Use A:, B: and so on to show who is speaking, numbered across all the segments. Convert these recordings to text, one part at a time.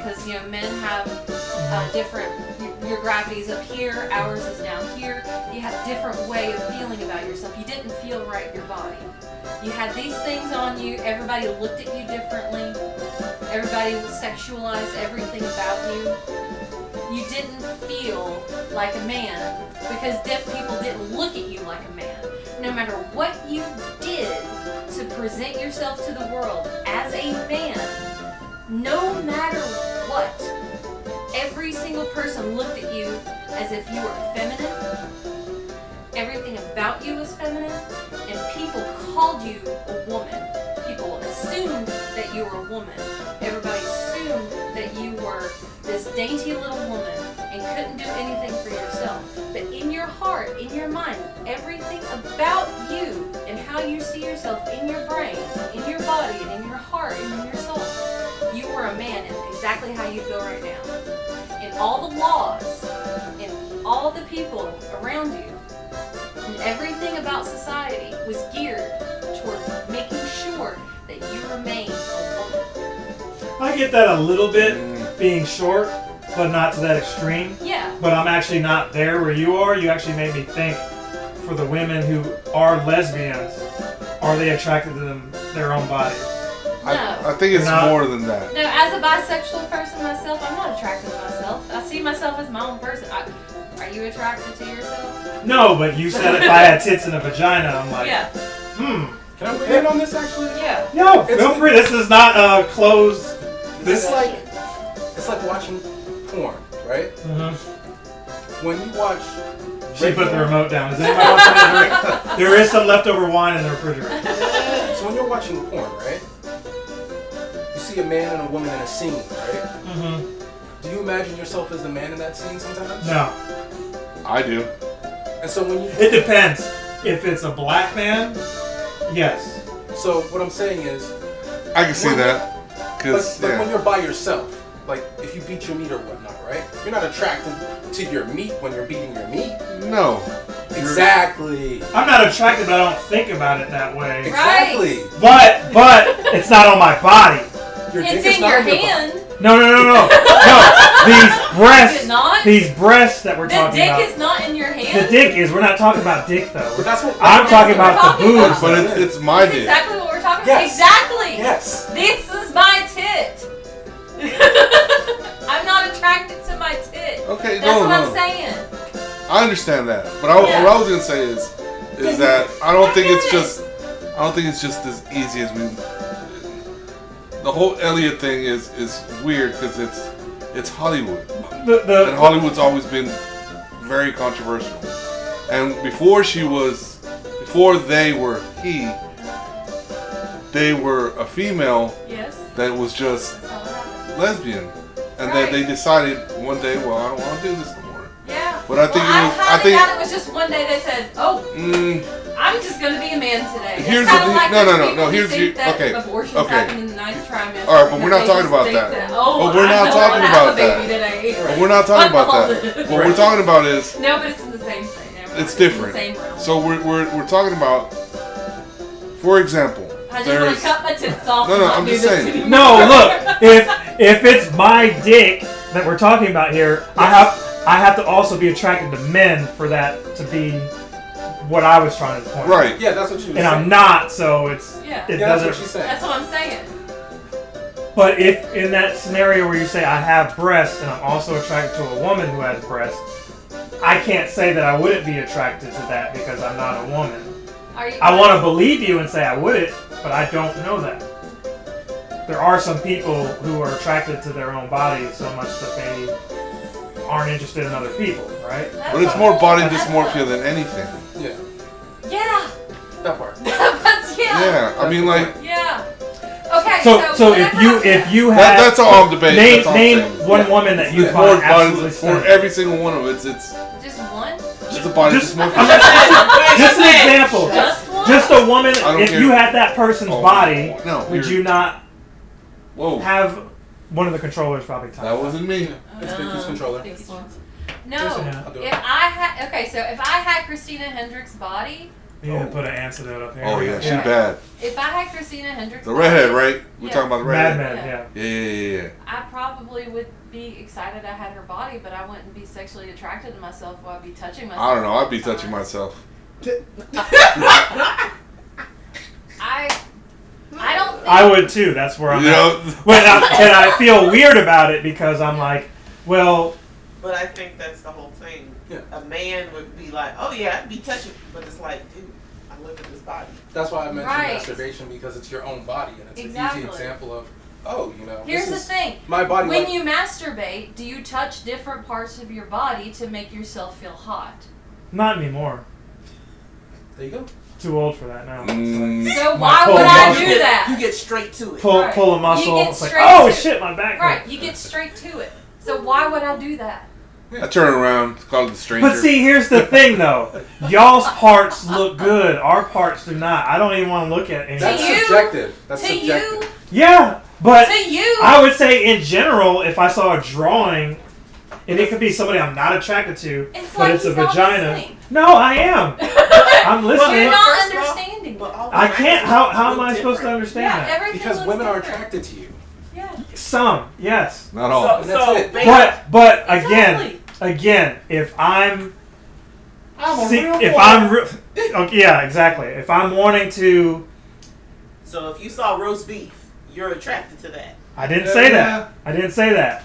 A: because men have different. Your gravity's up here, ours is down here. You have a different way of feeling about yourself. You didn't feel right in your body. You had these things on you. Everybody looked at you differently. Everybody sexualized everything about you. You didn't feel like a man because deaf people didn't look at you like a man. No matter what you did to present yourself to the world as a man, no matter what, every single person looked at you as if you were feminine. Everything about you was feminine, and people called you a woman. People assumed that you were a woman. Everybody assumed that you were this dainty little woman and couldn't do anything for yourself. But in your heart, in your mind, everything about you and how you see yourself in your brain, in your body, and in your heart, and in your soul, you were a man and exactly how you feel right now. And all the laws and all the people around you and everything about society was geared toward making sure that you remain a woman.
B: I get that a little bit, being short, but not to that extreme.
A: Yeah.
B: But I'm actually not there where you are. You actually made me think, for the women who are lesbians, are they attracted to their own bodies?
A: No.
C: I think it's more than that.
A: No, as a bisexual person myself, I'm not attracted to myself. I see myself as my own person. Are you attracted to yourself?
B: No, but you said if I had tits and a vagina, I'm like,
A: yeah.
D: Can I weigh in on this actually?
A: Yeah.
B: No, feel free. This is not a closed.
D: It's like watching porn, right?
B: Mm-hmm.
D: When you watch.
B: She put the remote down. Does anybody else want a drink? There is some leftover wine in the refrigerator.
D: So when you're watching porn, right? You see a man and a woman in a scene, right?
B: Mm-hmm.
D: Do you imagine yourself as the man in that scene sometimes?
B: No.
C: I do.
D: And so when you...
B: It depends. If it's a black man, yes.
D: So what I'm saying is...
C: I can see that.
D: But when you're by yourself, like if you beat your meat or whatnot, right? You're not attracted to your meat when you're beating your meat.
C: No.
D: Exactly.
B: I'm not attracted, but I don't think about it that way.
D: Exactly.
A: Right.
B: But it's not on my body.
A: It's in your hand.
B: No. These breasts.
A: Is it not?
B: These breasts that we're talking about.
A: The dick is not in your hand.
B: The dick is. We're not talking about dick though.
D: But
B: I'm talking about the boobs.
C: But it's my dick.
A: Exactly what we're talking
D: Yes.
A: about. Exactly.
D: Yes.
A: This is my tit. I'm not attracted to my tit.
C: Okay,
A: That's what I'm saying.
C: I understand that, but what I was gonna say is that I don't think it's just as easy as we. The whole Elliot thing is weird because it's Hollywood, and Hollywood's always been very controversial. And before they were they were a female that was just lesbian, and then they decided one day, well, I don't want to do this no more.
A: Yeah.
C: But I think
A: it was just one day they said, "Oh, I'm just going to be a man today."
C: Here's
A: the thing.
C: No. Here's
A: okay. Abortions happen in the 9th trimester.
C: All right, but we're not talking about that. But we're not talking about that. But we're not talking about that. What we're talking about is
A: no, but it's in the same thing.
C: It's different.
A: In the same realm.
C: So we're talking about, for example.
A: I just want to cut my tits off.
C: No, I'm just saying.
B: No, look, if it's my dick that we're talking about here, I have to also be attracted to men for that to be what I was trying to point.
C: Right.
D: Yeah, that's what you.
B: And I'm not, so it's it
D: that's
B: doesn't.
D: what she's saying.
A: That's what I'm saying.
B: But if in that scenario where you say I have breasts and I'm also attracted to a woman who has breasts, I can't say that I wouldn't be attracted to that because I'm not a woman. I want to believe you and say I wouldn't, but I don't know that. There are some people who are attracted to their own bodies so much that they aren't interested in other people, right?
C: But it's more body dysmorphia than anything.
D: Yeah.
A: Yeah.
D: That part.
C: Yeah, I mean like.
A: Yeah. Okay.
B: So if you had
C: that's all I'm debating.
B: Name one woman that you find absolutely stunning.
C: For every single one of it, it's
A: just one.
C: It's a body dysmorphia.
B: Just an example. Just a woman. If you had that person's body, would you not have one of the controllers probably?
C: That wasn't me.
D: It's Vicky's controller.
A: No. If I had Christina Hendricks' body,
B: You didn't put an antidote up here.
C: Oh yeah, she bad.
A: If I had Christina Hendricks,
C: The redhead, right? We're talking about the
B: Mad
C: redhead.
B: Men,
C: Yeah.
A: I probably would be excited I had her body, but I wouldn't be sexually attracted to myself while I'd be touching myself.
C: I don't know.
A: all
C: I'd be
A: the time.
C: touching myself.
A: I don't think
B: I would too. That's where I'm
C: You know?
B: at. And I feel weird about it because I'm like, well,
E: But I think that's the whole thing.
D: Yeah.
E: A man would be like, oh yeah, I'd be touching, but it's like, dude, I live in this body.
D: That's why I mentioned
A: Right.
D: masturbation, because it's your own body, and it's
A: Exactly.
D: an easy example of, oh, you know.
A: Here's the
D: this is
A: thing.
D: My body.
A: When
D: like,
A: you masturbate, do you touch different parts of your body to make yourself feel hot?
B: not anymore.
D: there you go.
B: Too old for that now.
C: Mm.
B: It's
A: So
B: My
A: why
B: pull
A: would I
B: muscle.
A: do that?
E: You get straight to it.
B: like,
A: Right.
B: pull a
A: You
B: muscle.
A: get
B: It's like,
A: straight
B: oh
A: to-
B: shit, my back
A: Right,
B: hurts.
A: you get straight to it. So why would I do that?
C: I turn around, call it the stranger.
B: But see, here's the thing though. Y'all's parts look good. Our parts do not. I don't even want to look at any.
D: That's
A: you-
D: subjective. That's
A: to
D: subjective.
A: you,
B: Yeah, but
A: to you.
B: I would say in general, if I saw a drawing, and it could be somebody I'm not attracted to,
A: It's
B: but
A: like
B: it's a
A: he's not
B: vagina.
A: listening.
B: No, I am. I'm listening.
A: You're not
E: First of all,
A: understanding.
E: But all
B: I
E: the
B: can't.
E: lines
B: How
E: look
B: am I supposed to
E: different.
B: understand
A: Yeah,
B: that?
A: everything
D: Because
A: looks
D: women are
A: different.
D: attracted to you.
A: Yeah.
B: Some, yes.
C: Not all.
E: So,
D: And that's
E: so
D: it.
E: basically,
B: But
A: Exactly.
B: again, if I'm
D: I'm a
B: see,
D: real
B: if
D: boy.
B: I'm okay, yeah, exactly. If I'm wanting to,
E: so if you saw roast beef, you're attracted to that.
B: I didn't say that. I didn't say that.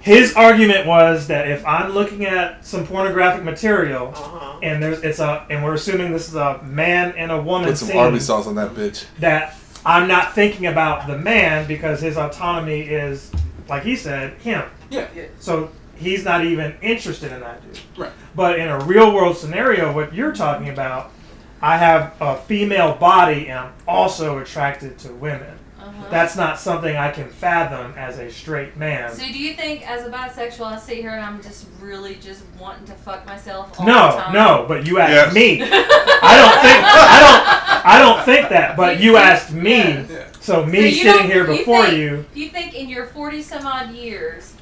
B: His argument was that if I'm looking at some pornographic material
E: Uh-huh.
B: and and we're assuming this is a man and a woman
C: Put some
B: scene,
C: Arby sauce on that bitch.
B: that I'm not thinking about the man because his autonomy is, like he said, him.
D: Yeah.
B: So he's not even interested in that dude.
D: Right.
B: But in a real world scenario, what you're talking about, I have a female body and I'm also attracted to women.
A: Uh-huh.
B: That's not something I can fathom as a straight man.
A: So do you think, as a bisexual, I sit here and I'm just really just wanting to fuck myself all the time?
B: No, but you asked
C: Yes.
B: me. I don't think that, but you asked me.
A: Yeah.
D: Yeah.
B: So
A: So
B: me
A: you
B: sitting
A: don't-
B: here before
A: think,
B: you.
A: You think in your 40 some odd years,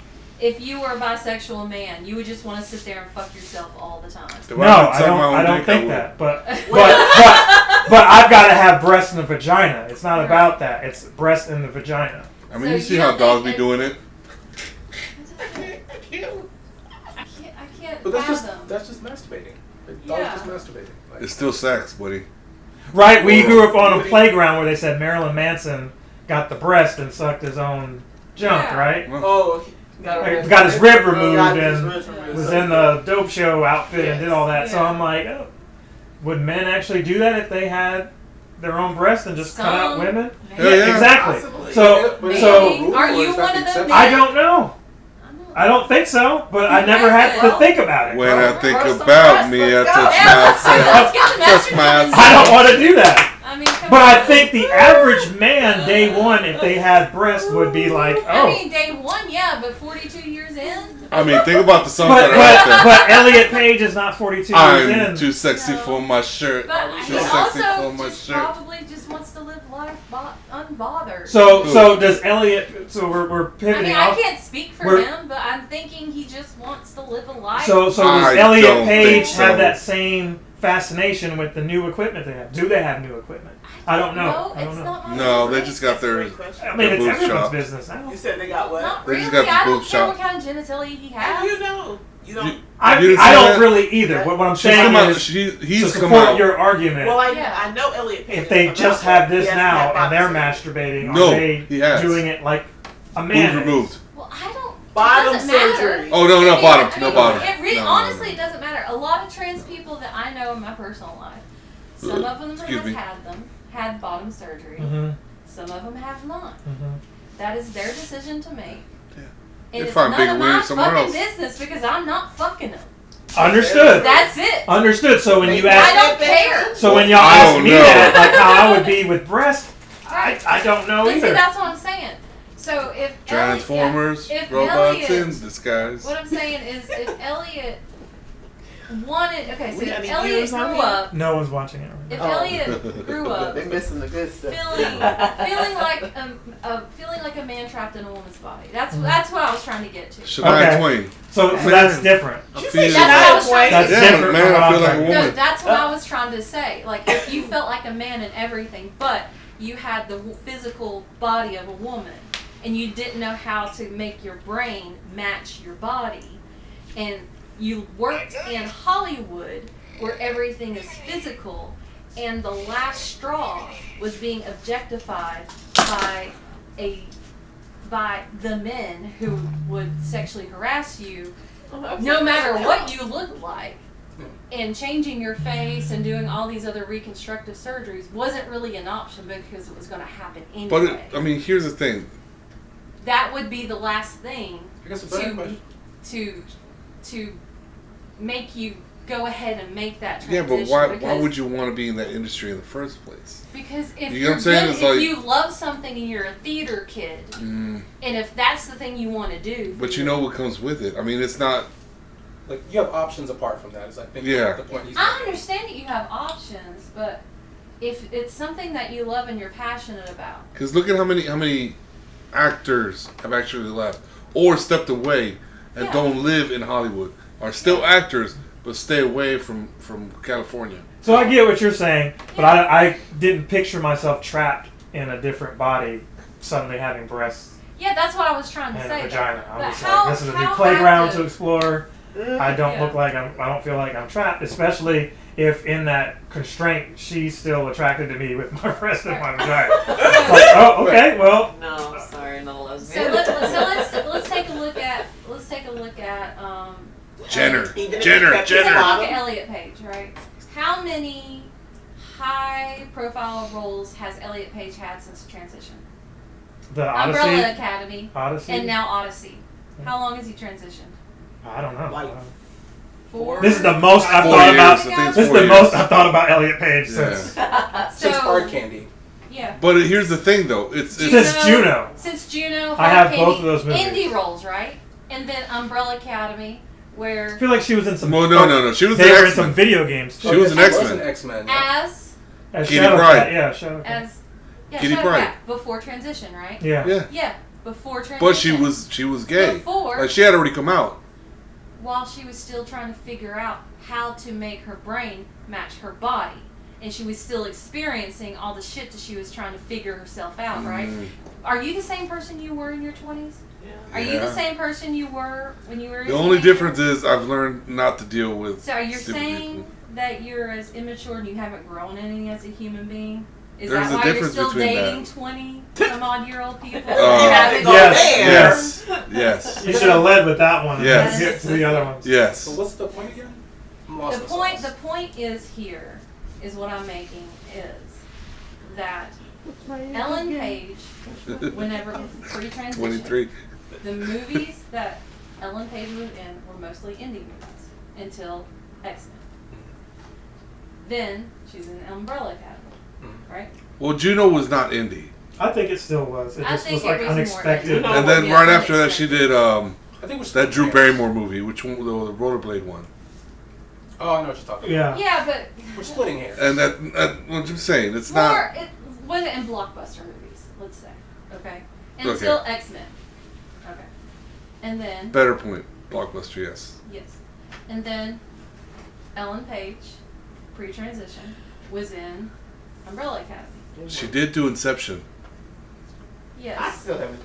A: if you were a bisexual man, you would just want to sit there and fuck yourself all the time?
C: If
B: No,
C: could
B: I
C: suck my
B: don't.
C: own
B: I don't
C: dick,
B: think
C: would.
B: that. But I've got to have breasts and a vagina. It's not
A: Right.
B: about that. It's breast and the vagina.
C: I mean,
A: So
C: you see
A: you
C: how
A: don't
C: dogs be
A: think
C: doing it.
A: I can't
D: But
A: fathom.
D: that's just masturbating. Dogs
A: Yeah.
D: just masturbating. Like,
C: It's still sex, buddy.
B: Right? We
C: Or-
B: grew up on a playground where they said Marilyn Manson got the breast and sucked his own junk.
A: Yeah.
B: Right?
E: Oh,
B: Got his rib removed
E: Got his
B: and
E: ribs removed.
B: was in the dope show outfit and did all that. So
A: Yeah.
B: I'm like, oh, would men actually do that if they had their own breasts and just cut out
A: Some.
B: women?
A: Maybe.
C: Hell yeah.
B: Exactly.
E: Possibly.
B: So
A: Maybe.
B: so
A: Are you one of them?
B: I don't know. I don't think so, but I never had to
A: Well,
B: think about it.
C: When I think
E: Grow some
C: about
E: breasts,
C: me, I
E: let's
C: touch
E: go.
A: Yeah, let's
C: myself.
A: get the
C: Touch
A: masturbation.
C: myself.
B: I don't want to do that.
A: I mean, come
B: But
A: on.
B: I think the average man, day one, if they had breasts, would be like,
A: I
B: oh.
A: mean, day one, yeah, but 42 years in?
C: I mean, think about the songs
B: But,
C: that are out there.
B: but Elliot Page is not 42 years
C: I'm
B: in.
C: too sexy
A: No.
C: for my shirt.
A: But
C: Too
A: he
C: sexy
A: also
C: for my
A: just
C: shirt.
A: probably just wants to live life unbothered.
B: So does Elliot? So we're
A: I
B: pivoting
A: mean, I
B: off.
A: can't speak for
B: We're-
A: him, but I'm thinking he just wants to live a life.
B: So does
C: I
B: Elliot
C: don't
B: Page
C: think so.
B: have that same fascination with the new equipment they have? Do they have new equipment? I don't know.
A: No,
B: I don't
A: it's
B: know.
A: not my
C: No, they
A: business.
C: just got their.
E: Great question.
B: I mean, it's
C: boob
B: everyone's
C: shop.
B: business now.
E: You said they got what?
A: Not
C: They
A: really.
C: just got the
A: I don't
C: boob
A: care
C: shop.
A: what kind of genitalia he
E: How
A: has.
E: do you know? You don't.
C: You
B: I
C: didn't say
B: don't
C: that?
B: really either. What I'm
C: She's
B: saying
C: come out.
B: is
C: He's
B: to
C: come
B: support
C: out.
B: your argument.
E: Well,
A: Yeah.
E: I know Elliot Page.
B: If they
E: is
B: just
E: phenomenal.
B: have this
E: He has
B: now
E: that
B: and they're
E: body.
B: masturbating,
C: No,
B: are they
C: he has.
B: doing it like a
C: Boobs
B: man?
C: removed.
A: Well, I don't.
E: Bottom
A: it doesn't matter.
E: surgery.
C: Oh no,
A: I
C: no
A: mean,
C: bottom,
A: I
C: no
A: mean,
C: bottom.
A: It really,
C: No, no,
A: honestly,
C: no.
A: it doesn't matter. A lot of trans people that I know in my personal life, some of them
C: Excuse
A: have
C: me.
A: had bottom surgery.
B: Mm-hmm.
A: Some of them have not.
B: Mm-hmm.
A: That is their decision to make.
C: Yeah.
A: And
C: They
A: it's
C: find
A: none
C: bigger
A: of my
C: wieners somewhere
A: fucking
C: else.
A: business because I'm not fucking them.
B: Understood.
A: That's it.
B: Understood. So when you
A: I
B: ask,
A: don't care.
B: so when y'all
C: I
B: ask
C: don't
B: me
C: know.
B: that, like how I would be with breast, I don't know
A: But see,
B: either.
A: that's what I'm saying. So if
C: Transformers,
A: Elliot, if
C: robots
A: Elliot,
C: in disguise.
A: what I'm saying is if Elliot wanted, okay, so
E: We got
A: if
E: any
A: Elliot
E: viewers on
A: grew
E: here?
A: up,
B: No one's watching it.
A: if
B: Right now.
A: Elliot grew up
E: They missing the good stuff.
A: feeling like a man trapped in a woman's body. That's what I was trying to get to.
C: Shania
B: Okay.
C: Twain.
B: So that's different.
C: I
E: You
C: feel
E: say
A: That's what I was trying to
B: That's
A: say.
C: yeah,
B: different
C: man,
B: from what
C: I
B: I'm
C: feel like a
B: talking
A: No,
C: woman.
A: that's what I was trying to say. Like, if you felt like a man and everything, but you had the physical body of a woman, and you didn't know how to make your brain match your body, and you worked in Hollywood where everything is physical, and the last straw was being objectified by the men who would sexually harass you, no matter what you looked like. And changing your face and doing all these other reconstructive surgeries wasn't really an option because it was going to happen anyway.
C: But here's the thing.
A: That would be the last thing
D: I guess it's a better question.
A: to make you go ahead and make that
C: Yeah,
A: transition.
C: but why would you want to be in that industry in the first place?
A: Because if
C: You know what I'm saying? It's
A: if
C: like-
A: you love something and you're a theater kid, and if that's the thing you want to do,
C: But you know what comes with it. I mean, it's not.
D: Like, you have options apart from that. Is I think
C: Yeah.
D: the point he's
A: I
D: making.
A: understand that you have options, but if it's something that you love and you're passionate about,
C: Because look at how many actors have actually left or stepped away and
A: Yeah.
C: don't live in Hollywood, are still actors but stay away from California.
B: So I get what you're saying, but I didn't picture myself trapped in a different body, suddenly having breasts
A: yeah, that's what I was trying to
B: and
A: say.
B: a vagina. I
A: But
B: was
A: how-
B: like, this is a new
A: how
B: playground
A: active-
B: to explore. I don't
A: Yeah.
B: look like I don't feel like I'm trapped, especially if in that constraint she's still attracted to me with my breast and my vagina. It's like, oh, okay, well,
F: No, sorry, not a
A: So
F: lesbian.
A: let's take a look at
C: Jenner.
E: Even if
C: Jenner.
E: you kept
A: Take a
C: Jenner.
A: look at Elliot Page, right? How many high-profile roles has Elliot Page had since the transition?
B: the
A: Umbrella
B: Odyssey.
A: Academy,
B: Odyssey.
A: and now Odyssey. How long has he transitioned?
B: I don't know.
E: Like,
A: 4.
B: This is the most I've
C: 4
B: thought
C: years.
B: about.
C: I think it's
B: This is
C: 4
B: the
C: years.
B: most I've thought about Elliot Page
C: Yeah.
B: since
D: Since
A: So-
D: Hard Candy.
A: Yeah.
C: But here's the thing, though. It's
B: Since Juno.
A: Since Juno.
B: I have
A: Hard
B: both
A: Candy,
B: of those movies.
A: Indie roles, right? And then Umbrella Academy, where
B: I feel like she was in some.
C: well, no. She was
B: They
C: an
B: were in some
C: X-Men.
B: video games too.
C: She was an X-Men.
D: X-Men. Yeah.
A: as
C: Kitty
B: Shadowcat,
C: Pryde.
B: Yeah, Shadowcat.
C: Kitty
A: Shadowcat,
C: Pryde.
A: before transition, right?
B: Yeah.
C: Yeah,
A: Yeah, before transition.
C: but she was gay.
A: Before,
C: Like she had already come out.
A: while she was still trying to figure out how to make her brain match her body. And she was still experiencing all the shit that she was trying to figure herself out, right? Are you the same person you were in your 20s? Are you the
C: Yeah.
A: same person you were when you were a
C: The only
A: teenager?
C: difference is I've learned not to deal with.
A: So are you
C: stupid
A: saying
C: people.
A: that you're as immature and you haven't grown any as a human being? Is
C: There's
A: that
C: a
A: why you're
C: difference
A: still
C: between
A: dating
C: that.
A: 20 some odd year old people?
E: You have to go
B: yes,
E: there.
C: Yes.
B: You should have led with that one.
C: Yes.
B: And get to the other ones.
C: Yes.
D: So what's the point again? I'm lost
A: The point is here, is what I'm making is that Ellen Page, whenever pre-transition,
C: 23.
A: the movies that Ellen Page was in were mostly indie movies until X-Men. Then she's in Umbrella Academy, right?
C: Well, Juno was not indie.
B: I think it still was. It
A: I
B: just
A: think
B: was like
A: it was more
B: unexpected.
A: indie.
C: And then
A: Yeah,
C: right after that, she
A: unexpected.
C: did
D: I think we're
C: that Drew
D: splitting hairs.
C: Barrymore movie, which one, the rollerblade one.
D: Oh, I know what you're talking
B: Yeah.
D: about.
A: Yeah, but
D: We're splitting hairs.
C: And that what I'm saying, it's not.
A: more it wasn't in blockbuster movies, let's say. Okay. Until X-Men. Okay. And then
C: Better point. Blockbuster, yes.
A: yes. And then Ellen Page, pre-transition, was in Umbrella Academy.
C: She did do Inception.
E: I
A: Yes.
E: still haven't.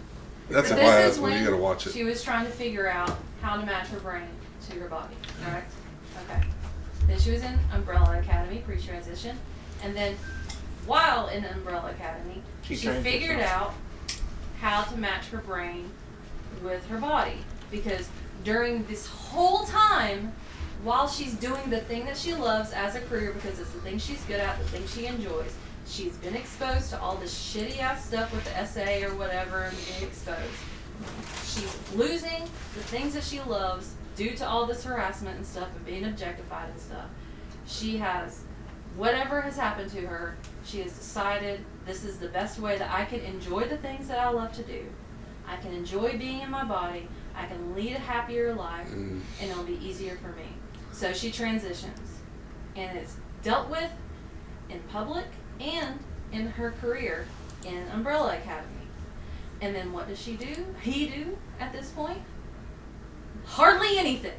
C: That's a
A: This
C: bias
A: is
C: one. You
A: when
C: gotta watch it.
A: She was trying to figure out how to match her brain to her body, correct? Okay. Then she was in Umbrella Academy, pre-transition. And then while in Umbrella Academy,
E: She
A: she
E: transitioned.
A: figured out how to match her brain with her body. Because during this whole time, while she's doing the thing that she loves as a career, because it's the thing she's good at, the thing she enjoys, she's been exposed to all this shitty ass stuff with the essay or whatever and being exposed. She's losing the things that she loves due to all this harassment and stuff and being objectified and stuff. She has, whatever has happened to her, she has decided this is the best way that I can enjoy the things that I love to do. I can enjoy being in my body. I can lead a happier life, and it'll be easier for me. So she transitions, and it's dealt with in public and in her career in Umbrella Academy. And then what does he do at this point? Hardly anything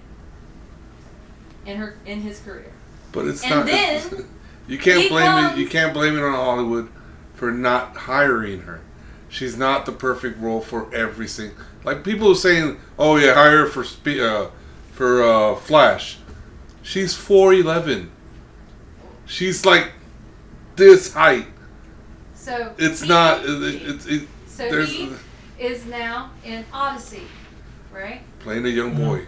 A: in his career.
C: But it's
A: And
C: not.
A: then
C: you can't
A: he
C: blame
A: comes-
C: it. You can't blame it on Hollywood for not hiring her. She's not the perfect role for every single. Like people are saying, "Oh yeah, hire her for Flash." She's 4'11". She's like this height.
A: So
C: It's
A: he-
C: not.
A: So
C: there's
A: he is now in Odyssey, right?
C: playing a young boy.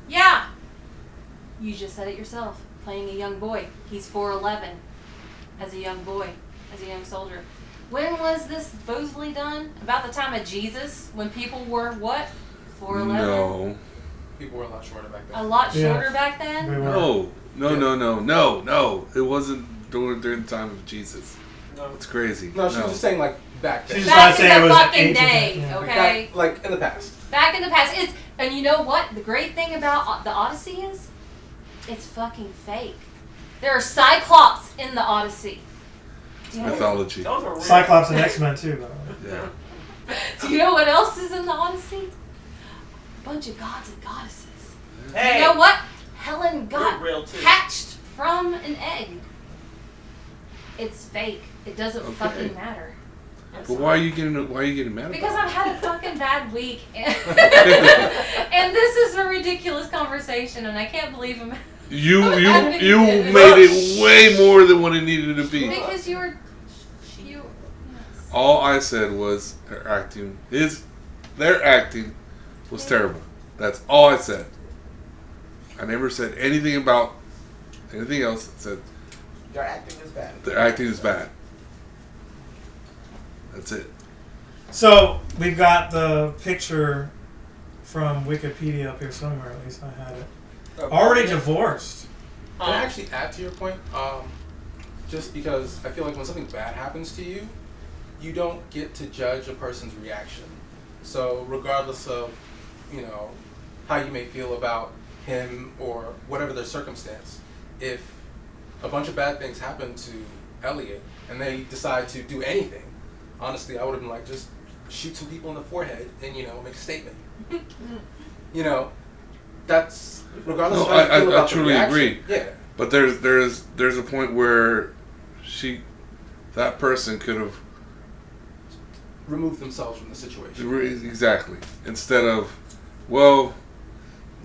A: Yeah. You just said it yourself. Playing a young boy. He's 4'11", as a young boy, as a young soldier. When was this supposedly done? About the time of Jesus, when people were what? 4'11"?
C: No,
D: People were a lot shorter back then.
A: A lot
B: Yeah.
A: shorter back then?
B: We were.
C: no. It wasn't during the time of Jesus.
D: No,
C: It's crazy.
D: no, she was just saying like back then.
B: She's just
A: Back
B: trying to
A: in
B: say it
A: the
B: was
A: fucking
B: ancient,
A: day,
B: yeah.
A: okay?
D: Like in the past.
A: Back in the past. And you know what? The great thing about the Odyssey is? It's fucking fake. There are Cyclops in the Odyssey. Do you know,
C: Mythology.
E: Those are real.
B: Cyclops and X-Men too, though.
C: Yeah.
A: do you know what else is in the Odyssey? A bunch of gods and goddesses.
E: Hey,
A: You know what? Helen got
E: We're real, too.
A: hatched from an egg. It's fake. It doesn't
C: Okay.
A: fucking matter.
C: But why are you getting mad about
A: Because
C: it?
A: I've had a fucking bad week, and, and this is a ridiculous conversation, and I can't believe I'm.
C: You
A: having
C: made
A: it.
C: it way more than what it needed to be.
A: Because you.
C: All I said was their acting was terrible. That's all I said. I never said anything about anything else. I said
E: your acting is bad.
C: their acting is bad. That's it.
B: So we've got the picture from Wikipedia up here somewhere. At least I had it. Already divorced.
D: Can I actually add to your point? Just because I feel like when something bad happens to you, you don't get to judge a person's reaction. So regardless of, how you may feel about him or whatever their circumstance, if a bunch of bad things happen to Elliot and they decide to do anything, honestly, I would have been like, just shoot some people in the forehead and, make a statement. That's regardless
C: No,
D: of how you feel
C: I
D: about the
C: truly
D: reaction.
C: agree.
D: Yeah.
C: But there's a point where that person could have
D: Remove themselves from the situation.
C: exactly, instead of, well,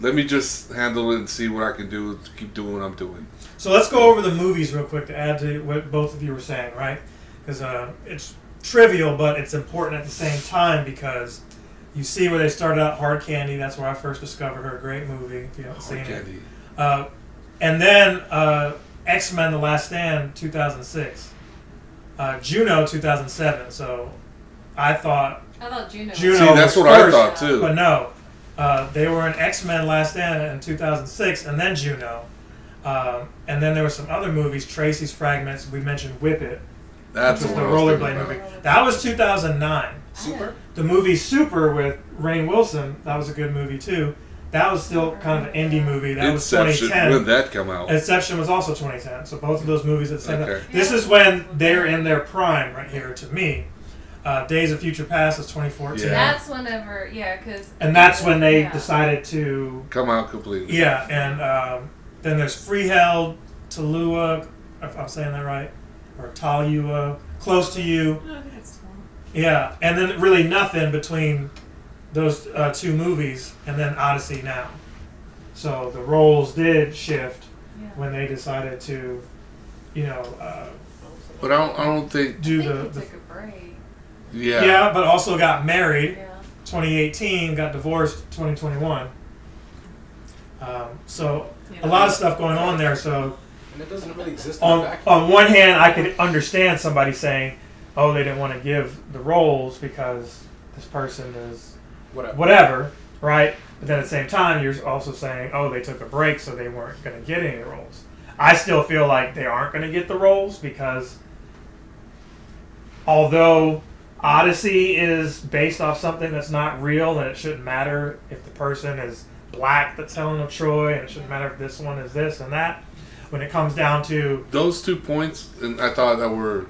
C: let me just handle it and see what I can do to keep doing what I'm doing.
B: So let's go over the movies real quick to add to what both of you were saying, right? Because it's trivial, but it's important at the same time because you see where they started out, Hard Candy. That's where I first discovered her. Great movie, if you haven't seen
C: Candy.
B: it. And then X-Men: The Last Stand, 2006. Juno, 2007. So I thought
A: Juno.
B: Juno
C: See, that's
B: was
C: what I
B: first,
C: thought too.
B: but no. They were in X-Men: Last Stand in 2006, and then Juno. And then there were some other movies, Tracy's Fragments. We mentioned Whip It,
C: That's
B: which was
C: what
B: the
C: I was thinking
B: rollerblade
C: about.
B: movie. That was 2009.
D: Super.
B: The movie Super with Rainn Wilson, that was a good movie too. That was still kind of an indie movie. That was
C: Inception.
B: 2010.
C: When did that come out?
B: Inception was also 2010. So both of those movies at the same time.
C: Okay.
B: This is when they're in their prime right here to me. Days of Future Past is 2014.
C: Yeah.
A: That's whenever, because.
B: And that's when they decided to...
C: Come out completely.
B: Yeah, and then there's Freeheld, Tallulah, if I'm saying that right, or Tallulah, Close to You. Yeah, and then really nothing between those two movies, and then Odyssey now. So the roles did shift when they decided to,
C: But I don't think.
B: do
A: I think
B: the
A: he took a break.
C: Yeah.
B: but also got married,
A: Yeah.
B: 2018, got divorced, 2021. So a lot of stuff going on there. So
D: And it doesn't really exist in a vacuum.
B: on one hand, I could understand somebody saying, "Oh, they didn't want to give the roles because this person is whatever," right? But then at the same time, you're also saying, "Oh, they took a break, so they weren't going to get any roles." I still feel like they aren't going to get the roles because although Odyssey is based off something that's not real, and it shouldn't matter if the person is black that's Helen of Troy, and it shouldn't matter if this one is this and that. When it comes down to
C: those 2 points, and I thought that were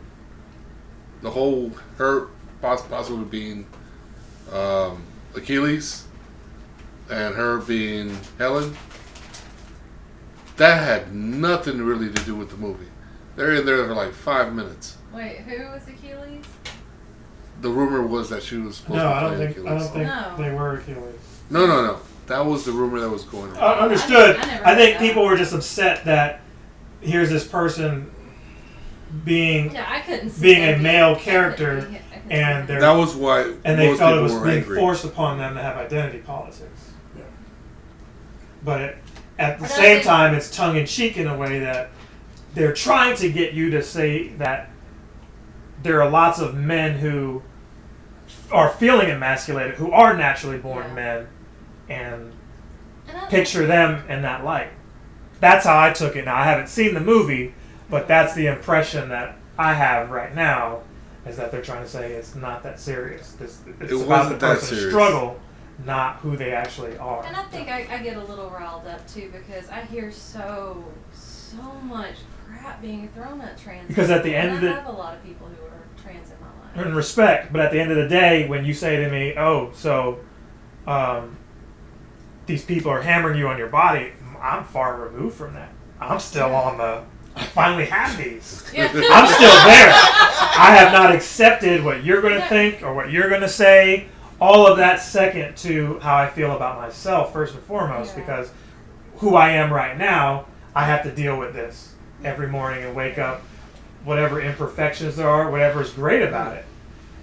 C: the whole her possibly being Achilles and her being Helen. That had nothing really to do with the movie. They're in there for like 5 minutes.
A: Wait, who was Achilles?
C: The rumor was that she was supposed to play Achilles.
B: I don't think
A: No.
B: they were Achilles.
C: No. That was the rumor that was going on.
B: Understood.
A: I never
B: I think
A: heard that.
B: people were just upset that here's this person being
A: Yeah, I couldn't see
B: being
A: them
B: a
A: being-
B: male
A: I couldn't
B: character,
A: see- I couldn't
B: and
A: see
B: they're
C: That was why
B: and they
C: most
B: felt it
C: people
B: was
C: were
B: being
C: angry.
B: forced upon them to have identity politics.
D: Yeah.
B: But at the
A: I don't
B: same
A: think-
B: time, it's tongue in cheek in a way that they're trying to get you to say that there are lots of men who are feeling emasculated, who are naturally born
A: Yeah.
B: men, and
A: And I don't-
B: picture them in that light. That's how I took it. Now, I haven't seen the movie, but that's the impression that I have right now, is that they're trying to say it's not that serious. It's
C: It
B: about
C: wasn't
B: the
C: that
B: person's
C: serious.
B: struggle, not who they actually are.
A: And I think I get a little riled up too because I hear so much crap being thrown at trans.
B: Because at the
A: people,
B: end
A: and
B: of the-
A: I have a lot of people who are trans in my life.
B: In respect, but at the end of the day, when you say to me, "Oh, so these people are hammering you on your body," I'm far removed from that. I'm still on the. I finally have these.
A: Yeah.
B: I'm still there. I have not accepted what you're going to think or what you're going to say. All of that second to how I feel about myself, first and foremost,
A: Yeah.
B: because who I am right now, I have to deal with this every morning and wake up, whatever imperfections there are, whatever is great about it.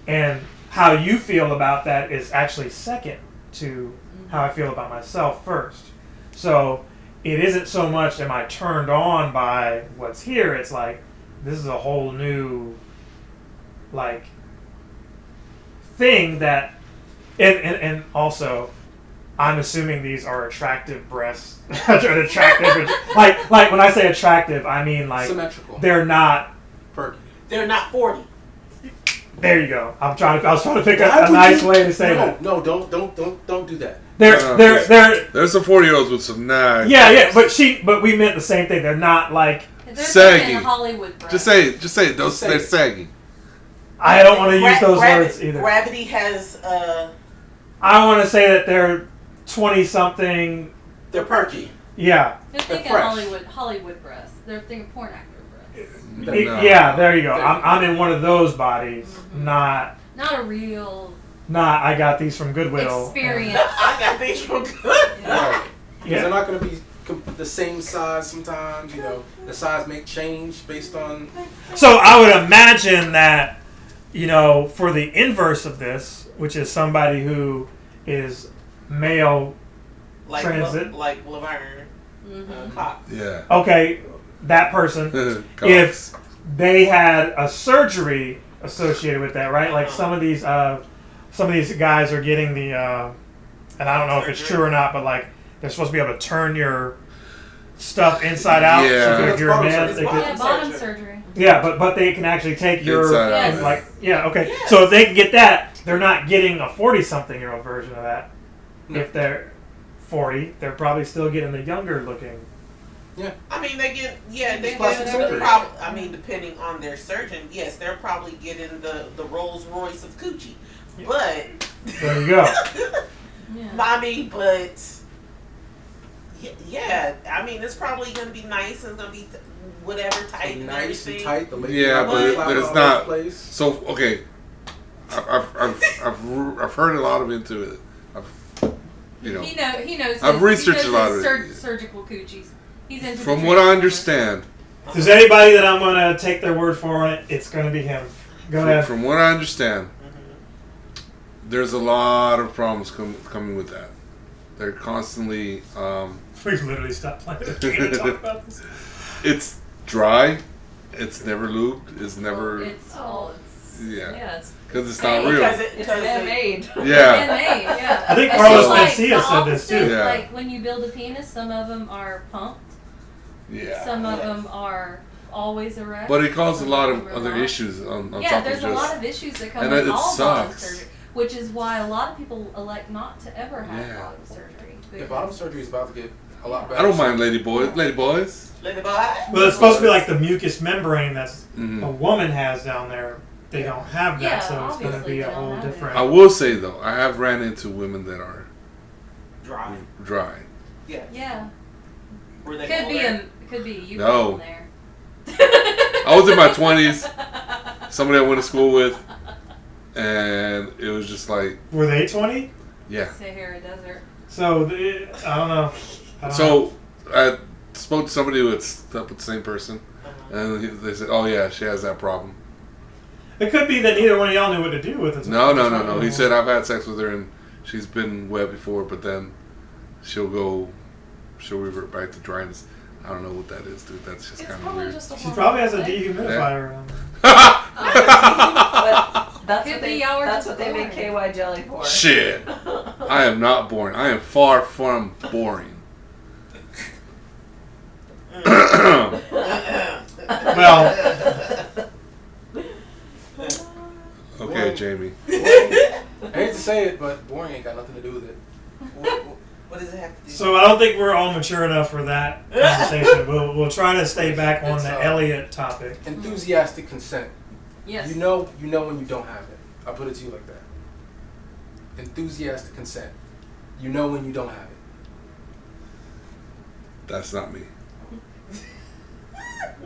B: And how you feel about that is actually second to how I feel about myself first. So it isn't so much am I turned on by what's here, it's like this is a whole new like thing that and also I'm assuming these are attractive breasts. Attractive like when I say attractive, I mean like
D: Symmetrical.
B: they're not
D: Perky.
E: They're not 40.
B: there you go. I was trying to pick a nice way to say that.
D: No, don't do that.
B: They're
C: There's some 40-year-olds with some nice.
B: yeah, but we meant the same thing. They're not like
A: They're
C: Saggy.
A: in Hollywood. Bro.
C: Just say it. Those
D: Say
C: they're
D: it.
C: saggy.
B: I don't want to use those words either.
E: Gravity has
B: I want to say that they're 20-something.
D: They're perky.
B: Yeah.
A: They're thinking
D: fresh.
A: Hollywood breasts. They're thinking porn actor breasts.
C: No.
B: Yeah, there you go. I'm in one of those bodies, not
A: Not a real
B: I got these from Goodwill.
A: experience.
E: I got these from good.
D: Right.
B: Yeah.
D: They're not going to be the same size sometimes. You know, the size may change based on.
B: So I would imagine that, for the inverse of this, which is somebody who is male
E: Like
B: transit.
E: like Laverne Cox.
C: Yeah.
B: Okay, that person,
C: Cox.
B: if they had a surgery associated with that, right? Like some of these guys are getting the, and I don't know if it's true or not, but like they're supposed to be able to turn your stuff inside out.
C: Yeah.
B: So if you're a man,
E: It's
B: they
E: bottom
B: could,
A: Bottom
E: surgery.
A: surgery.
B: yeah, but they can actually take your,
C: Inside
A: out.
B: and like, yeah, okay.
E: Yes.
B: So if they can get that, they're not getting a 40-something-year-old version of that.
D: No.
B: If they're 40, they're probably still getting the younger looking.
E: I mean, they get they
D: plastic
E: get
D: surgery.
E: I mean, depending on their surgeon, yes, they're probably getting the Rolls Royce of coochie.
B: Yeah.
E: But
B: There you go.
A: Yeah.
E: I mean, but yeah, I mean, it's probably gonna be nice and gonna be whatever tight and
D: Nice and
E: everything.
D: tight. The lady
C: Yeah,
E: but
D: flapping
C: it's
D: all
C: not-
D: over the place.
C: So okay, I've heard a lot of into it.
A: He knows.
C: I've
A: his-
C: researched
A: he
C: a
A: knows
C: lot
A: his
C: of it.
A: surgical coochies. He's into
C: From
A: the
C: what I
A: trans-
C: understand,
B: If there's anybody that I'm going to take their word for on it, it's going to be him. Go ahead.
C: from what I understand,
E: Mhm.
C: there's a lot of problems coming with that. They're constantly.
B: We've literally stopped playing the game to talk about this.
C: It's dry. It's never lubed. It's never.
A: It's all. It's,
C: Yeah.
A: it's
C: Because it's not real.
E: Because
F: It's
E: it,
F: man-made.
C: Yeah.
A: man-made, yeah.
B: I think
A: It's
B: Carlos
A: just like
B: Mencia
A: the
B: said this too.
A: opposite,
C: Yeah.
A: Like when you build a penis, some of them are pumped.
C: Yeah.
A: Some of them are always erect.
C: But it caused a
A: some
C: lot
A: them
C: of
A: are
C: other
A: not.
C: issues on
A: Yeah,
C: top
A: there's
C: of
A: a
C: just.
A: lot of issues that come
C: and
A: with
C: it
A: all bottom
C: sucks.
A: surgery, which is why a lot of people elect not to ever have
C: Yeah.
A: bottom surgery.
D: Yeah, bottom surgery is about to get a lot better.
C: I don't mind lady boys.
E: Lady boy.
B: Well, it's supposed to be like the mucous membrane that's
C: Mhm.
B: a woman has down there. They don't have that,
A: Yeah,
B: so it's going to
A: obviously
B: be
A: they
B: a
A: don't
B: whole
A: have it.
B: different.
C: I will say though, I have ran into women that are
E: Dry.
C: dry.
E: Yeah.
A: Yeah.
E: Were they
A: Could be you
C: No.
A: in there.
C: I was in my 20s. Somebody I went to school with, and it was just like,
B: Were they 20?
C: yeah.
A: Sahara Desert.
B: So I don't know.
C: So I spoke to somebody who had slept with the same person, and they said, "Oh yeah, she has that problem."
B: It could be that neither one of y'all knew what to do with it.
C: No. He said, "I've had sex with her, and she's been wet before, but then she'll revert back to dryness." I don't know what that is, dude. That's just
A: It's
C: kind of
A: probably
C: weird.
A: just a
B: She probably has a
A: hormone thing.
B: dehumidifier around there.
F: But that's
A: Could
F: what
A: be
F: they,
A: y'all are
F: that's
A: just
F: what they make
A: boring.
F: KY jelly for.
C: Shit, I am not boring. I am far from boring.
B: Well,
C: Okay, Jamie.
D: I hate to say it, but boring ain't got nothing to do with it.
E: What does it have to do?
B: so I don't think we're all mature enough for that conversation. We'll try to stay back on
D: It's,
B: the Elliot topic.
D: Enthusiastic consent.
A: Yes.
D: You know when you don't have it. I'll put it to you like that. Enthusiastic consent. You know when you don't have it.
C: That's not me.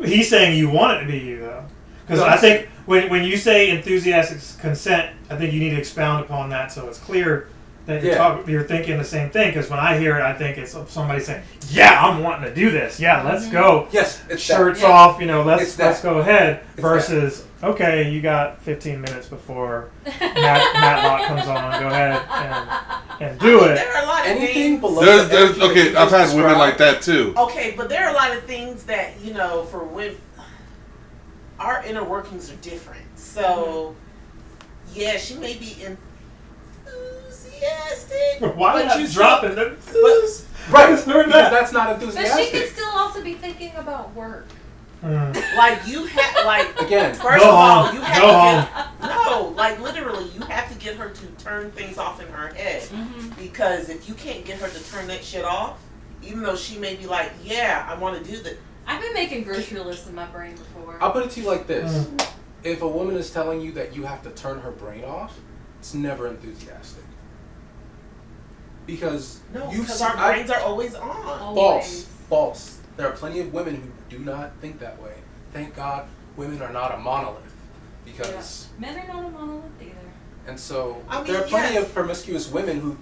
B: He's saying you want it to be you, though. Because I think when you say enthusiastic consent, I think you need to expound upon that so it's clear that you're thinking the same thing. Because when I hear it, I think it's somebody saying, "Yeah, I'm wanting to do this. Yeah, let's go.
D: Yes, it's
B: Shirts
D: that.
B: off. Let's
D: It's that.
B: go ahead."
D: It's
B: Versus, okay, you got 15 minutes before Matlock comes on. Go ahead and do it.
E: There are a lot of
D: Anything
E: things.
D: below
C: There's
D: the energy that
C: okay.
D: you
C: I've had
D: just
C: women like
D: described.
C: that too.
E: Okay, but there are a lot of things that, for women, our inner workings are different. So, yeah, she may be enthusiastic.
B: Why
E: but
B: not dropping the?
D: Right,
B: Just
D: because
B: heard that.
D: that's not
A: But she could
D: enthusiastic.
A: still also be thinking about work.
E: Like, you have,
D: Again,
E: first
B: Go
E: of all,
B: home.
E: you have
B: Go
E: to no, like, literally, you have to get her to turn things off in her head.
A: Mm-hmm.
E: Because if you can't get her to turn that shit off, even though she may be like, yeah, I want to do that.
A: I've been making grocery lists in my brain before.
D: I'll put it to you like this. If a woman is telling you that you have to turn her brain off, it's never enthusiastic. Because
E: No,
D: you've
E: because
D: seen-
E: our brains are always on.
A: Always.
D: False. There are plenty of women who do not think that way. Thank God women are not a monolith. Because,
A: Men are not a monolith either.
D: and so,
E: I mean,
D: there are plenty
E: yes.
D: of promiscuous women who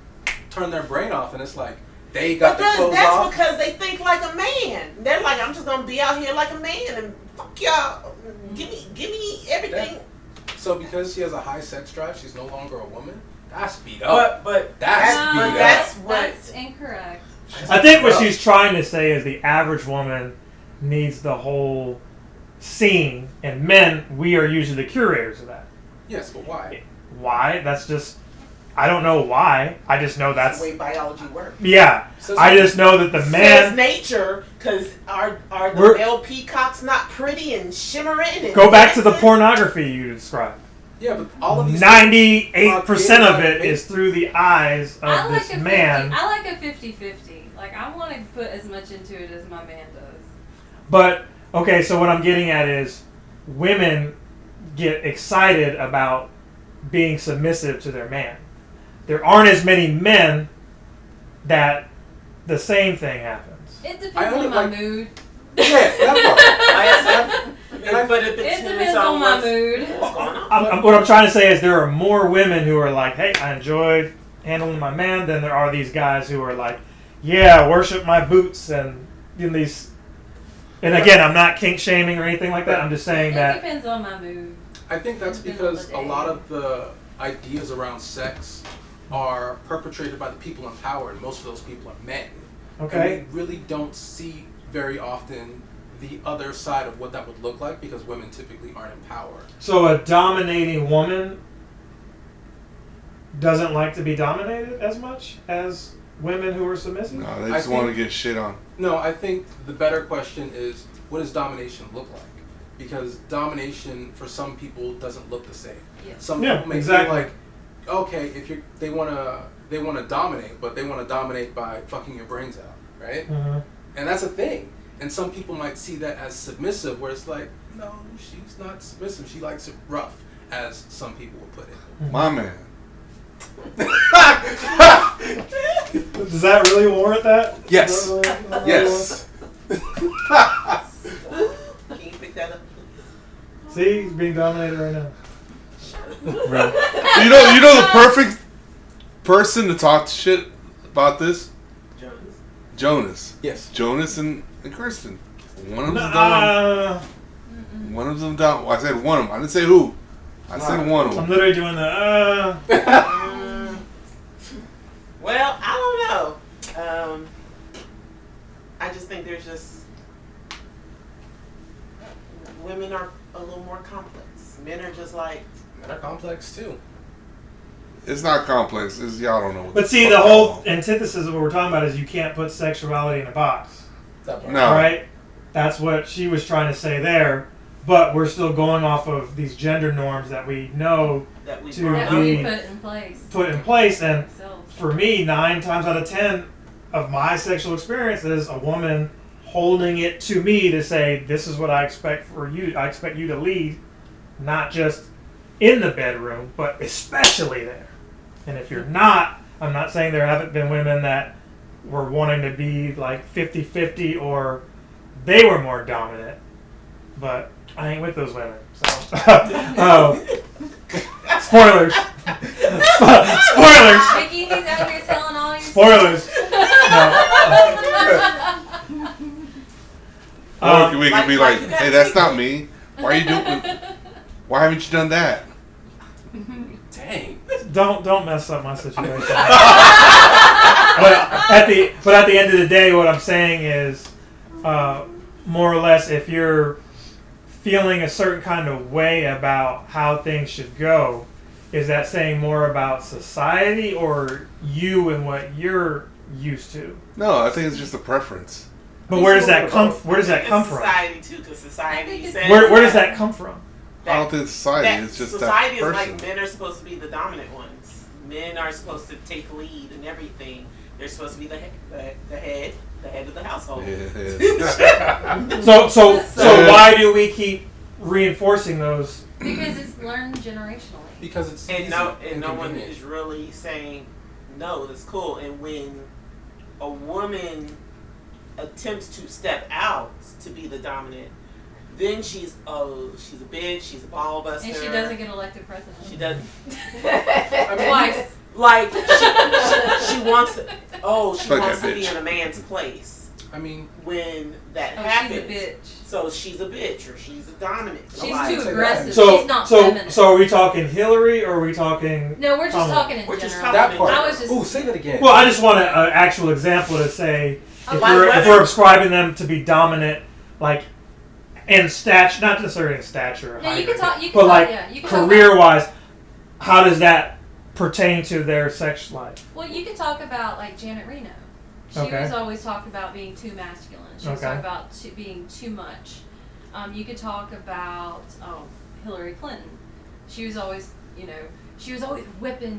D: turn their brain off and it's like, they got
E: But
D: their clothes
E: that's
D: off.
E: because they think like a man. They're like, I'm just gonna be out here like a man and fuck y'all. Give me everything.
D: So because she has a high sex drive, she's no longer a woman? That's beat up.
E: But
D: That's
A: No,
D: beat
E: that's
D: up.
E: what.
A: That's incorrect.
B: I think what she's trying to say is the average woman needs the whole scene, and men, we are usually the curators of that.
D: Yes, but why?
B: Why? That's just, I don't know why. I just know that's,
E: the way biology works.
B: yeah. I just know that the
E: Says
B: man,
E: nature, because are the
B: We're-
E: male peacocks not pretty and shimmering? And
B: go back to the
E: dancing?
B: pornography you described.
D: Yeah, but all of these
B: 98% of it is through the eyes
A: I
B: of
A: like
B: this
A: a 50,
B: man.
A: I like a 50-50. Like, I want to put as much into it as my man does.
B: But, okay, so what I'm getting at is women get excited about being submissive to their man. There aren't as many men that the same thing happens.
A: It depends
D: I
A: on my
D: like-
A: mood.
D: Yeah, that
E: But it
A: It
E: depends
A: depends on my
E: what's
A: mood.
E: going on.
B: What I'm trying to say is there are more women who are like, hey, I enjoyed handling my man, than there are these guys who are like, yeah, worship my boots and these. And again, I'm not kink shaming or anything like that. I'm just saying
A: It
B: that.
A: depends on my mood.
D: I think that's
A: Depends on
D: because
A: the
D: a
A: day.
D: lot of the ideas around sex are perpetrated by the people in power, and most of those people are men.
B: Okay.
D: And we really don't see very often the other side of what that would look like because women typically aren't in power.
B: So a dominating woman doesn't like to be dominated as much as women who are submissive?
C: No, they
D: I
C: just want to
D: think-
C: get shit on.
D: No, I think the better question is, what does domination look like? Because domination for some people doesn't look the same.
A: Yes.
D: Some
B: Yeah,
D: people may
B: exactly.
D: feel like, okay, if they want to they want to dominate, but they want to dominate by fucking your brains out, right?
B: Mhm.
D: And that's a thing. And some people might see that as submissive, where it's like, no, she's not submissive. She likes it rough, as some people would put it.
C: My man.
B: Does that really warrant that?
D: Yes. Yes.
E: Can you pick that up?
B: See, he's being dominated right now.
C: Right. You know the perfect person to talk shit about this? Jonas.
D: Yes.
C: Jonas and Kristen. One of them's done. One of them done. Well, I said one of them. I didn't say who. I said one of
B: I'm
C: them.
B: literally doing the
E: Well, I don't know. I just think there's just women are a little more complex. Men are just like
D: Men are complex too.
C: It's not complex. It's y'all don't know. What
B: But see, the whole antithesis of what we're talking about is you can't put sexuality in a box.
D: That part.
C: No.
B: Right? That's what she was trying to say there. But we're still going off of these gender norms that we know
E: that we
B: To
E: brought
A: That
E: up.
A: we
B: be
A: put in place.
B: put in place. And
A: Ourselves.
B: for me, 9 times out of 10 of my sexual experience is a woman holding it to me to say, this is what I expect for you. I expect you to lead, not just in the bedroom, but especially there. And if you're not, I'm not saying there haven't been women that were wanting to be like 50-50 or they were more dominant, but I ain't with those women. So, spoilers. Spoilers.
A: Vicky, he's out here telling all your
B: Spoilers.
C: Or we can be like,
E: like
C: hey, that's not me. Why are you doing? Why haven't you done that?
D: Dang.
B: Don't mess up my situation. but at the end of the day, what I'm saying is, more or less, if you're feeling a certain kind of way about how things should go, is that saying more about society or you and what you're used to?
C: No, I think it's just a preference.
B: But where does that come? Where does that come from?
E: Society too, because society says
B: Where does that come from?
C: I don't think it's society.
E: that
C: It's just
E: society
C: that
E: is
C: person.
E: like men are supposed to be the dominant ones. Men are supposed to take lead in everything. They're supposed to be the head of the household.
C: Yeah.
B: So why do we keep reinforcing those?
A: Because it's learned generationally.
D: Because it's
E: And
D: easy
E: no one
D: convenient.
E: is really saying no. That's cool. And when a woman attempts to step out to be the dominant, then she's a bitch. She's a ball buster.
A: And she doesn't get elected president.
E: She doesn't.
A: Twice.
E: Like she wants to. Oh, she
C: Fuck
E: wants
C: that
E: to be
C: bitch.
E: in a man's place.
D: I mean,
E: When that
A: Oh,
E: happens,
A: she's a bitch.
E: so she's a bitch or she's a dominant.
A: She's
E: Like,
A: too
D: say that.
A: aggressive.
B: So
A: She's not feminine.
B: so are we talking Hillary or are we talking?
A: No, we're just
B: Kamala?
A: talking in
E: We're just
A: general.
E: talking
D: that part.
A: I was just.
D: Ooh, say that again.
B: Well, I just want an actual example to say if
E: Like
B: we're
E: whether-
B: ascribing them to be dominant, like in stature, not necessarily in stature, or
A: No,
B: height,
A: you can talk. You can
B: but
A: talk.
B: like
A: Yeah, you can talk
B: career-wise, how does that pertain to their sex life?
A: Well, you can talk about like Janet Reno. She
B: Okay.
A: was always talked about being too masculine. She was
B: Okay.
A: talked about being too much. You could talk about Hillary Clinton. She was always, she was always whipping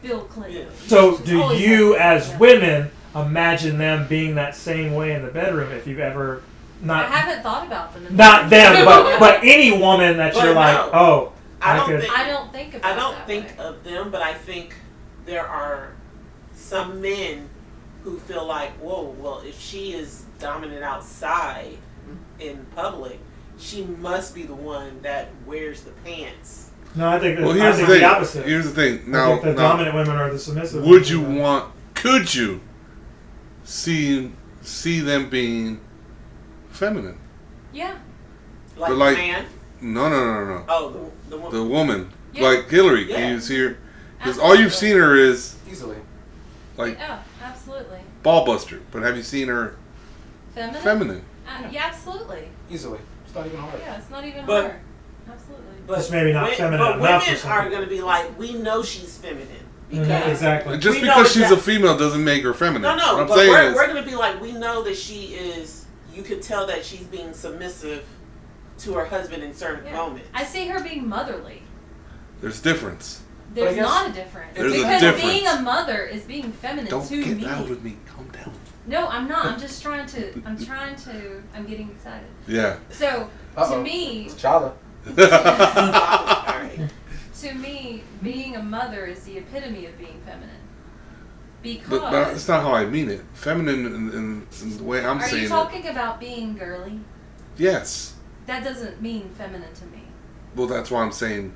A: Bill Clinton.
E: Yeah.
B: So
A: She's
B: do
A: always
B: you,
A: like-
B: as
A: yeah.
B: women, imagine them being that same way in the bedroom? If you've ever
A: I
B: not
A: haven't thought about them.
B: not them, but any woman that
E: But
B: you're like,
E: no.
B: oh,
E: I
B: I
E: don't
B: could.
E: think.
A: I don't think about.
E: I don't
A: that
E: think
A: way.
E: of them, but I think there are some men who feel like, whoa, well, if she is dominant outside in public, she must be the one that wears the pants.
B: No, I think
C: Well,
B: I
C: here's the
B: think
C: thing.
B: the opposite.
C: Here's the thing.
B: I
C: Now,
B: think the dominant women are the submissive.
C: would you
B: women.
C: could you see them being feminine?
A: Yeah.
E: Like,
C: But like-
E: the man.
C: No.
E: Oh, the woman.
C: The woman,
A: Yeah.
C: like Hillary,
E: Yeah.
C: can you see her? Because all you've seen her is
D: easily.
C: like
A: Oh, absolutely.
C: ball buster, but have you seen her
A: Feminine.
C: feminine?
A: Yeah, absolutely.
D: Easily. It's not even hard.
A: Yeah, it's not even
E: But-
A: hard. Absolutely.
E: But
B: Just maybe not feminine
E: But
B: enough for
E: women
B: some
E: are
B: people.
E: going to be like, we know she's feminine because
B: Mhm, exactly.
C: Just
E: We know
C: because she's a
E: exact-
C: female doesn't make her feminine.
E: No,
C: What I'm
E: but
C: saying
E: we're
C: is,
E: going to be like, we know that she is. You could tell that she's being submissive to her husband in certain
A: Yeah.
E: moments.
A: I see her being motherly.
C: there's difference.
A: There's
D: guess
A: not a difference.
C: There's a
A: because
C: difference.
A: being a mother is being feminine
C: Don't
A: to
C: get
A: me.
C: loud with me. Calm down.
A: No, I'm not. I'm just trying to. I'm getting excited.
C: Yeah.
A: So
D: Uh-oh.
A: to me,
D: Chala.
E: Alright.
A: to me, being a mother is the epitome of being feminine.
C: But
A: Because
C: that's not how I mean it. Feminine in the way I'm
A: are
C: saying
A: you
C: it.
A: talking about being girly?
C: Yes.
A: That doesn't mean feminine to me.
C: Well, that's why I'm saying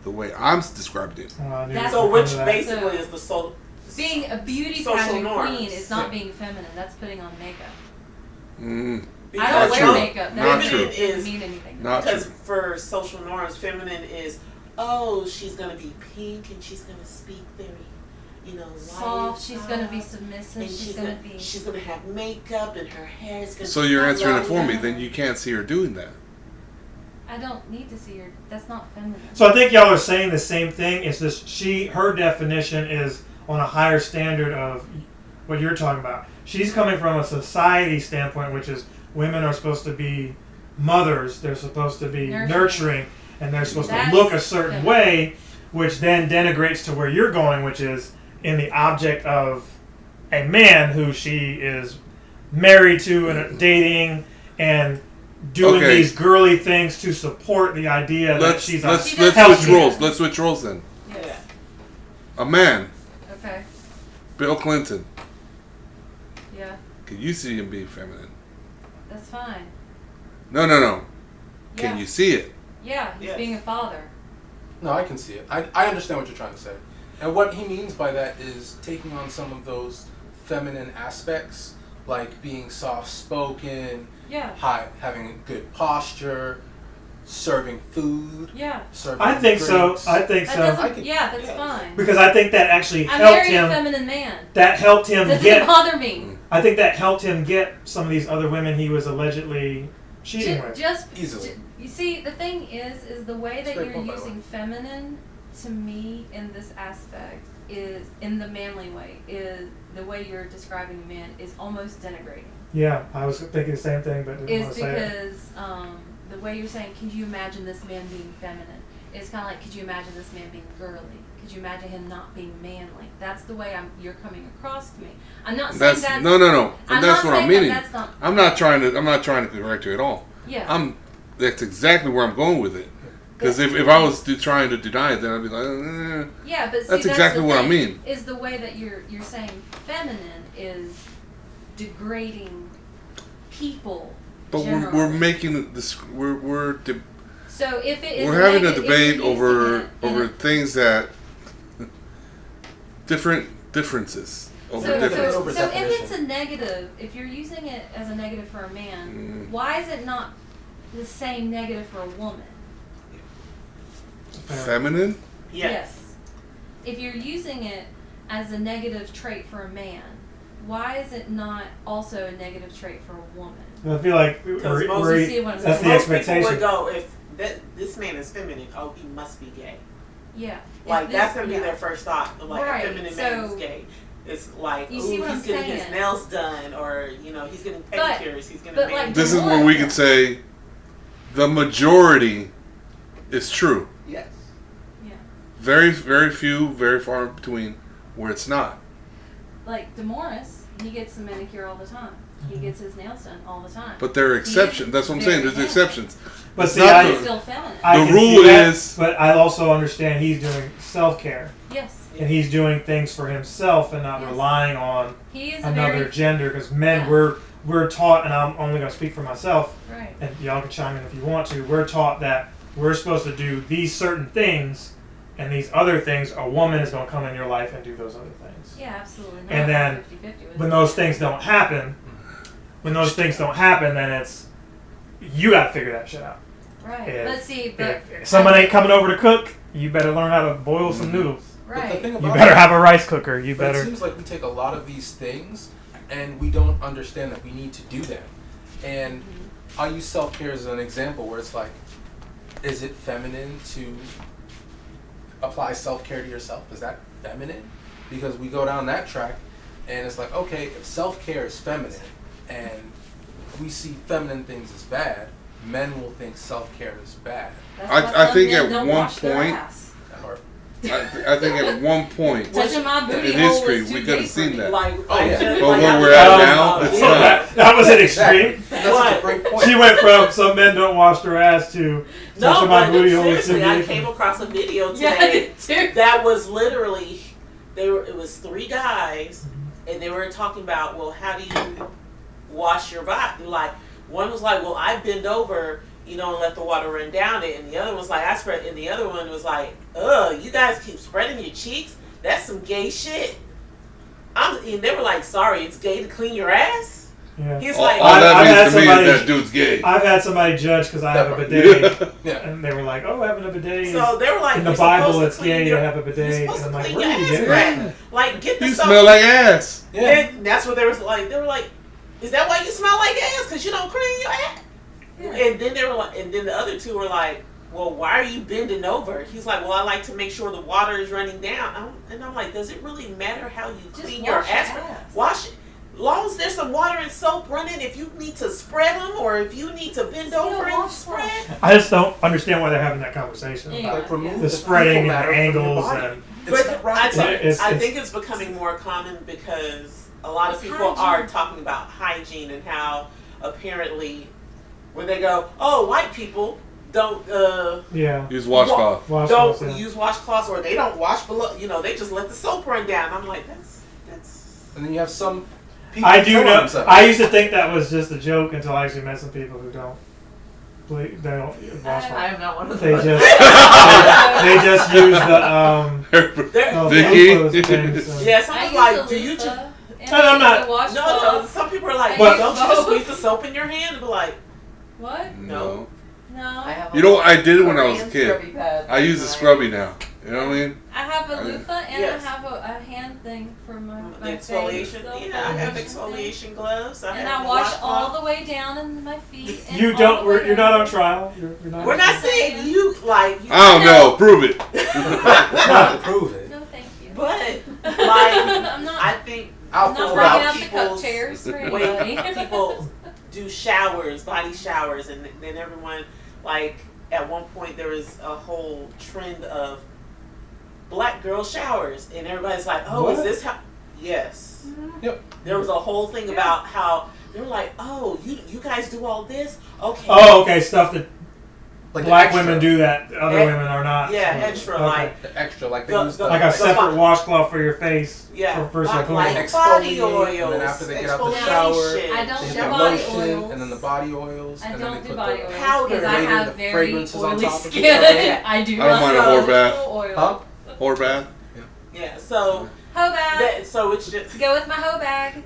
C: the way I'm describing it.
B: I knew
A: That's-
B: you
E: So
B: were
E: which
B: coming to that.
E: basically is the
A: Being a beauty
E: Social
A: pageant
E: norms.
A: queen is not
E: Yeah.
A: being feminine. That's putting on makeup.
C: Mm,
A: I
C: Not
A: don't wear
C: true.
A: makeup.
C: Not
A: That
C: true.
A: doesn't mean anything.
C: Not
E: because
C: true.
E: for social norms, feminine is, oh, she's gonna be pink and she's gonna speak very, light,
A: Soft. She's gonna be
E: soft,
A: submissive.
E: and
A: She's gonna be.
E: she's gonna have makeup and her hair is gonna.
C: So you're
E: be
C: answering it
E: long.
C: for me. Then you can't see her doing that.
A: I don't need to see her. That's not feminine.
B: So I think y'all are saying the same thing. It's just her definition is on a higher standard of what you're talking about. She's coming from a society standpoint, which is women are supposed to be mothers. They're supposed to be nurturing, and they're supposed to
A: That's
B: look a certain
A: feminine.
B: way, which then denigrates to where you're going, which is in the object of a man who she is married to and dating and doing
C: Okay.
B: these girly things to support the idea that
C: Let's
B: she's
C: let's
A: She
C: let's
A: does
C: switch
A: healthy.
C: roles. Let's switch roles then.
E: Yeah.
C: A man,
A: Okay.
C: Bill Clinton.
A: Yeah.
C: Can you see him being feminine?
A: That's fine.
C: No. Can
A: Yeah.
C: you see it?
A: Yeah. He's
E: Yes.
A: being a father.
D: No, I can see it. I understand what you're trying to say. And what he means by that is taking on some of those feminine aspects, like being soft-spoken,
A: Yeah.
D: having good posture, serving food,
A: Yeah.
D: serving
B: I think so.
D: drinks.
B: I think
A: That
B: so.
A: doesn't. Yeah, that's
D: Yes.
A: fine.
B: Because I think that actually
A: I'm
B: helped
A: marrying a
B: him.
A: feminine man.
B: That helped him
A: Doesn't
B: get.
A: bother me.
B: I think that helped him get some of these other women he was allegedly cheating with.
D: Easily.
A: You see, the thing is the way that
D: Straight
A: you're
D: point, by the
A: using feminine to me in this aspect is in the manly way. Is the way you're describing a man is almost denigrating.
B: Yeah, I was thinking the same thing, but didn't
A: Is
B: want to say it.
A: because the way you're saying, could you imagine this man being feminine? It's kind of like, could you imagine this man being girly? Could you imagine him not being manly? That's the way you're coming across to me. I'm not saying
C: That's
A: that's
C: no.
A: I'm
C: And that's
A: not
C: what I'm
A: saying
C: meaning.
A: That's not.
C: I'm not trying to correct you at all.
A: Yeah.
C: That's exactly where I'm going with it. Because if I was trying to deny it, then I'd be like,
A: Yeah, but see,
C: That's exactly
A: the
C: what I
A: thing,
C: mean.
A: Is the way that you're saying feminine is degrading people.
C: but we're
A: generally.
C: making this.
A: So if it is
C: We're having a
A: if
C: debate
A: you're
C: over
A: using it in
C: over
A: a-
C: things that differences over
A: so,
C: differences.
D: Over
A: so if
D: definition.
A: it's a negative, if you're using it as a negative for a man,
C: Mm.
A: why is it not the same negative for a woman?
C: Feminine.
E: Yes.
A: If you're using it as a negative trait for a man, why is it not also a negative trait for a woman?
B: I feel like
E: Because most
A: You see what I'm
B: that's
A: saying?
B: the
E: Most people
B: expectation.
E: would go, if this man is feminine, oh, he must be gay.
A: Yeah.
E: Like
A: If
E: that's
A: this-
E: gonna be
A: yeah.
E: their first thought. Like
A: Right,
E: a feminine man is
A: so-
E: gay. It's like,
A: You
E: ooh,
A: see what
E: he's
A: I'm
E: getting his
A: saying?
E: nails done, or he's getting
A: But-
E: pedicures. He's gonna.
A: but,
E: make
A: like,
C: This
A: the
C: is where
A: one-
C: we could say the majority is true.
E: yes.
A: Yeah.
C: Very, very few, very far in between where it's not.
A: Like DeMorris, he gets a manicure all the time. He gets his nails done all the time.
C: But there are exceptions. That's what I'm saying. There's
A: Yeah.
C: exceptions.
B: But
C: It's
B: see,
C: not
A: He's
C: the-
A: still feminine.
B: I
C: The
B: can
C: rule
B: see that,
C: is-
B: but I also understand he's doing self-care
A: Yes.
B: and he's doing things for himself and not
A: Yes.
B: relying on
A: He is a
B: another
A: very
B: gender. Because men,
A: Yeah.
B: we're taught, and I'm only going to speak for myself,
A: right.
B: and y'all can chime in if you want to. We're taught that we're supposed to do these certain things, and these other things, a woman is going to come in your life and do those other things.
A: Yeah, absolutely. Not
B: And then
A: 50-50 with
B: When
A: it.
B: those things don't happen, then it's you got to figure that shit out.
A: Right.
B: If-
A: Let's see, but
B: If someone ain't coming over to cook, you better learn how to boil some
C: Mm-hmm.
B: noodles.
D: But the
A: right.
D: thing
B: You
D: about
B: better have a rice cooker. You
D: But it
B: better.
D: seems like we take a lot of these things and we don't understand that we need to do them. And I'll use self-care as an example where it's like, is it feminine to apply self-care to yourself? Is that feminine? Because we go down that track and it's like, okay, if self-care is feminine and we see feminine things as bad, men will think self-care is bad.
A: That's
C: I
A: why some
C: think
A: men
C: at
A: don't
C: one
A: wash their
C: point-
A: ass.
D: Or
C: I think at one point
A: Touching my booty
C: in
A: hole
C: history
A: was too
C: we could
A: gay
C: have
A: for
C: seen
A: me.
C: that.
E: Like,
D: Oh, yeah.
E: just,
C: But
E: like,
C: where
E: I
C: we're
E: feel
C: at
E: like,
C: now, it's
B: So
C: not.
B: that was an
D: Exactly.
B: extreme.
D: That's such a great point.
B: She went from some men don't wash their ass to
E: No,
B: touching my
E: but
B: booty hole is too
E: seriously, I
B: big.
E: came across a video
A: Yeah,
E: today
A: dude.
E: that was literally it was 3 guys and they were talking about, well, how do you wash your body? Like, one was like, well, I bend over, and let the water run down it, and the other was like, I spread, and the other one was like, you guys keep spreading your cheeks? That's some gay shit. And they were like, sorry, it's gay to clean your ass?
B: Yeah.
E: He's
C: All
E: like,
C: that
B: I've had
C: means to me
B: somebody-
C: is that dude's gay.
B: I've had somebody judge because I have a bidet,
D: Yeah.
B: and they were like, "Oh, having a bidet is
E: so they were like,
B: in the
E: you're
B: Bible
E: supposed
B: it's
E: to clean
B: gay
E: your,
B: to have a
E: you're
B: bidet."
E: supposed
B: And
E: to
B: I'm like,
E: clean
B: "What
E: your
B: are you
E: ass,
B: doing?"
E: right? Like, get the
C: You
E: soap.
C: smell like ass.
D: Yeah.
E: And that's what they were like. They were like, "Is that why you smell like ass? Because you don't clean your ass?"
A: Yeah.
E: And then they were like, and then the other two were like, "Well, why are you bending over?" He's like, "Well, I like to make sure the water is running down." And I'm like, "Does it really matter how you
A: Just
E: clean your
A: wash your
E: ass?
A: ass.
E: Wash it. As long as there's some water and soap running, if you need to spread them or if you need to bend
A: Just
E: over
A: get a
E: and
A: washcloth.
E: spread."
B: I just don't understand why they're having that conversation
A: Yeah.
B: about
D: Like, remove
B: the spreading and the
D: fecal matter from your
B: angles
D: body.
B: and
D: It's
E: But
D: not rocket
E: I
D: science.
B: it's-
E: think it's becoming more common because a lot of
A: It's
E: people
A: hygiene.
E: are talking about hygiene and how apparently when they go, "Oh, white people don't
B: yeah.
C: Use washcloth.
B: Washcloths,
E: don't
B: yeah.
E: use washcloths or they don't wash below, they just let the soap run down." I'm like, that's
D: And then you have some people
B: I do
D: killing
B: know.
D: themselves.
B: I used to think that was just a joke until I actually met some people who don't. They don't use
F: I
B: washcloths.
F: am not one of
B: They
F: those.
B: just they just use the
E: They're-
C: Vicky?
B: those things. So.
E: yeah,
A: I
E: someone's
A: use
E: like,
A: a
E: "Do you
A: loofah
E: just
A: and
B: No, I'm
A: I use
B: not-
A: a washcloth.
E: no, some people are like,
B: But-
E: don't you just squeeze the soap in your hand?" And be like,
A: What?
C: No.
A: No.
F: I have
C: You know, I did it when I was a
F: Korean
C: kid.
F: scrubby pad.
C: I use a scrubby now. You know what I mean?
A: I have a loofah and
E: Yes.
A: I have a hand thing for my face.
E: exfoliation.
A: so
E: Yeah, I have
A: thing.
E: exfoliation gloves. I
A: And
E: have
A: I wash
E: washcloth.
A: all the way down in my feet. And
B: You
A: all
B: don't.
A: the way
B: You're not
A: down.
B: on trial. You're not.
E: We're not saying you like,
C: I don't know. Prove it.
D: Not prove it.
A: No, thank you.
E: but like,
A: I'm not.
E: I think
D: I'll
A: I'm
D: fill
A: not
D: it
A: bringing
D: out.
A: out the cup
E: people's-
A: chairs for
E: when
A: anybody.
E: people do showers, body showers, and then everyone, like, at one point there was a whole trend of black girl showers, and everybody's like, "Oh, is
B: What?
E: this how?" Yes.
D: Yep.
E: There was a whole thing about how they were like, "Oh, you guys do all this? Okay."
B: Oh, okay. Stuff that
D: Like the
B: black
D: extra.
B: women do that other
E: Ex-
B: women are not.
E: Yeah,
B: supposed to.
E: extra,
B: Okay.
E: like,
D: The extra, like they
E: The-
D: use
E: the-
B: Like a
E: the-
B: separate washcloth for your face.
E: Yeah,
B: For
E: like
B: shampoo.
E: body
D: exfoliate,
E: oils.
D: and then after they get out the shower,
E: exfoliation.
A: I don't
D: they
A: do
D: hit the
A: body
D: lotion,
A: oils.
D: and then the body oils,
A: I
D: and then
A: don't
D: they
A: do
D: put
A: body
D: the
A: oils
E: powder.
A: because I
D: Rated
A: have
D: the
A: very
D: fragrances on
A: oily
D: top of it.
A: skin. I do
C: I don't
A: not
C: mind a
A: use
C: whore bath.
A: oil.
D: Huh?
C: Or bath.
E: Yeah, so
A: Hoe bag.
E: so it's just
A: Go with my hoe bag.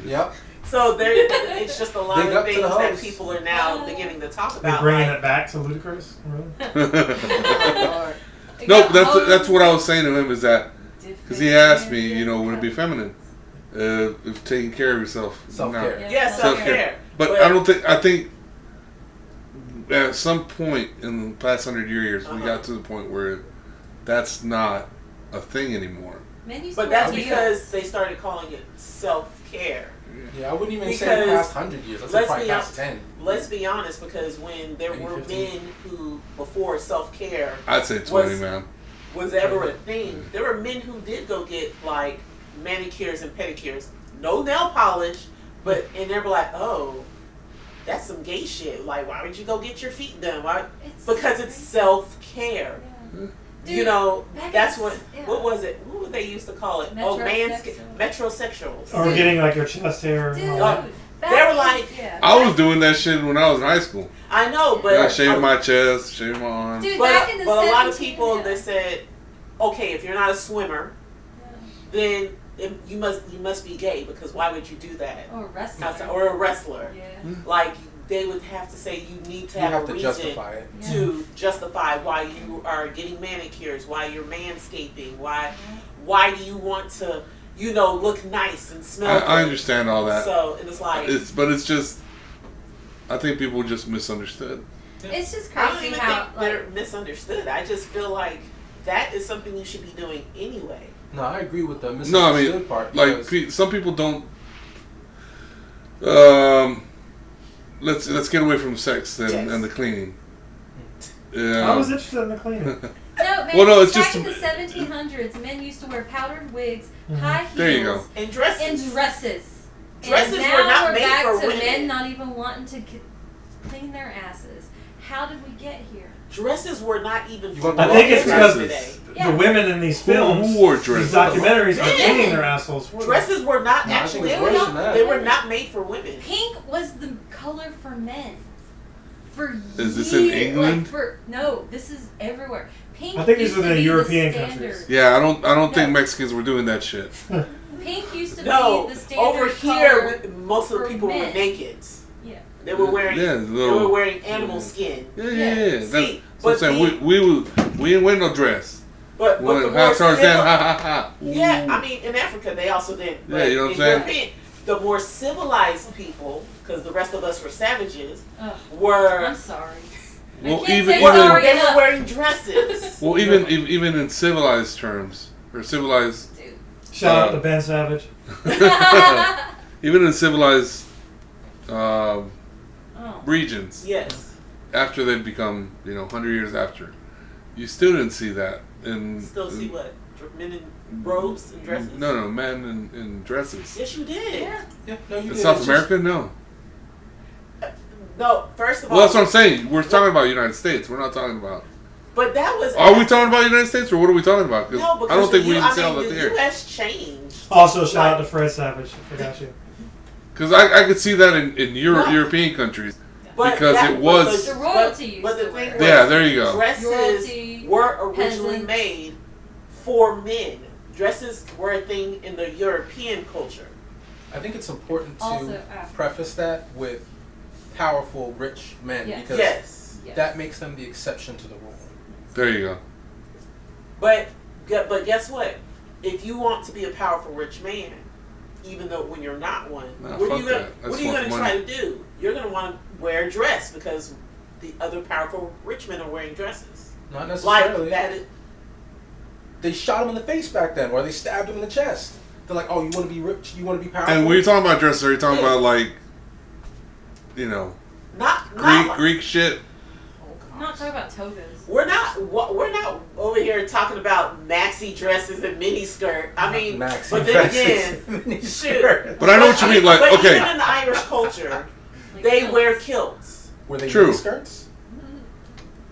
D: Yep.
E: so there. It's just a lot
D: Big
E: of
D: up to
E: things
D: the
E: that
D: host.
E: people are now beginning to talk
B: You're
E: about.
B: bringing
E: like,
B: it back to ludicrous. Really?
E: or-
C: No, that's what I was saying to him is that because he asked me, would it be feminine if taking care of yourself?
D: Self-care.
C: No.
E: yeah, self-care.
C: But I think at some point in the past 100 years, we got to the point where that's not a thing anymore.
A: Men used
E: But
A: to
E: that's
A: wear
E: because they started calling it self-care.
D: Yeah, I wouldn't even say
E: Because
D: the past 100 years. Let's say
E: let's
D: probably
E: be
D: past
E: honest.
D: 10.
E: Let's be honest, because when there
D: Maybe
E: were
D: 15.
E: men who, before self-care
C: I'd say 20,
E: Was-
C: man.
E: was ever a thing, there were men who did go get like manicures and pedicures, no nail polish, and they were like, "Oh, that's some gay shit. Like, why would you go get your feet done? Why?" Because it's self-care.
A: Yeah.
E: You
A: Dude,
E: know,
A: back
E: that's
A: in-
E: what.
A: yeah.
E: What was it? What would they used to call it? Metrosexuals.
B: Or getting like your chest hair.
A: Dude,
B: and all that.
A: back
E: They were
A: in-
E: like-
A: yeah.
C: I was doing that shit when I was in high school.
E: I know, but
C: I shaved my chest, shaved my arms.
A: Dude,
E: but,
A: back in the
E: but a lot of
A: 17,
E: people
A: yeah.
E: they said, okay, if you're not a swimmer, then you must be gay because why would you do that?
A: Or wrestling.
E: Outside, or a wrestler.
A: Yeah.
E: Like they would have to say you need to
D: You
E: have,
D: have
E: a
D: to
E: reason
D: justify it.
E: to justify why you are getting manicures, why you're manscaping, why do you want to look nice and smell good.
C: I understand all that.
E: So and it's like
C: It's just, I think people just misunderstood.
A: It's just
E: I don't
A: crazy
E: even
A: how
E: think they're misunderstood. I just feel like that is something you should be doing anyway.
D: No, I agree with the
C: No, I
D: misunderstood
C: mean,
D: part.
C: like
D: because-
C: some people don't. Let's get away from sex
E: Yes.
C: and the cleaning.
B: I was interested in the cleaning.
A: No, men,
C: Well, no, it's
A: back
C: just-
A: in the 1700s, men used to wear powdered wigs,
B: Mhm.
A: high heels,
C: There you go.
E: And dresses.
A: and dresses.
E: Dresses
A: and
E: were
A: now
E: not
A: we're
E: made
A: back
E: for
A: to
E: women.
A: men not even wanting to clean their asses. How did we get here?
E: Dresses were not even
D: You
E: for
D: want the
B: I think it's
E: women
B: because
E: today.
A: Yeah.
B: the women in these films,
C: Who wore
B: these
C: dresses?
B: documentaries, are
E: Men.
B: cleaning their assholes.
E: Dresses were not
D: No, I think
E: actually.
D: it's
E: They were
D: worse than
E: not,
D: that.
E: they were not made for women.
A: Pink was the color for men. For
C: Is this in
A: years,
C: England?
A: No, this is everywhere. Pink
B: I think these
A: used
B: were
A: to
B: the
A: be
B: European
A: standard.
B: countries.
C: Yeah, I don't think
A: No.
C: Mexicans were doing that shit.
A: Pink used to
E: No,
A: be the standard
E: over
A: color.
E: here, most of the
A: for
E: people were
A: men.
E: naked.
A: Yeah.
E: They were wearing.
C: Yeah,
E: They
C: little.
E: were wearing animal skin.
C: Yeah. That's
E: See,
C: what I'm
E: but
C: saying. We didn't wear no dress.
E: but the
C: When
E: more
C: hot Tarzan,
E: civil,
C: ha ha ha.
E: yeah,
C: Ooh.
E: I mean in Africa they also did. But
C: Yeah, you know what I'm
E: in
C: saying?
E: European, the more civilized people, because the rest of us were savages,
A: Ugh,
E: were
A: I'm sorry.
C: Well,
A: I can't
C: even
A: say
C: even
A: sorry
E: they were
A: enough.
E: wearing dresses.
C: well even in civilized terms or civilized
A: Dude.
B: Shout out to Ben Savage.
C: even in civilized
A: Oh.
C: regions
E: Yes,
C: after they've become 100 years after, you still didn't see that in
E: still see what men in robes and dresses.
C: No, men in dresses.
E: Yes, you did.
A: Yeah.
D: Yeah, no, you
C: In
D: did.
C: South
D: It's
C: America, no.
E: No, first of all,
C: Well, that's what I'm saying. We're talking about United States. We're not talking about.
E: but that was.
C: Are we talking about United States or what are we talking about? 'Cause
E: No, because
C: I don't think we
E: the
C: can
E: U-
C: tell
E: I mean,
C: that
E: the
C: there.
E: U.S. changed.
B: Also, shout out to Fred Savage. I forgot you.
C: Because I could see that in
E: No.
C: European countries.
E: But
C: Because
E: that
C: it was-
A: The royalty used
E: But
A: to
E: the thing
A: wear
E: was,
C: Yeah, there you go.
E: dresses
A: Royalty,
E: were originally
A: peasants.
E: made for men. Dresses were a thing in the European culture.
D: I think it's important to
A: Also Africa.
D: preface that with powerful, rich men
A: Yes.
D: because
E: Yes,
A: Yes.
D: that makes them the exception to the rule.
C: There you go.
E: but guess what? If you want to be a powerful rich man, even though when you're not one,
C: Nah,
E: what are
C: fuck
E: you gonna
C: that. That's
E: what are you
C: fuck
E: gonna
C: money.
E: try to do? You're gonna want to wear a dress because the other powerful rich men are wearing dresses.
D: Not
E: Like
D: necessarily.
E: that.
D: They shot him in the face back then, or they stabbed him in the chest. They're like, "Oh, you want to be rich? You want to be powerful?"
C: And when you're talking about dresses, are you talking
E: Yeah.
C: about like,
E: Not like-
C: Greek shit?
A: I'm not talking about togas.
E: We're not over here talking about maxi dresses and mini skirt. I mean,
D: Maxi
E: but then
D: dresses.
E: again, shoot.
C: But I know what you mean. Like,
E: but
C: okay,
E: even in the Irish culture,
A: Like
E: they
A: kilts.
E: wear kilts.
D: Were they
C: True.
D: mini skirts?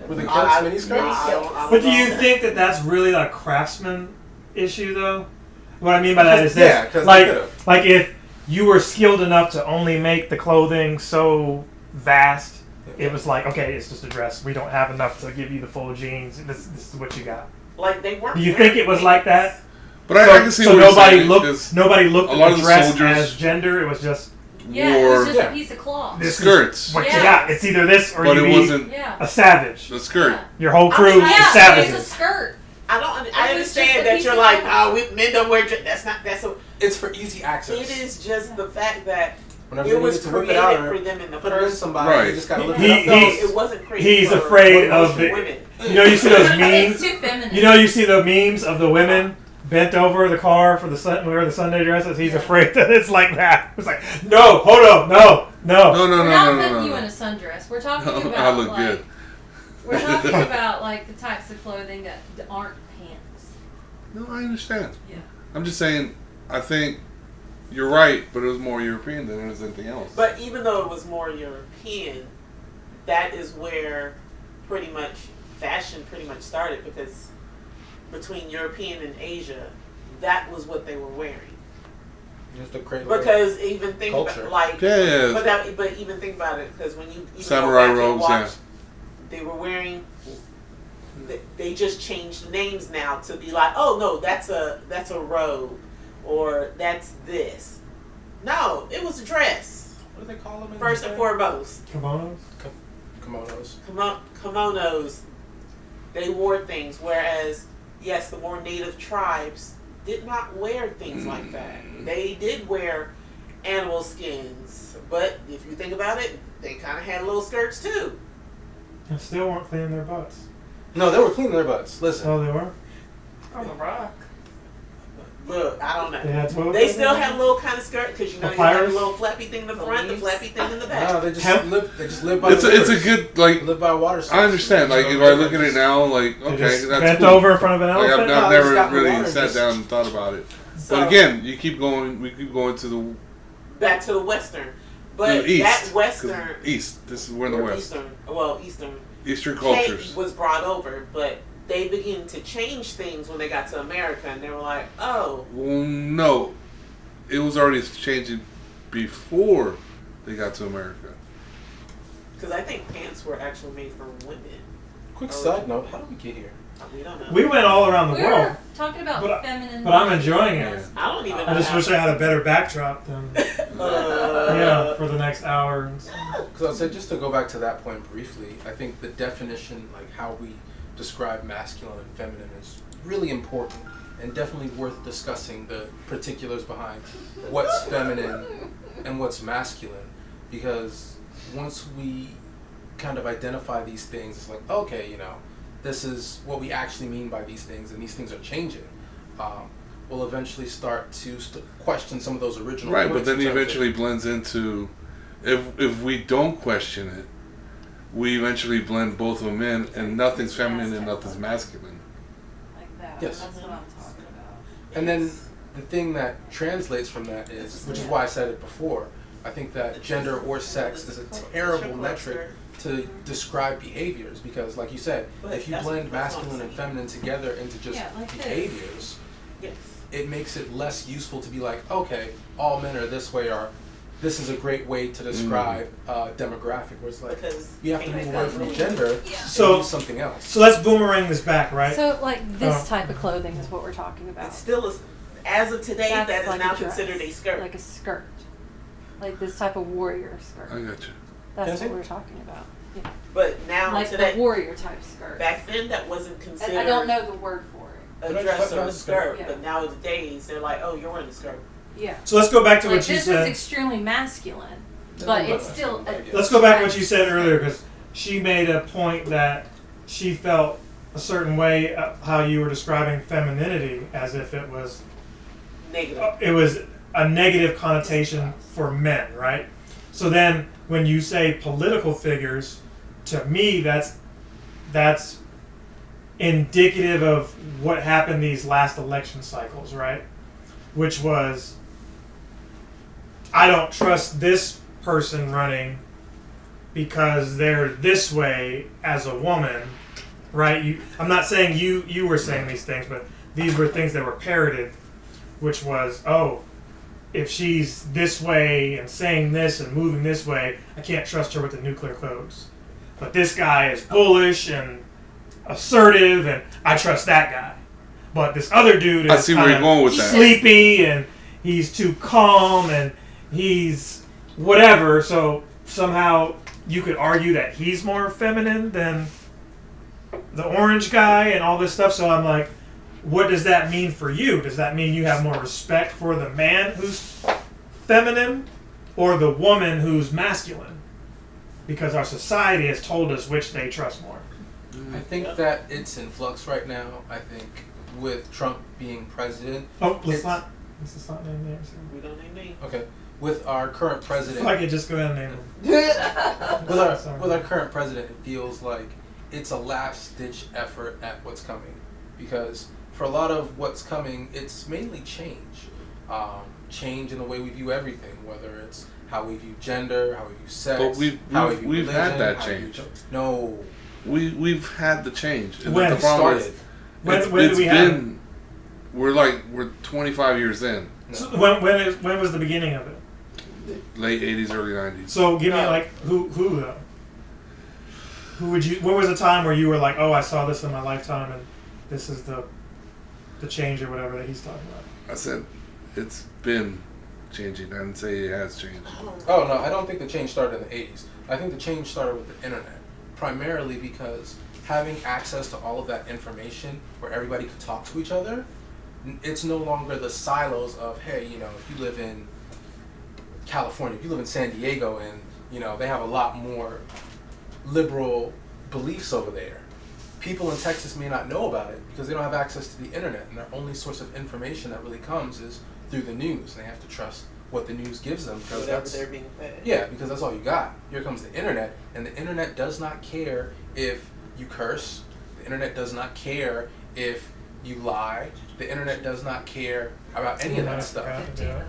D: Were they kilts
E: I-
D: mini skirts?
E: I don't
B: But do you
E: know.
B: think that that's really a craftsman issue, though? What I mean by that is this:
D: Yeah, 'cause they
B: like,
D: could've.
B: like if you were skilled enough to only make the clothing so vast, it was like, okay, it's just a dress. We don't have enough to give you the full jeans. This is what you got.
E: Like they weren't.
B: Do you think it was like that?
C: but I can see
B: so
C: what you're
B: nobody
C: saying,
B: looked.
C: 'cause
B: Nobody looked
C: a
B: at
C: lot
B: the
C: of the
B: dress
C: soldiers
B: as gender. It was just
A: Yeah, it
C: wore
A: was just
D: Yeah.
A: a piece of cloth.
B: this
C: skirts,
B: is what
A: Yeah.
B: you got. It's either this or
C: but
B: you
C: it
B: be
C: wasn't
A: Yeah.
B: a savage.
C: the skirt.
A: Yeah.
B: Your whole
E: I
B: crew
E: mean,
B: is
A: Yeah, it was a
B: savages.
A: skirt.
E: I don't. I
A: It was just
E: understand
A: a
E: that
A: piece
E: you're
A: of
E: like,
A: cloth.
E: men don't wear. That's not. That's a.
D: It's for easy access.
E: It is just the fact that
D: Whenever
E: it
D: they
E: was
D: needed to whip it
E: created
D: out
E: for
D: or
E: them in the
D: put it in
E: first.
D: somebody,
C: Right.
D: you just gotta lift
B: He-
D: it up.
B: he-
E: So it wasn't created.
B: He's
E: for
B: afraid of the.
E: women.
B: You know, you see those
A: It's
B: memes.
A: too feminine.
B: You know, you see the memes of the women bent over the car for the wear the Sunday dresses. He's
A: Yeah.
B: afraid that it's like that. It's like, no, hold up, no.
C: No,
A: We're
C: no,
A: not
C: no,
A: putting
C: no,
A: you in
C: no.
A: a sundress. We're talking
C: I
A: about
C: look
A: like,
C: good.
A: We're talking about like the types of clothing that aren't pants.
C: No, I understand.
A: Yeah.
C: I'm just saying. I think you're right, but it was more European than it was anything else.
E: But even though it was more European, that is where pretty much fashion pretty much started because between European and Asia, that was what they were wearing.
D: Just to create
E: Because even think
D: Culture.
E: about like,
C: Yeah.
E: but even think about it because when you even
C: Samurai
E: go back and
C: robes,
E: watch, they were wearing. They just changed names now to be like, oh no, that's a robe, or that's this. No, it was a dress.
D: What do they call them?
E: First and foremost,
B: Kimonos?
D: Kimonos.
E: kimonos. They wore things, whereas yes, the more native tribes did not wear things like that. They did wear animal skins, but if you think about it, they kind of had little skirts too.
B: And still weren't cleaning their butts.
D: No, they were cleaning their butts. Listen.
B: Oh, they were?
A: From a rock.
E: Look, I don't know.
B: They had toilet
E: They
B: paper?
E: still have little kind of skirt because you know they have
B: Papyrus?
E: a little flappy thing in the front, the flappy thing in the back.
D: No, they just
B: Hemp?
D: live. They just live by.
C: It's
D: the
C: a
D: rivers.
C: good like.
D: They live by a water source.
C: I understand. Like if I look at it now, like
B: They
C: okay,
B: just
C: that's
B: bent
C: cool.
B: over in front of an
C: Like,
B: elephant.
C: I've
D: No, it's got
C: never
D: the
C: really
D: water,
C: sat
D: just-
C: down and thought about it.
E: So,
C: But again, you keep going. We keep going to the
E: back to the western,
C: to
E: but
C: the east.
E: that
C: 'Cause
E: western
C: east. This is we're in the
E: or
C: west.
E: eastern,
C: Eastern
E: cake
C: cultures.
E: was brought over, but they began to change things when they got to America, and they were like, oh,
C: Well, no, it was already changing before they got to America.
E: because I think pants were actually made for women.
D: Quick side note: how did we get here?
E: We don't know.
B: We went all around the
A: We
B: world,
A: were talking about
B: But-
A: feminine.
B: but I'm enjoying it.
E: I don't even know.
B: I just
E: how-
B: wish I had a better backdrop than yeah for the next hour. And so.
D: Because I said just to go back to that point briefly, I think the definition, like how we describe masculine and feminine, is really important and definitely worth discussing the particulars behind what's feminine and what's masculine. Because once we kind of identify these things, it's like, okay, you know, this is what we actually mean by these things, and these things are changing. We'll eventually start to question some of those original
C: Right, but
D: points
C: then
D: in
C: it
D: terms of-
C: eventually blends into if we don't question it, we eventually blend both of them in, and nothing's feminine and nothing's masculine.
A: Like that.
D: Yes.
A: That's what I'm talking about.
D: And then the thing that translates from that is, which is why I said it before, I think that gender or sex is a terrible metric to describe behaviors, because like you said,
E: But
D: if you
E: that's-
D: blend
E: that's what I'm
D: masculine and
E: saying.
D: feminine together into just
A: Yeah, like this.
D: behaviors,
E: Yes.
D: it makes it less useful to be like, okay, all men are this way, or this is a great way to describe demographic, where it's like,
E: Because
D: you have to move away from
E: really-
D: gender
A: Yeah.
B: So-
D: and use something else.
B: So let's boomerang this back, right?
A: So like this
B: Oh.
A: type of clothing is what we're talking about.
E: It still is, as of today,
A: That's
E: that is
A: like
E: now
A: a dress,
E: considered a skirt.
A: like a skirt, like this type of warrior skirt.
C: I got you.
A: That's
D: Can I
A: what we're talking about. Yeah.
E: But now
A: Like
E: today,
A: the warrior type skirt.
E: back then, that wasn't considered
A: I don't know the word for it.
E: a
D: But
E: dress or a
D: that's
E: skirt.
A: good.
E: But nowadays, they're like, oh, you're wearing a skirt.
A: Yeah.
B: So let's go back to
A: Like
B: what you
A: this
B: said.
A: is extremely masculine, but it's still.
B: Let's go back to what you said earlier, because she made a point that she felt a certain way how you were describing femininity, as if it was
E: Negative.
B: a negative connotation for men, right? So then when you say political figures, to me that's indicative of what happened these last election cycles, right? Which was, I don't trust this person running because they're this way as a woman, right? I'm not saying you were saying these things, but these were things that were parroted, which was, oh, if she's this way and saying this and moving this way, I can't trust her with the nuclear codes. But this guy is bullish and assertive, and I trust that guy. But this other dude is
C: I see where you're going with that.
B: sleepy, and he's too calm, and he's whatever. So somehow you could argue that he's more feminine than the orange guy and all this stuff. So I'm like, what does that mean for you? Does that mean you have more respect for the man who's feminine or the woman who's masculine? Because our society has told us which they trust more.
D: I think that it's in flux right now. I think with Trump being president.
B: Oh, let's
D: It's-
B: not name names.
E: We don't name names.
D: Okay, with our current president.
B: If I could just go ahead and name them.
D: With our current president, it feels like it's a last-ditch effort at what's coming, because for a lot of what's coming, it's mainly change, change in the way we view everything, whether it's how we view gender, how we view sex,
C: But
D: how we view
C: we've
D: religion,
C: had that
D: how we
C: change.
D: view no,
C: We've had the change. And
B: When
C: the
B: it
C: problem is,
D: started.
B: When did we have it?
C: been, we're 25 years in,
B: So when was the beginning of it?
C: late 80s, early 90s.
B: So give me
E: No.
B: like who though? Who would you? What was the time where you were like, oh, I saw this in my lifetime, and this is the change or whatever that he's talking about?
C: I said it's been changing. I didn't say it has changed.
D: Oh no, I don't think the change started in the 80s. I think the change started with the internet, primarily because having access to all of that information where everybody could talk to each other, it's no longer the silos of, hey, you know, if you live in California, if you live in San Diego, and, you know, they have a lot more liberal beliefs over there. people in Texas may not know about it because they don't have access to the internet, and their only source of information that really comes is through the news. And they have to trust what the news gives them because
E: Whatever they're being fed.
D: yeah, because that's all you got. Here comes the internet, and the internet does not care if you curse. The internet does not care if you lie. The internet does not care about any of that stuff.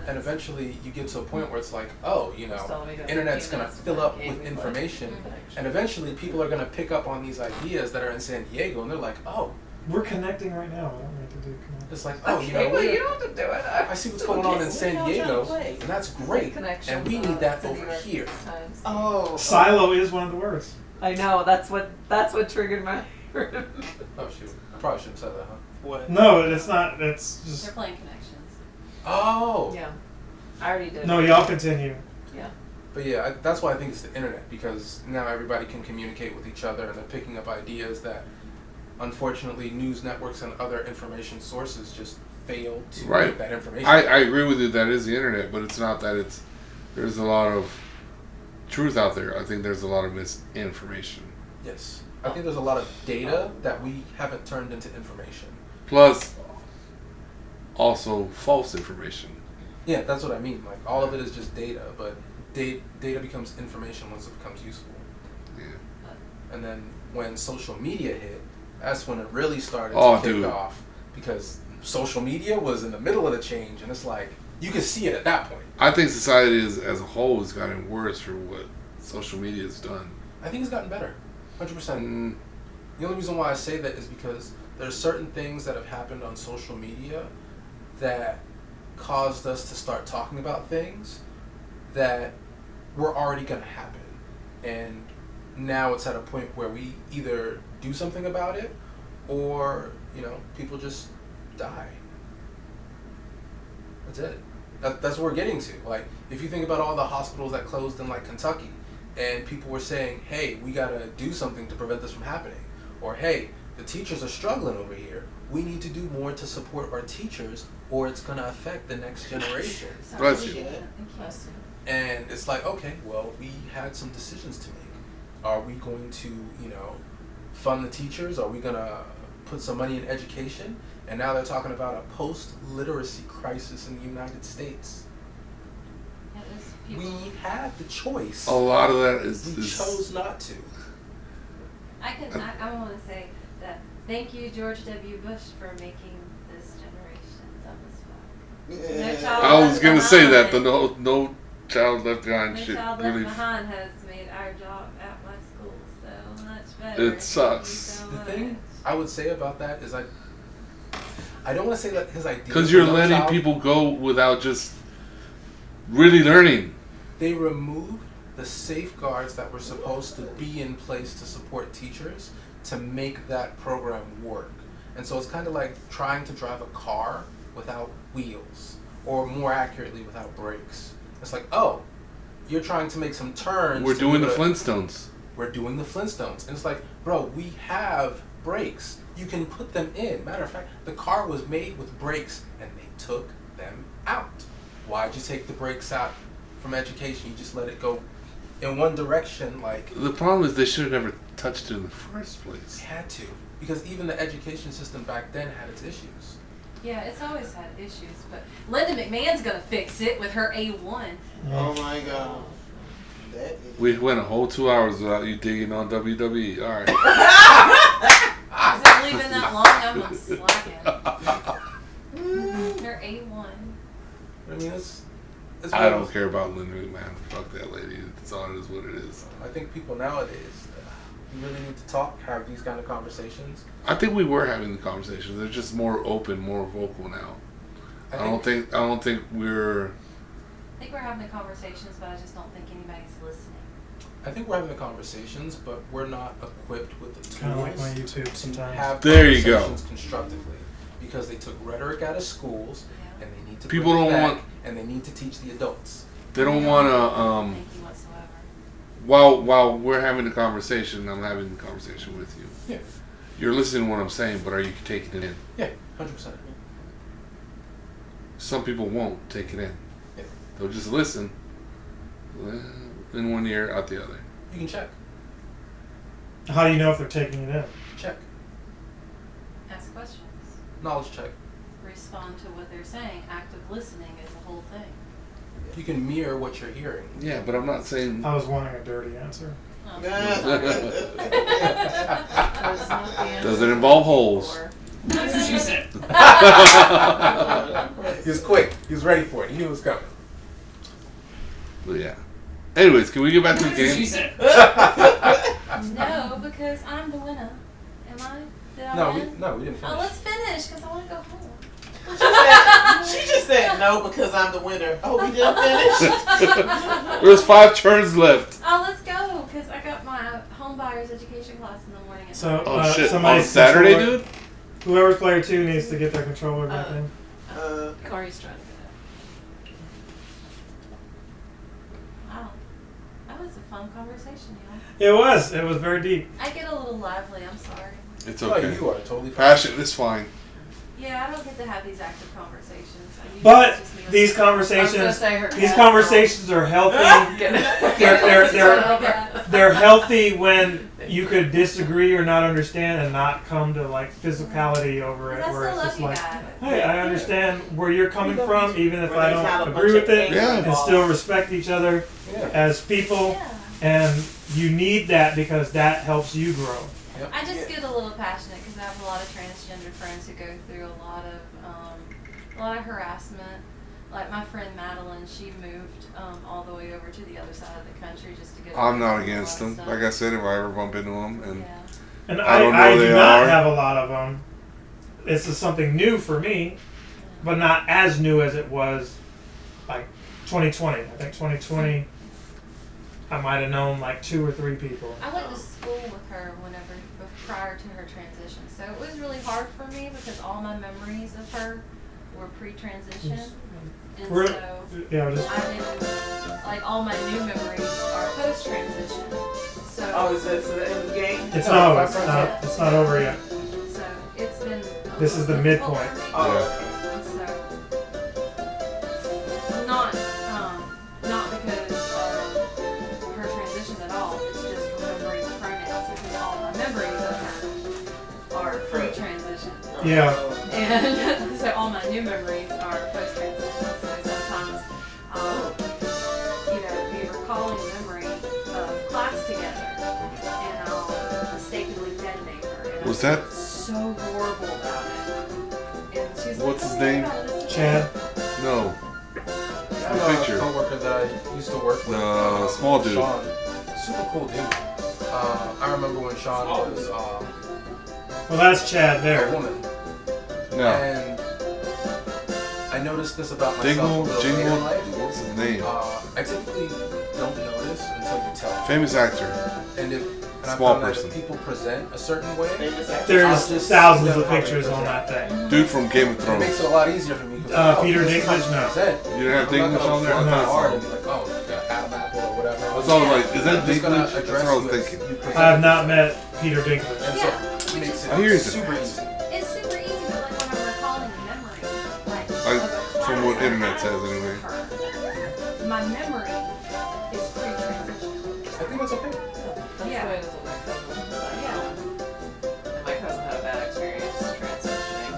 D: And eventually you get to a point where it's like, oh, you know, internet's going to fill up with information. And eventually people are going to pick up on these ideas that are in San Diego, and they're like, oh.
B: We're connecting right now. I don't need to do connect.
D: It's like, oh, you know,
E: well, you don't have to do it.
D: I see what's going on in San Diego, and that's great. And we need that over here.
E: Oh.
B: Silo is one of the words.
F: I know, that's what triggered my
D: Oh, shoot. I probably shouldn't have said that, huh?
E: What?
B: No, it's not. It's
A: They're
B: just.
A: playing connections.
D: Oh.
F: Yeah. I already did.
B: No, y'all continue.
F: Yeah.
D: But yeah, that's why I think it's the internet, because now everybody can communicate with each other, and they're picking up ideas that, unfortunately, news networks and other information sources just fail to get that information.
C: I agree with you. That is the internet, but it's not that it's. There's a lot of truth out there. I think there's a lot of misinformation.
D: Yes. I think there's a lot of data that we haven't turned into information.
C: Plus, also false information.
D: Yeah, that's what I mean. Like, all of it is just data, but data becomes information once it becomes useful.
C: Yeah.
D: And then when social media hit, that's when it really started to kick off. Because social media was in the middle of the change, and it's like, you can see it at that point.
C: I think society as a whole has gotten worse for what social media has done.
D: I think it's gotten better. 100%. The only reason why I say that is because there's certain things that have happened on social media that caused us to start talking about things that were already going to happen. And now it's at a point where we either do something about it or, you know, people just die. That's it. That's what we're getting to. Like, if you think about all the hospitals that closed in, like, Kentucky, and people were saying, hey, we got to do something to prevent this from happening. Or, hey, the teachers are struggling over here. We need to do more to support our teachers, or it's going to affect the next generation.
C: Bless you.
D: And it's like, okay, well, we had some decisions to make. Are we going to, you know, fund the teachers? Are we going to put some money in education? And now they're talking about a post-literacy crisis in the United States. We had the choice.
C: A lot of that
D: We chose not to.
A: I want to say that thank you, George W. Bush, for making this generation dumb as fuck.
E: Yeah.
C: I was gonna say that the no child left behind
A: No
C: shit
A: Child
C: really.
A: Left Behind has made our job at my school so much better.
C: It sucks.
A: Thank you so
D: The thing
A: much.
D: I would say about that is I don't want to say that his idea.
C: Because you're letting people go without just really learning.
D: They removed the safeguards that were supposed to be in place to support teachers to make that program work. And so it's kind of like trying to drive a car without wheels, or more accurately, without brakes. It's like, oh, you're trying to make some turns.
C: We're doing the Flintstones.
D: We're doing the Flintstones. And it's like, bro, we have brakes. You can put them in. Matter of fact, the car was made with brakes, and they took them out. Why'd you take the brakes out from education? You just let it go in one direction. Like,
C: The problem is they should have never touched it in the first place.
D: they had to, because even the education system back then had its issues.
A: Yeah, it's always had issues, but Linda McMahon's gonna fix it with her A1.
E: Oh my God. That is.
C: We went a whole 2 hours without you digging on WWE. All right.
A: Is it leaving that long? I'm gonna slap him. Her A1.
D: I mean, it's
C: I don't care about Linda McMahon. Fuck that lady. It's all it is what it is.
D: I think people nowadays, you really need to talk, have these kind of conversations.
C: I think we were having the conversation. They're just more open, more vocal now. I don't think we're.
A: I think we're having the conversations, but I just don't think anybody's listening.
D: I think we're having the conversations, but we're not equipped with the tools
B: Kind of like my YouTube
D: to
B: sometimes.
D: have
C: There you go.
D: conversations constructively, because they took rhetoric out of schools,
A: Yeah.
D: and they need to
C: People
D: bring it
C: don't
D: back,
C: want-
D: and they need to teach the adults.
C: They don't want
A: Thank you whatsoever.
C: While we're having the conversation, I'm having the conversation with you.
D: Yeah,
C: You're listening to what I'm saying, but are you taking it in?
D: yeah, 100%.
C: Some people won't take it in.
D: Yeah.
C: They'll just listen. In one ear, out the other.
D: You can check.
B: How do you know if they're taking it in?
D: Check.
A: ask questions.
D: Knowledge check.
A: Respond to what they're saying. Active listening is the whole thing.
D: You can mirror what you're hearing.
C: Yeah, but I'm not saying.
B: I was wanting a dirty answer.
A: Oh,
E: That's not the answer.
C: Does it involve holes?
F: That's what she said.
D: He was quick. He was ready for it. He knew it was coming.
C: But yeah. Anyways, can we get back to the
F: That's what she
C: game?
F: said.
A: No, because I'm the winner. Am I? Did I
D: No,
A: win?
D: we didn't finish.
A: Oh, let's finish because I want to go home.
E: She just said no because I'm the winner. Oh, we didn't finish?
C: There's 5 turns left.
A: Oh, let's go because I got my home buyers education class in the morning. At
B: So,
C: Oh shit!
B: somebody's
C: On Saturday,
B: controller-
C: dude.
B: Whoever's player 2 needs to get their controller back in.
F: Corey's trying to get
A: Wow, that was a fun conversation, y'all.
B: It was. It was very deep.
A: I get a little lively. I'm sorry.
C: It's
D: No,
C: okay.
D: you are totally fine.
C: Passion is fine.
A: Yeah, I don't get to have these active conversations. I usually
B: But
A: it's just me on
B: these
A: the phone.
F: I was gonna
B: conversations,
F: say her
B: these
F: cat's
B: conversations are healthy. They're healthy when you could disagree or not understand and not come to like physicality over it,
A: I
B: where
A: still
B: it's
A: love
B: just
A: you,
B: like,
A: Dad.
B: hey, I understand where you're coming from, even if
E: Where
B: I
E: there's not a
B: don't
E: bunch
B: agree
E: of
B: with it,
E: anger
C: Yeah.
B: and
E: involved.
B: still respect each other
A: Yeah.
B: as people.
A: Yeah.
B: And you need that because that helps you grow.
A: I just get a little passionate because I have a lot of transgender friends who go through a lot of harassment. Like my friend Madeline, she moved all the way over to the other side of the country just to get.
C: I'm
A: away
C: not
A: from a
C: against
A: lot of
C: them.
A: stuff.
C: Like I said, if I ever bump into them, and
A: Yeah.
B: And
C: I don't know
B: I
C: they
B: do not
C: are.
B: have a lot of them. This is something new for me, but not as new as it was like 2020. I think 2020, I might have known like 2 or 3 people.
A: I went to school with her prior to her transition, so it was really hard for me because all my memories of her were pre-transition, and
B: We're-
A: so
B: Yeah, just
A: I didn't like all my new memories are post-transition. So
E: Oh, is that the end of the game?
B: it's
D: No,
B: no,
D: my
B: it's
D: friends
B: not.
D: are-
B: It's not over yet.
A: So it's been.
B: This is the
A: difficult
B: midpoint.
A: for me.
E: Oh,
A: And so, not because of her transition at all. It's just remembering the pronouns because all my memories of her are pre-transition,
B: Yeah.
A: and so all my new memories are post-transition. So sometimes, be recalling a memory of class together, and I'll mistakenly detonate her. And
C: Was
A: I feel
C: that-
A: so horrible about it? And she's like,
C: What's his
A: "Don't worry
C: name?
A: about it, it's okay."
B: Chad.
C: no.
D: I have
C: picture.
D: a coworker that I used to work with.
C: Small dude.
D: Sean. Super cool dude. I remember when Sean was
B: Well, that's Chad
D: a
B: there.
D: woman.
C: No.
D: And I noticed this about myself a
C: Dingle,
D: little later
C: Jingle.
D: in life.
C: What's his name?
D: I typically don't notice until you tell me.
C: Famous actor.
D: And I
C: Small
D: found that
C: person.
D: if people present a certain way,
E: famous actor.
B: There's
D: I'll just
B: thousands
D: see them
B: of
D: how they
B: pictures on
D: present.
B: that thing.
C: Dude from Game of
D: It makes
C: Thrones.
D: it a lot easier for me. 'Cause
B: Peter
D: this is how
B: Dinklage?
D: you
B: No.
D: present.
C: You didn't have
D: I'm not
C: Dinklage
D: gonna
C: on there? I
D: work
C: thought
D: hard
C: so.
D: and be like, oh, you got Adam Apple or whatever.
C: I was always like, is that
D: I'm just gonna
C: Dinklage? That's
D: address
C: what I was
D: you as
C: thinking.
D: you present
B: I have not
D: yourself.
B: met Peter Dinklage.
D: And so
A: Yeah,
D: it
A: which
D: makes
A: is
C: I hear
D: it
C: he's a-
D: super easy.
A: It's super easy, but like when I'm recalling a memory, like
C: Like,
A: of a
C: from
A: class
C: what
A: I
C: internet
A: had
C: says,
A: with
C: anyway.
A: her, my memory is pre-transition.
D: I think that's okay.
F: That's
A: Yeah.
F: the way it is with my cousin.
A: Yeah.
F: And my cousin had a bad experience transitioning.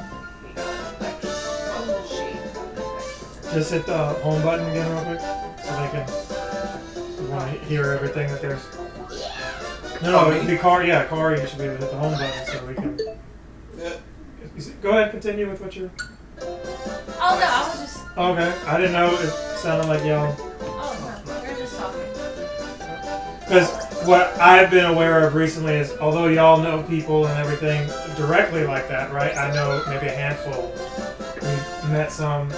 F: He got an infection. Well, she got an infection.
B: Just hit the home button again real quick so they can want to hear everything that there's. No, it'd be Corey. Yeah, Corey, you should be able to hit the home button so we can. Go ahead, continue with what you're.
A: Oh no, I was just.
B: Okay, I didn't know it sounded like y'all.
A: Oh no, we're just talking.
B: Because what I've been aware of recently is, although y'all know people and everything directly like that, right? I know maybe a handful. We met some.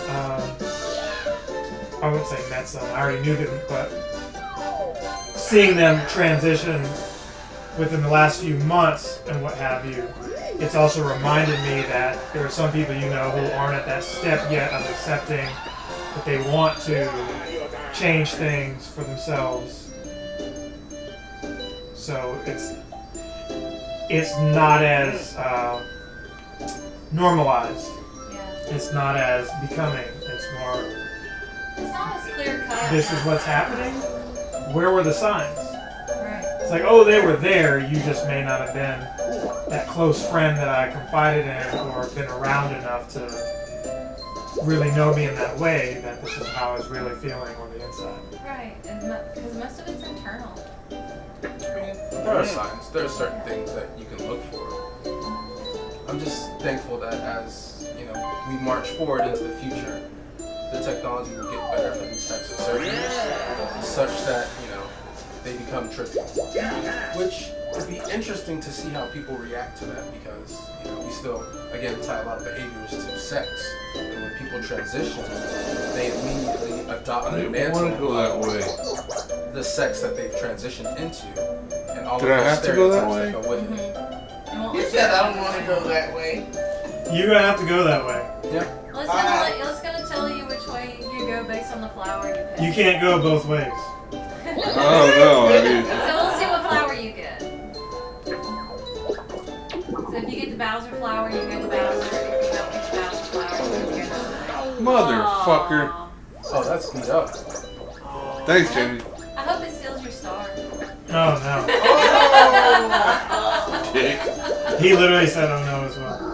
B: I wouldn't say met some. I already knew them, but seeing them transition within the last few months and what have you, it's also reminded me that there are some people you know who aren't at that step yet of accepting that they want to change things for themselves. So it's not as normalized.
A: Yeah.
B: It's not as becoming. It's more,
A: It's not as clear cut.
B: this is what's happening. Where were the signs?
A: Right.
B: It's like, oh, they were there. You just may not have been that close friend that I confided in or been around enough to really know me in that way, that this is how I was really feeling on the inside.
A: Right, and because most of it's internal.
D: I mean, there are signs. There are certain things that you can look for. I'm just thankful that as we march forward into the future, the technology will get better for these types of surgeries, such that they become trivial. Which would be interesting to see how people react to that, because we still again tie a lot of behaviors to sex, and when people transition, they immediately adopt
C: I
D: the
C: didn't want to go that way.
D: the sex that they've transitioned into, and all
C: Did
D: of
C: I
D: the
C: have to go that
D: stereotypes
C: way?
D: that go with it.
A: It won't
F: You
A: let
F: said I don't want to go that way.
B: You're gonna have to go that way.
D: Yeah.
A: Well, it's gonna tell you which way you go based on the flower you pick.
B: You can't go both ways.
C: I don't know. I mean,
A: So we'll see what flower you get. So if you get the Bowser flower, you get the Bowser. If you don't get the Bowser flower, you get the
C: motherfucker.
A: Aw.
D: Oh, that's beat up.
C: Thanks, Jamie.
A: I hope it steals your star.
B: Oh no.
F: Oh.
C: Dick.
B: He literally said, oh no as well.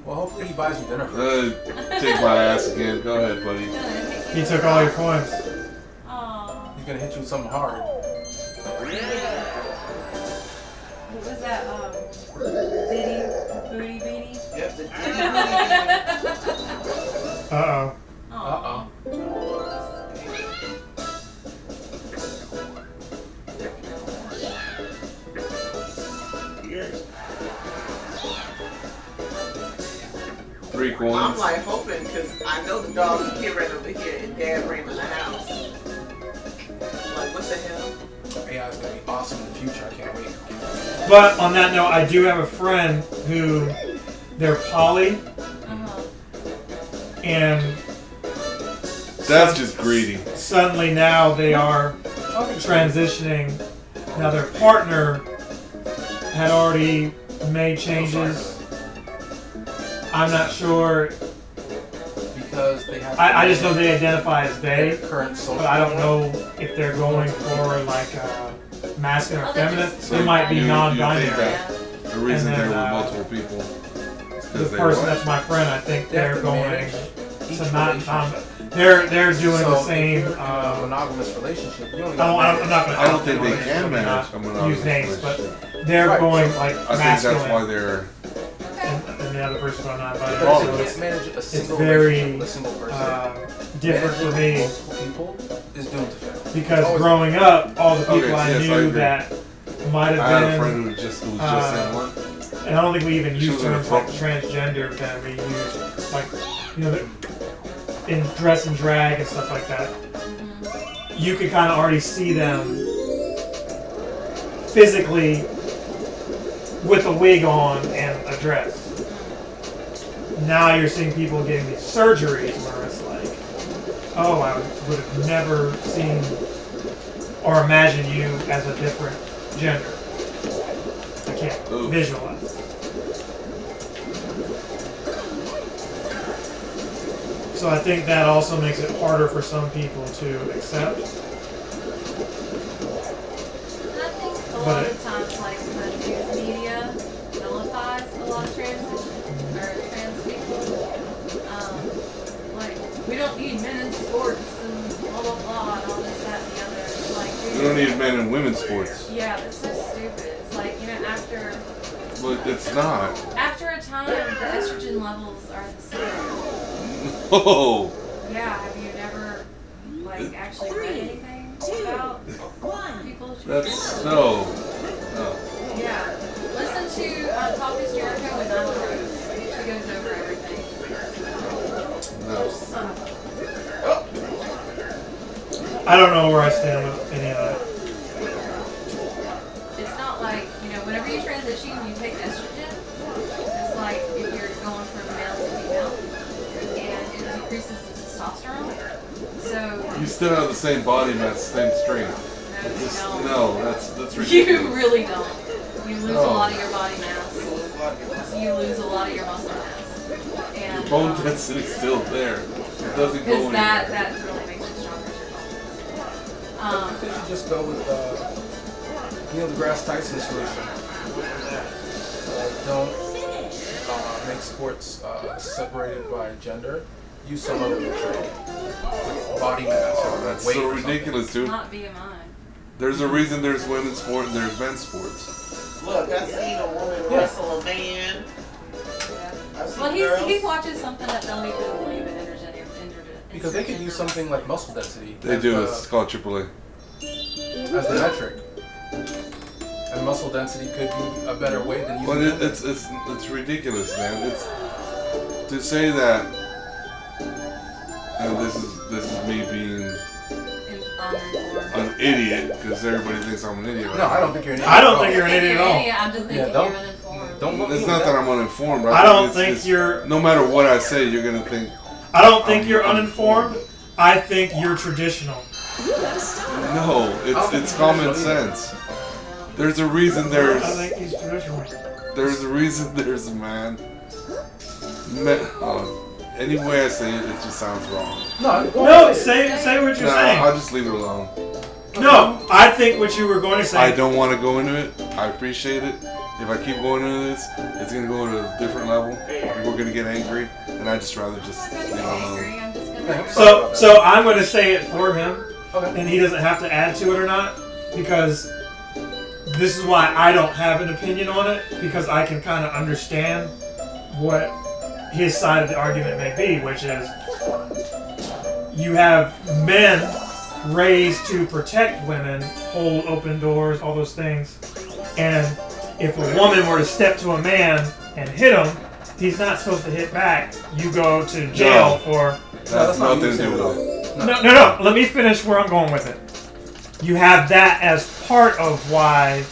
D: Well, hopefully he buys you dinner first.
C: Take my ass again. Go ahead, buddy.
B: He took all your coins.
A: Aw.
D: He's gonna hit you with something hard.
A: What was that? Diddy Booty Beanie?
F: Yep, the
B: Uh-oh.
A: Aw.
C: Three
F: I'm
C: coins.
F: like hoping because I know the dog and kid ran over here and dad ran in the house. Like, what the hell?
D: AI is gonna be awesome in the future. I can't wait.
B: But on that note, I do have a friend who they're poly,
A: Uh-huh.
B: and
C: That's just greedy.
B: suddenly now they are transitioning. Now their partner had already made changes. I'm not sure.
D: Because they have.
B: I just know they identify as they,
D: current social.
B: but I don't know if they're going for like masculine or feminine. They might be
C: You think
B: non-binary.
C: that the reason
B: And then,
C: there were multiple people is
B: The
C: because they
B: person
C: were
B: that's my friend, I think
D: They have
B: they're
D: to
B: going
D: manage each
B: to not.
D: relationship.
B: They're doing
D: So
B: the
D: if
B: same.
D: you're in a monogamous relationship, you only
B: I'm not gonna.
C: I don't think they
B: I'm
C: can
B: not
C: manage
B: gonna
C: someone
B: use names, but
C: relationship.
B: they're
D: Right.
B: going like
C: I think that's
B: masculine,
C: why they're.
B: and the other person going
D: But
B: non-binary.
D: if
B: So
D: you
B: it's
D: can't manage a single
B: very,
D: relationship with a single person,
B: different for
D: managing
B: me
D: multiple people is doomed to fail.
B: because
D: Always.
B: growing up, all the people
C: Okay,
B: I
C: yes, I
B: knew
C: agree.
B: that might
C: I had a
B: have
C: friend
B: been,
C: who was just in one.
B: and I don't think we even
C: She
B: use
C: was in a
B: terms like
C: front-
B: transgender. That we use like in dress and drag and stuff like that. You could kind of already see them physically with a wig on and a dress. Now you're seeing people getting these surgeries where it's like, oh, I would have never seen or imagined you as a different gender. I can't
C: Oof.
B: visualize. So I think that also makes it harder for some people to accept.
A: And I think a lot of times, like the news media nullifies a lot of trans people. Like we don't need men in sports and blah blah blah and all this, that, and the other. It's like,
C: We
A: dude,
C: don't need men in women's sports.
A: yeah, that's so stupid. It's like
C: But it's not.
A: after a time, the estrogen levels are the same.
C: Oh.
A: Yeah, have you never like actually read anything about people?
C: That's so. Oh.
A: Yeah. Listen to Talk is Jericho and Nyla Rose. She goes over everything.
C: No.
B: I don't know where I stand with any of that.
A: It's not like, whenever you transition, you take estrogen. It's like if you're going from male to female, and it decreases the testosterone. So
B: You still have the same body mass, same strength.
A: no, you don't.
B: No, that's ridiculous.
A: You really don't. You lose a
B: No.
A: lot of your body mass. You lose a lot of your muscle mass. And
B: Your bone density's still there. It doesn't go
A: because
B: anywhere.
A: that really makes you stronger as your bone.
D: They should just go with Neil deGrasse Tyson solution. Don't make sports separated by gender. Use some other metric. Body mass or
C: That's
D: weight
C: so
D: or something.
C: ridiculous, dude.
A: Not BMI.
C: There's a reason there's women's sport and there's men's sports.
E: Look, I've seen a woman wrestle a man. I've seen
A: Well,
E: girls.
A: he watches something that don't even believe in
D: Because they could use something like muscle density.
C: They
D: as
C: do.
D: the-
C: It's called AAA.
D: as the metric. And muscle density could be a better way than using
C: But
D: numbers.
C: it's ridiculous, man. It's to say that, and this is me being an idiot because everybody thinks I'm an idiot. Right
D: No, I
C: now.
D: don't think you're an idiot.
B: I don't
D: at
B: think
D: all.
B: you're an idiot at all.
A: I'm just thinking
D: don't-
A: you're uninformed.
D: Don't look
C: It's
D: me
C: not
D: up.
C: that I'm uninformed.
B: I don't
C: it's-
B: think
C: it's-
B: you're.
C: No matter what I say, you're gonna think.
B: I don't think you're uninformed. I think you're traditional.
C: No, it's common sense. There's a reason
B: I think he's traditional.
C: there's a reason there's a man. Any way I say it, it just sounds wrong.
B: No, say what you're
C: No,
B: saying.
C: I'll just leave it alone.
B: No, I think what you were going to say.
C: I don't want to go into it. I appreciate it. If I keep going into this, it's gonna go to a different level. We're gonna get angry, and I just rather just leave it alone.
A: I'm just gonna.
B: So I'm going to say it for him,
D: Okay.
B: and he doesn't have to add to it or not, because this is why I don't have an opinion on it, because I can kind of understand what his side of the argument may be, which is you have men raised to protect women, hold open doors, all those things, and if a woman were to step to a man and hit him, he's not supposed to hit back. You go to jail for...
C: That's
D: not
C: nothing to
D: using
C: do
D: it
C: with it.
B: No. Let me finish where I'm going with it. You have that as part of why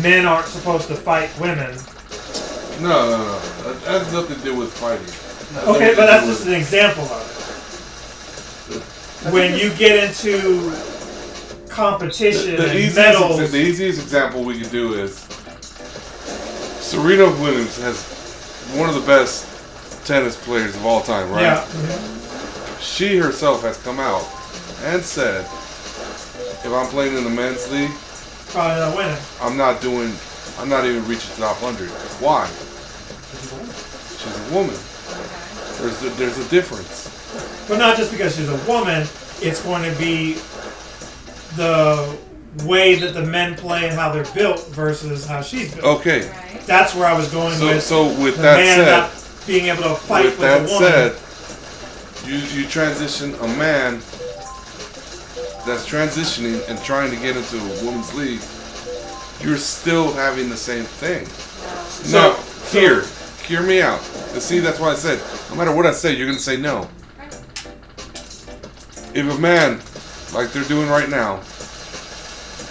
B: men aren't supposed to fight women.
C: No. That has nothing to do with fighting.
B: Okay, but that's just an example of it. When you get into competition
C: The
B: and
C: easiest,
B: medals...
C: the easiest example we could do is Serena Williams has one of the best tennis players of all time, right?
B: Yeah.
C: She herself has come out and said, if I'm playing in the men's league,
B: Probably not winning.
C: I'm not even reaching top 100. Why? She's a woman. There's a difference.
B: But not just because she's a woman, it's going to be the way that the men play and how they're built versus how she's built.
C: Okay.
A: Right.
B: That's where I was going with
C: So with
B: the
C: that
B: man
C: said,
B: not being able to fight with,
C: that
B: a woman.
C: said, you transition a man that's transitioning and trying to get into a women's league, you're still having the same thing. Now, hear me out. See, that's why I said, no matter what I say, you're going to say no. If a man, like they're doing right now,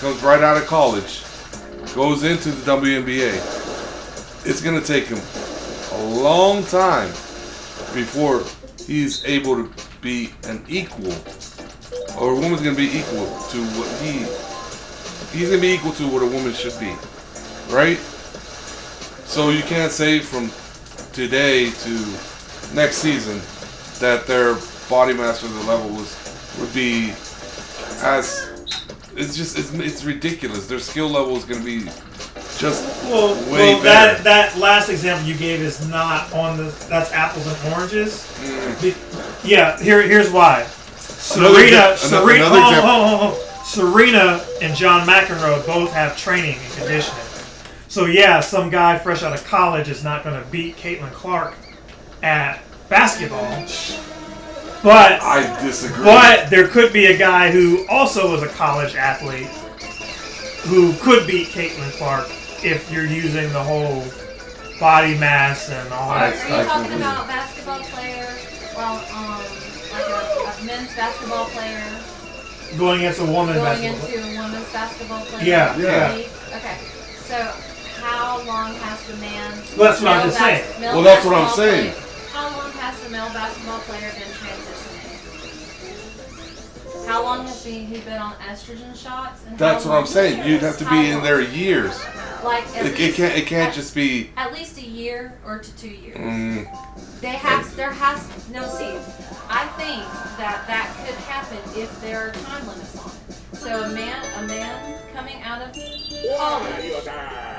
C: comes right out of college, goes into the WNBA, it's going to take him a long time before he's able to be an equal, or a woman's going to be equal to what he's going to be equal to what a woman should be, right? So you can't say from today to next season that their body mass or the level would be as it's ridiculous. Their skill level is going to be just way better.
B: That last example you gave is not on the. That's apples and oranges. Yeah, here's why. Serena, Serena and John McEnroe both have training and conditioning. So yeah, some guy fresh out of college is not going to beat Caitlin Clark at basketball. But
C: I disagree.
B: But there could be a guy who also was a college athlete who could beat Caitlin Clark if you're using the whole body mass and all that
A: Are
B: stuff.
A: you talking about basketball player? Well, like a men's basketball player
B: Going against a woman
A: going
B: basketball.
A: into a women's basketball player?
B: Yeah.
A: Okay. So, how long has the man?
B: Well, that's what I'm just saying.
C: Well, that's what I'm saying.
A: How long has the male basketball player been transitioning? How long has he been on estrogen shots? And
C: That's
A: how
C: what I'm
A: long-
C: saying. You'd have to
A: How
C: be in
A: long?
C: there years.
A: Like at
C: It
A: least-
C: can't just be.
A: at least a year or to 2 years.
C: Mm,
A: I think that could happen if there are time limits on it. So a man coming out of college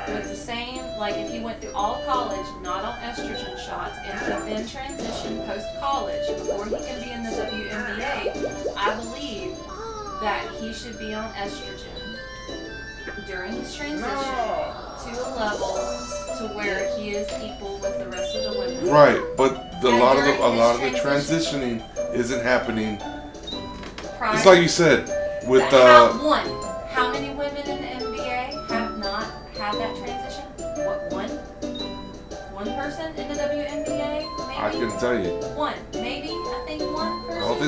A: with the same, like if he went through all of college not on estrogen shots and he then transitioned post-college before he can be in the WNBA, I believe that he should be on estrogen during his transition to a level to where he is equal with the rest of the women.
C: Right, but a
A: And
C: lot of
A: during
C: the
A: his
C: transitioning isn't happening.
A: Prior-
C: It's like you said with
A: How many women in the NBA have not had that transition? What, one? One person in the WNBA? Maybe?
C: I can tell you.
A: One. Maybe? I think one person.
C: I don't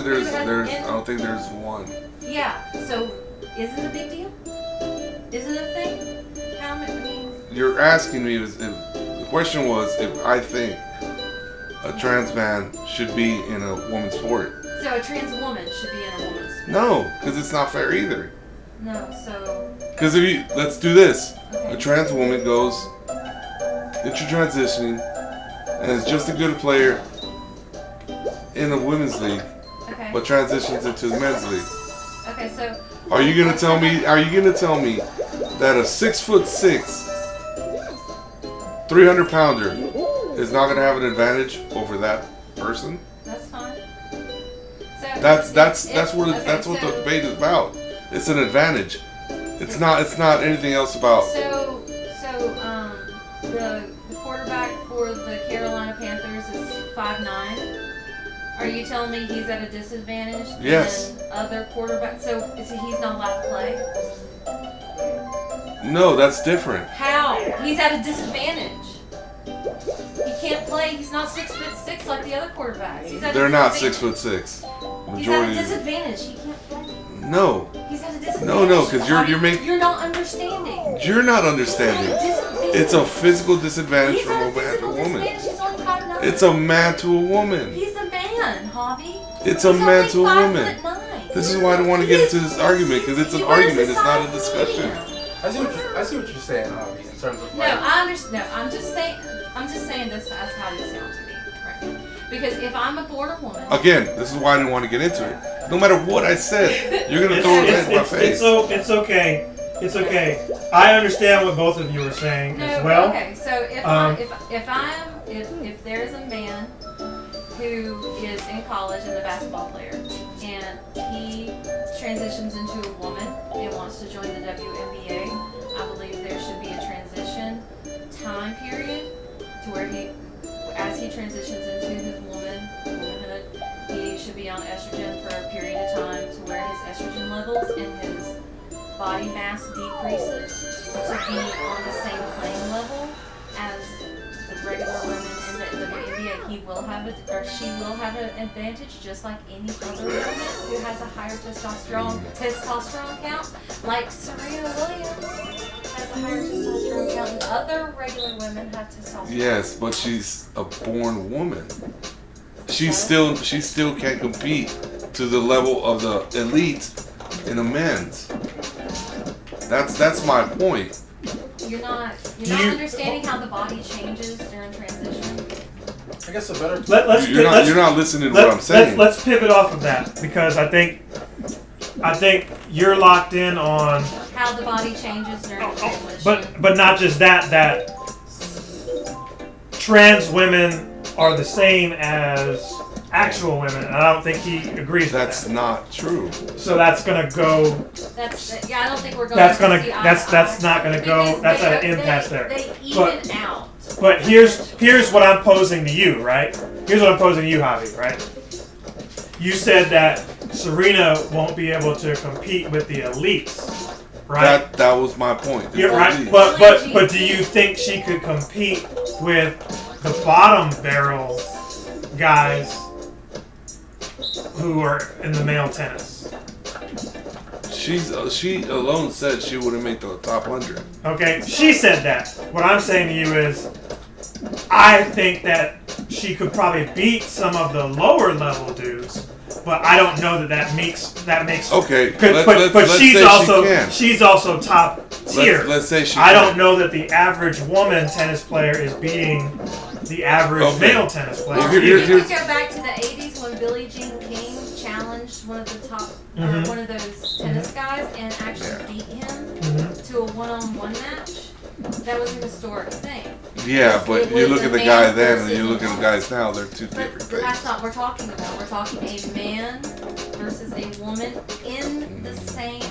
C: think there's one.
A: Yeah, so is it a big deal? Is it a thing? How many?
C: You're asking me the question was if I think a trans man should be in a woman's sport.
A: So a trans woman should be in a woman's sport?
C: No, because it's not fair either.
A: No, so...
C: Because let's do this.
A: Okay.
C: A trans woman goes into transitioning and is just as good a player in the women's league,
A: Okay.
C: but transitions into the men's league.
A: Okay, so...
C: Are you gonna tell me that a 6'6", 300-pounder is not gonna have an advantage over that person?
A: That's fine. So
C: That's what the debate is about. It's an advantage. It's not anything else about.
A: So the quarterback for the Carolina Panthers is 5'9". Are you telling me he's at a disadvantage
C: Yes.
A: than other quarterbacks? So he's not allowed to play?
C: No, that's different.
A: How? He's at a disadvantage. He can't play. He's not 6'6" like the other quarterbacks. He's at
C: They're
A: a
C: not
A: disadvantage.
C: 6'6".
A: He's at a
C: Majority.
A: disadvantage. He can't play.
C: No,
A: He's at a disadvantage.
C: no, because
A: You're not understanding.
C: you're not understanding. It's a physical disadvantage
A: He's
C: from
A: at
C: a
A: a
C: man to
A: physical
C: a woman.
A: disadvantage. He's only 5'9".
C: It's a man to a woman.
A: He's a man, Hobby.
C: It's a
A: He's
C: man
A: only
C: to a woman.
A: 5'9".
C: This is why I don't want to get into this argument, because it's an
A: He wears
C: argument.
A: a
C: It's not a
A: size
C: discussion.
A: medium.
D: I see what you're saying, Javi, in terms of
A: No,
D: like.
A: I understand. No, I'm just saying this as how you sound to me, right? Because if I'm a border woman,
C: Again, this is why I didn't want to get into it. No matter what I said, you're gonna throw it in my face.
B: It's okay. It's okay. I understand what both of you are saying
A: no,
B: as well.
A: okay. So if there's a man who is in college and a basketball player, and he transitions into a woman and wants to join the WNBA, I believe there should be a transition time period to where as he transitions into his womanhood, he should be on estrogen for a period of time to where his estrogen levels and his body mass decreases to be on the same playing level as the regular women in the WNBA. He will have she will have an advantage, just like any other woman who has a higher testosterone count, like Serena Williams has a higher testosterone count, and other regular women have testosterone.
C: Yes, but she's a born woman. She still can't compete to the level of the elite in the men's. That's my point.
A: You're not understanding how the body changes during transition.
D: I guess a better.
C: You're not listening to what I'm saying.
B: Let's pivot off of that, because I think you're locked in on
A: How the body changes during transition.
B: but not just that trans women are the same as actual women, and I don't think he agrees
C: That's
B: with that.
C: not true.
B: So that's gonna go.
A: I don't think we're going.
B: That's
A: to
B: gonna.
A: see eye
B: That's
A: to
B: that's
A: eye.
B: not gonna go.
A: Because
B: That's at
A: they-
B: an impasse there.
A: They
B: But-
A: even out.
B: But here's what I'm posing to you, right? Here's what I'm posing to you, Javi, right? You said that Serena won't be able to compete with the elites, right?
C: That was my point.
B: You're
C: It's
B: right.
C: elite.
B: But do you think she could compete with the bottom barrel guys who are in the male tennis?
C: She alone said she wouldn't make the top 100.
B: Okay, she said that. What I'm saying to you is, I think that she could probably beat some of the lower level dudes, but I don't know that makes.
C: Okay,
B: But
C: let's
B: she's
C: say
B: also
C: she can.
B: she's also top tier.
C: Let's say she
B: I
C: can.
B: don't know that the average woman tennis player is beating the average
C: Okay.
B: male tennis player.
C: Well, here-
A: You
C: here's-
A: could go back to the 80s when Billie Jean King challenged challenged one of the top,
B: Mhm.
A: one of those tennis guys and actually beat him to a one-on-one match, that was a historic thing.
C: Yeah, but
A: It
C: you
A: was
C: look
A: a
C: at the
A: man
C: guy then and
A: versus
C: you
A: a
C: look at the
A: woman.
C: guys now, they're two
A: But
C: different
A: that's
C: things.
A: not what we're talking about. We're talking a man versus a woman in the same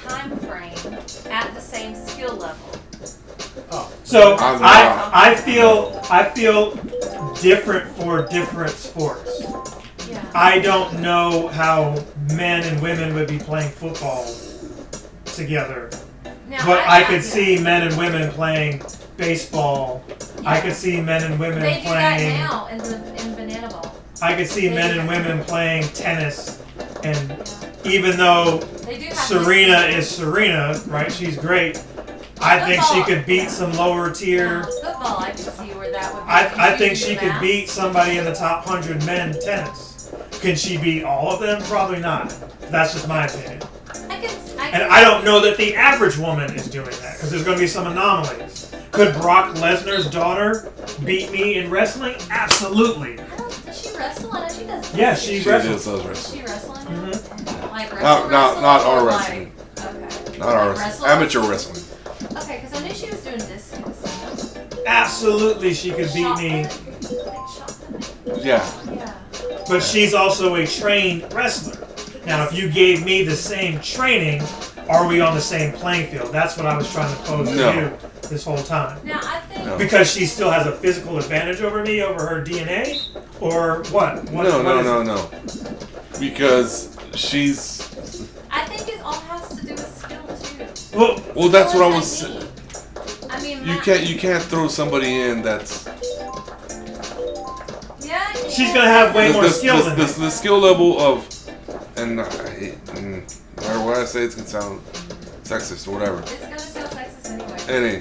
A: time frame at the same skill level.
D: Oh,
B: So
C: I'm
B: I feel different for different sports.
A: Yeah.
B: I don't know how men and women would be playing football together,
A: Now,
B: but I could see men and women playing baseball. I
A: Yeah.
B: could see men and women
A: They do that
B: playing.
A: now in banana ball.
B: I could see
A: They
B: men
A: do
B: and
A: that.
B: women playing tennis, and
A: Yeah.
B: even though
A: They do have
B: Serena
A: this-
B: is Serena, right? She's great. I think she could beat some lower tier.
A: Football, I can see where that would be.
B: I think she
A: do
B: could
A: that.
B: beat somebody in the top 100 men tennis. Can she beat all of them? Probably not. That's just my opinion. And I don't know that the average woman is doing that, because there's going to be some anomalies. Could Brock Lesnar's daughter beat me in wrestling? Absolutely.
A: Does she wrestle? I know she does.
B: Yeah, she
C: She
B: wrestles.
C: does
A: Is
C: wrestling.
A: she wrestling? Like
C: Not
A: wrestle
C: our
A: or
C: wrestling.
A: Okay.
C: Not our
A: Like
C: wrestling. Amateur wrestling.
A: Okay, because I knew she was doing discus.
B: Absolutely, she could beat
A: Shot
B: me.
A: put? Like shot put?
C: Yeah.
A: Yeah.
B: But she's also a trained wrestler. Now, if you gave me the same training, are we on the same playing field? That's what I was trying to pose
C: No.
B: to you this whole time.
A: Now I think.
C: No.
B: Because she still has a physical advantage over me, over her DNA? Or what? What is
C: No. Because she's.
A: I think it all has to do with skill too.
C: Well, that's
A: Skill
C: what I
A: and
C: was.
A: technique. I mean,
C: You can't throw somebody in that's.
A: Yeah.
B: She's gonna have way more skill than me.
C: The skill level of. And I hate. No matter what I say, it's gonna sound sexist or whatever.
A: It's gonna sound sexist anyway.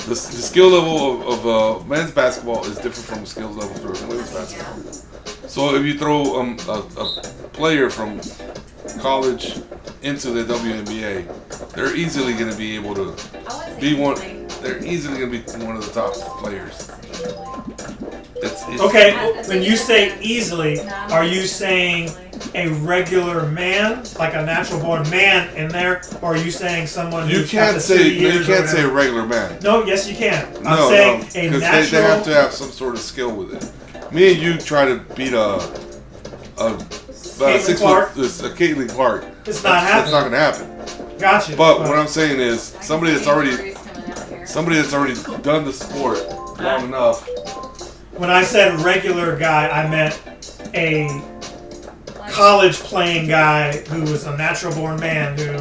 C: The skill level of men's basketball is different from the skill level for women's basketball. So if you throw a player from college into the WNBA, they're easily going to be able to be one. They're easily going to be one of the top players. It's
B: Okay, when you say easily, are you saying a regular man, like a natural born man in there, or are you saying someone
C: You
B: who's got
C: can't
B: the
C: say
B: 3
C: you
B: years or
C: can't say a
B: whatever?
C: regular man.
B: No, yes you can.
C: No,
B: I'm saying a
C: because
B: natural.
C: they have to have some sort of skill with it. Me and you try to beat a
B: Caitlin Clark?
C: a Caitlin Clark.
B: It's not
C: That's not
B: happening.
C: gonna happen.
B: Gotcha.
C: But what I'm saying is somebody that's already
A: Somebody
C: done the sport long enough.
B: when I said regular guy, I meant a college playing guy who is a natural born man who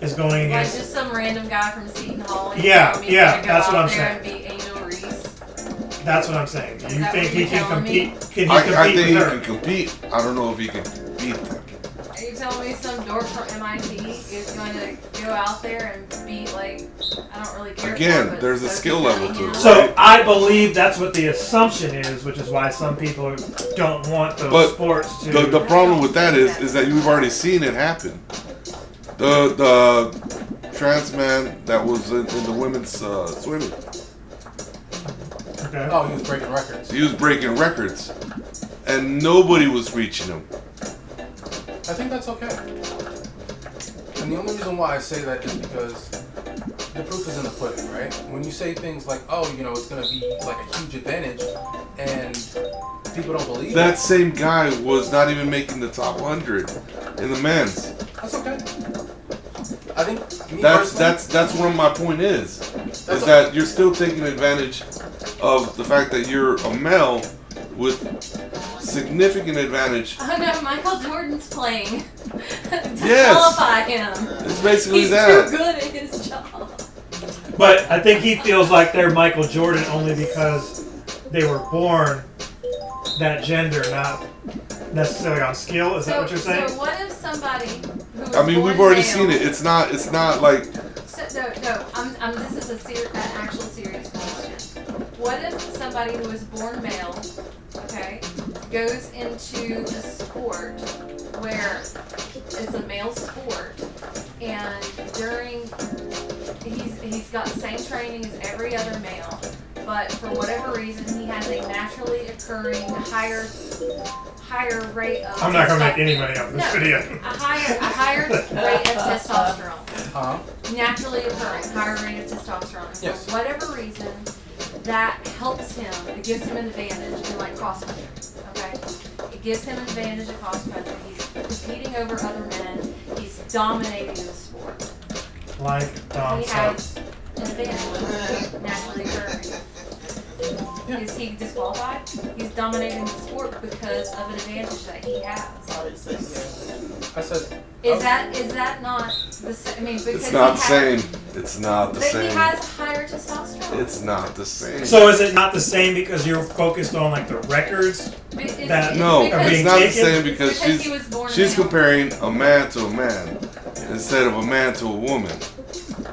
B: is going
A: Like
B: against.
A: just some random guy from Seton Hall. and
B: Yeah,
A: tell me he's
B: yeah,
A: gonna go
B: that's what
A: out
B: I'm
A: there
B: saying.
A: And beat Angel Reese.
B: That's what I'm saying.
A: Is
B: You
A: that
B: think
A: what
B: he
A: you're
B: can
A: telling me?
B: compete? Can he
C: I
B: compete
C: think he
B: with her?
C: can compete. I don't know if he can beat them.
A: Are you telling me some dork from MIT is going to go out there and beat like I don't really care.
C: Again,
A: for, but
C: there's a
A: Sophie
C: skill level to
A: Cunningham?
C: it.
B: So I believe that's what the assumption is, which is why some people don't want those
C: But
B: sports to.
C: The problem with that is that you've already seen it happen. The trans man that was in the women's swimming,
B: Okay.
D: Oh, he was breaking records.
C: he was breaking records, and nobody was reaching him.
D: I think that's okay. And the only reason why I say that is because the proof is in the pudding, right? When you say things like, oh, it's going to be like a huge advantage, and people don't believe
C: That same guy was not even making the top 100 in the men's.
D: it, that's okay. I think me
C: That's
D: personally,
C: what my point is
D: That's
C: that you're still taking advantage of the fact that you're a male with significant advantage.
A: Oh no, Michael Jordan's playing.
C: Yes.
A: Disqualify him.
C: It's basically
A: He's
C: that.
A: too good at his job.
B: But I think he feels like they're Michael Jordan only because they were born that gender, not necessarily on skill. Is that what you're saying?
A: So what if somebody who was
C: I mean,
A: born
C: we've already
A: male,
C: seen it. It's not like
A: So, no. This is an actual serious question. What if somebody who was born male, okay, goes into a sport where it's a male sport, and he's got the same training as every other male, but for whatever reason he has a naturally occurring higher higher rate of
B: I'm not gonna make any money off this
A: No.
B: video.
A: a higher rate of testosterone. Naturally occurring higher rate of testosterone. And
D: Yes.
A: for whatever reason, that helps him. It gives him an advantage in like cross country. Okay, it gives him an advantage in cross country. He's competing over other men. He's dominating the sport.
B: Like Dom
A: He
B: said.
A: has an advantage naturally occurring. Is he disqualified? He's dominating the sport because of an advantage that he has.
E: I would say yes.
D: I said.
A: Is that not the same? I mean, because
C: It's not the
A: he
C: same. It's not the
A: But he
C: same.
A: has higher testosterone.
C: It's not the same.
B: So is it not the same because you're focused on like the records? that-
C: No,
A: because-
B: being
C: it's not the
B: taken?
C: same because
A: because he was born
C: she's
A: male.
C: comparing a man to a man instead of a man to a woman.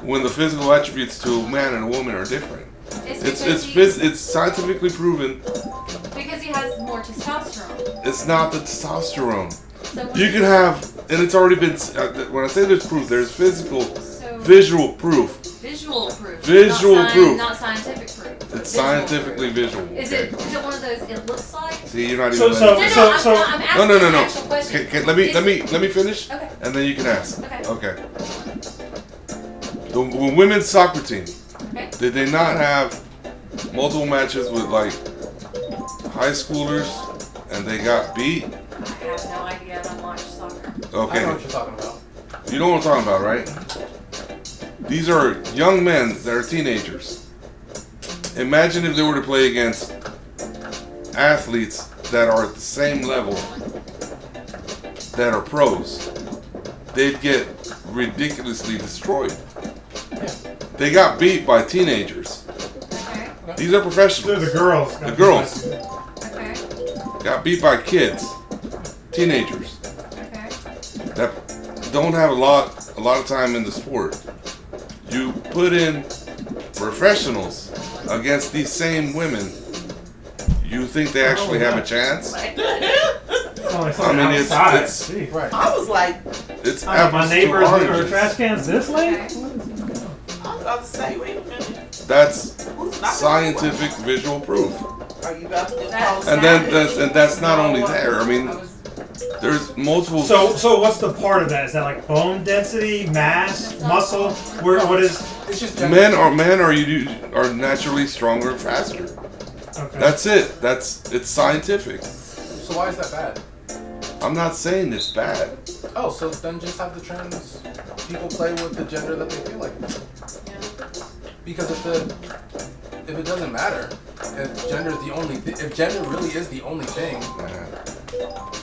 C: When the physical attributes to a man and a woman are different. It's scientifically proven.
A: Because he has more testosterone.
C: It's not the testosterone.
A: So when
C: You can have, and it's already been. When I say there's proof, there's physical,
A: so
C: visual proof.
A: visual proof.
C: Visual
A: not
C: proof.
A: Not scientific proof.
C: It's
A: Visual
C: scientifically
A: proof.
C: visual.
A: Is
C: Okay.
A: it one of those? It looks like.
C: See, you're not
B: So-
C: even.
B: so-
C: letting me
A: No,
B: so-
A: I'm asking
C: no.
A: an actual question.
C: let me finish,
A: Okay.
C: and then you can ask.
A: Okay.
C: Okay. The women's soccer team.
A: Okay.
C: Did they not have multiple matches with like high schoolers, and they got beat?
A: I have no idea. I don't watch soccer.
D: I
C: Okay.
D: know what you're talking about.
C: You know what I'm talking about, right? These are young men that are teenagers. Imagine if they were to play against athletes that are at the same level that are pros. They'd get ridiculously destroyed. They got beat by teenagers.
A: Okay.
C: These are professionals.
B: The girls.
C: The girls
A: Okay.
C: got beat by kids, teenagers
A: Okay.
C: that don't have a lot of time in the sport. You put in professionals against these same women. You think they actually have a chance?
B: It's only
C: I mean, it's-
B: outside.
C: it's-
B: Gee.
D: Right.
E: I was like,
C: It's
B: My
C: apples to
B: neighbors are
C: oranges.
B: trash cans this late?
A: Okay.
E: I was about to say, wait a minute.
C: That's
E: Who's not
C: scientific visual proof.
E: Are you about to get
A: That-
E: called
C: And then
E: savage?
C: that's not only there. I mean,
A: I was-
C: there's multiple.
B: So what's the part of that? Is that like bone density, mass, muscle? What is?
D: It's just
C: men are naturally stronger and faster.
B: Okay.
C: That's it. It's scientific.
D: So why is that bad?
C: I'm not saying it's bad.
D: Oh, so then just have the trans people play with the gender that they feel like. Because if it doesn't matter, if gender is the only if gender really is the only thing,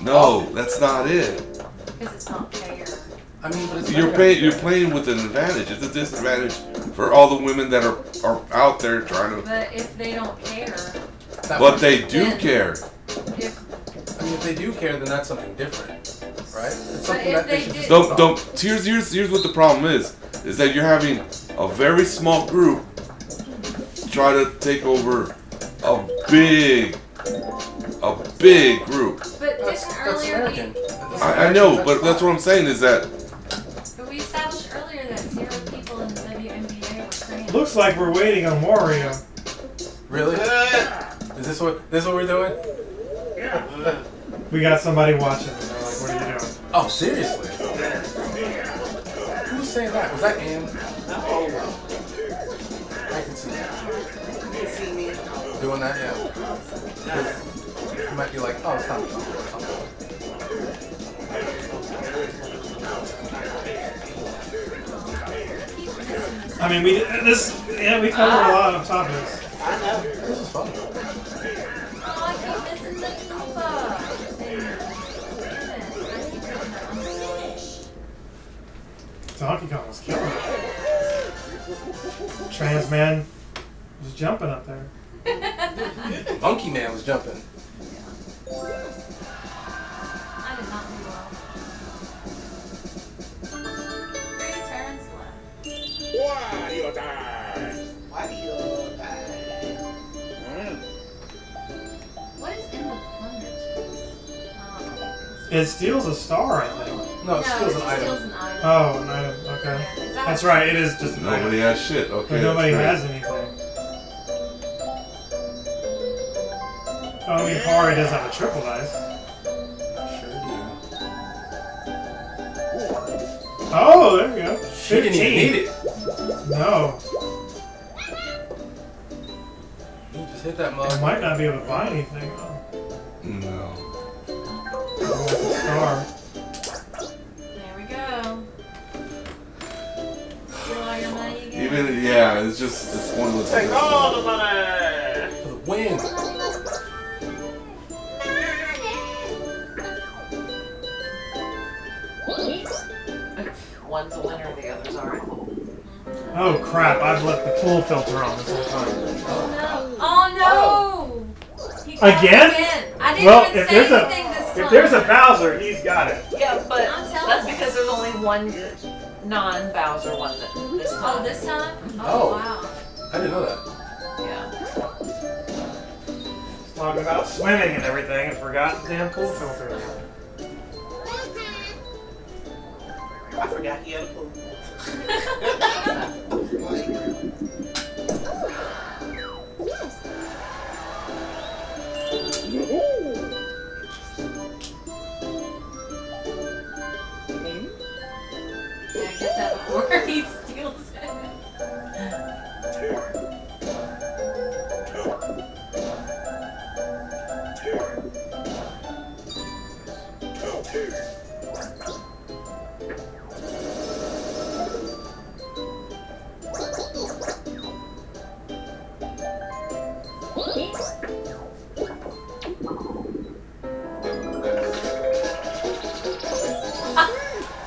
C: No, that's not it.
A: Because it's not fair.
D: I mean, but it's
C: You're playing with an advantage. It's a disadvantage for all the women that are out there trying to.
A: But if they don't care,
C: But they do care.
A: if
D: I mean, if they do care, then that's something different, right? It's
A: But
D: something
A: if
D: that
A: they
D: should
A: did-
D: just
C: Don't. Here's what the problem is that you're having a very small group try to take over a big group.
A: but
D: That's
A: didn't earlier
D: American.
C: I know, but that's what I'm saying is that
A: but we established earlier that 0 people in the WNBA were trans.
B: Looks like we're waiting on Wario.
D: Really? Is this what we're doing?
B: We got somebody watching. And they're like, what are you doing?
D: Oh, seriously? Who's saying that? Was that Ann?
E: No.
D: I can see that.
E: You can see me.
D: Doing that, yeah. You might be like, oh, it's time to talk.
B: I mean, we covered a lot of topics.
E: I know.
D: This is fun.
A: Oh, I keep missing the Koopa.
B: Donkey Kong was killing it. Trans man was jumping up there.
D: Monkey Man was jumping.
A: I did not do well. 3 turns left.
E: Why do you die?
A: What is in the plunder chest?
B: It steals a star, I think.
D: No, it steals an item.
A: Steals an item.
B: Oh, an item. Okay.
A: Yeah, is that
B: That's right. It is just an item.
C: nobody has shit. Okay.
B: But nobody
C: that's
B: has anything. Oh, I mean, Kari does have a triple dice. Oh, there we go.
D: She didn't even need it.
B: No.
D: You just hit that mug.
B: I might not be able to buy anything. Oh.
C: No.
B: That's a star.
A: There we go. Steal all your money again.
C: Even yeah, it's pointless.
E: Take all the money.
D: For the win.
F: One's a winner, the others aren't.
B: Oh crap! I've left the pool filter on this whole time.
A: Oh no! He got it
B: Again?
A: I didn't
B: Well,
A: even
B: if
A: say
B: there's
A: anything this time.
B: if there's a Bowser, he's got it.
F: Yeah, but
A: I'm telling
F: that's
A: you.
F: because there's only one non-Bowser one this time.
A: Oh, this time?
D: Oh.
A: Wow.
D: I didn't know that.
F: Yeah.
B: Talking about swimming and everything, and forgot the damn pool filter.
E: I forgot he had a pool.
A: Yeah, get that before he steals it.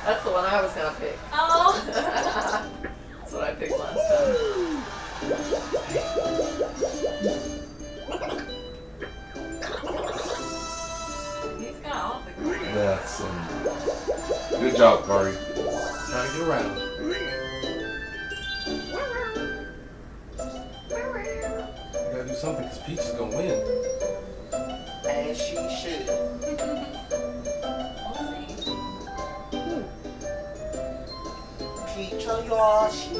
F: That's the one I was gonna pick.
A: Oh.
F: That's what I picked last time.
A: He's got all the green.
C: That's good job, Kari.
D: Trying to get around. You gotta do something because Peach is gonna win.
E: As she should.
A: We'll see.
E: Peach or Yoshi.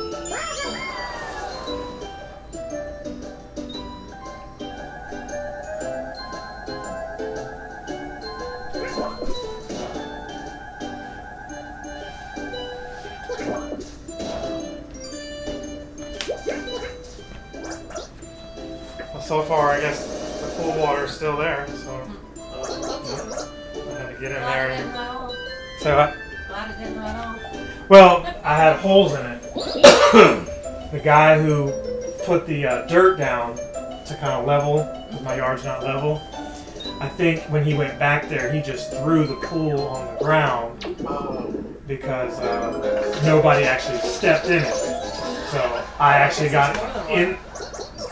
B: Well, so far, I guess the pool water's still there, so I had to get in
A: Glad
B: there
A: it
B: and
A: didn't run off.
B: so.
A: Glad it didn't run off.
B: Well, I had holes in it. The guy who put the dirt down to kind of level, because my yard's not level, I think when he went back there, he just threw the pool on the ground because nobody actually stepped in it. So I actually got in.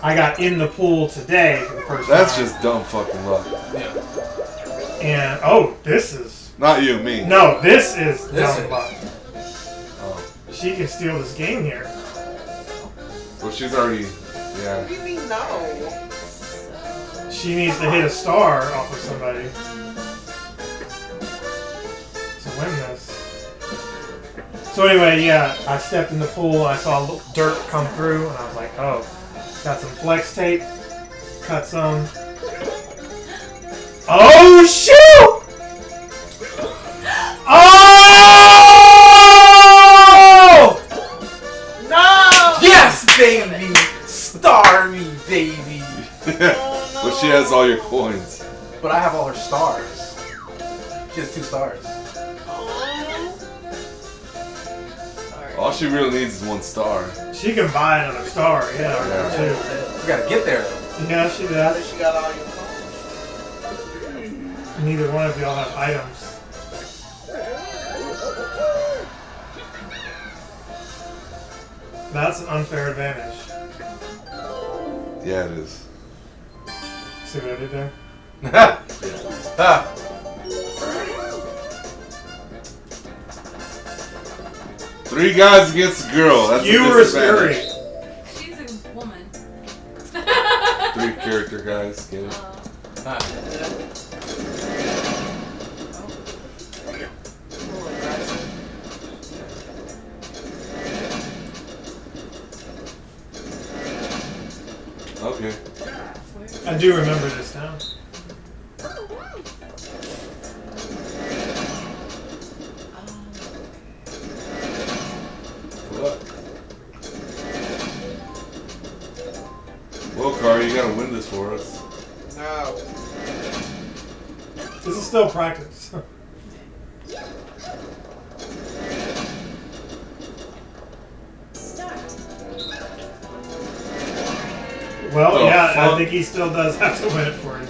B: I got in the pool today for the first
C: That's
B: time.
C: just dumb fucking luck.
D: Yeah.
B: And oh, this is
C: Not you, me.
B: no, this is
D: This
B: dumb
D: is.
B: luck.
C: Oh.
B: She can steal this game here.
C: Well, she's already. Yeah.
E: What do you mean no?
B: She needs to hit a star off of somebody to win this. So anyway, yeah, I stepped in the pool, I saw a little dirt come through, and I was like, oh, got some flex tape, cut some. Oh, shoot! Oh!
E: No!
D: Yes, baby! Star me, baby!
C: But she has all your coins.
D: But I have all her stars. She has 2 stars.
C: All she really needs is 1 star.
B: She can buy another star, yeah, or
C: Yeah.
B: two.
D: We gotta get there though.
B: Yeah, she
E: Now
B: does.
E: that she got all your coins.
B: Neither one of y'all have items. That's an unfair advantage.
C: Yeah, it is.
B: See what I did there?
D: Ah.
C: 3 guys against a girl. That's
B: You
C: a
B: were
C: disadvantage.
A: She's a woman.
C: 3 character guys. Get it?
D: Ah.
C: Okay.
B: I do remember this now.
C: this for us.
E: No.
B: This is still practice. Well,
C: Oh,
B: yeah, I
C: fuck.
B: think he still does have to win it for you.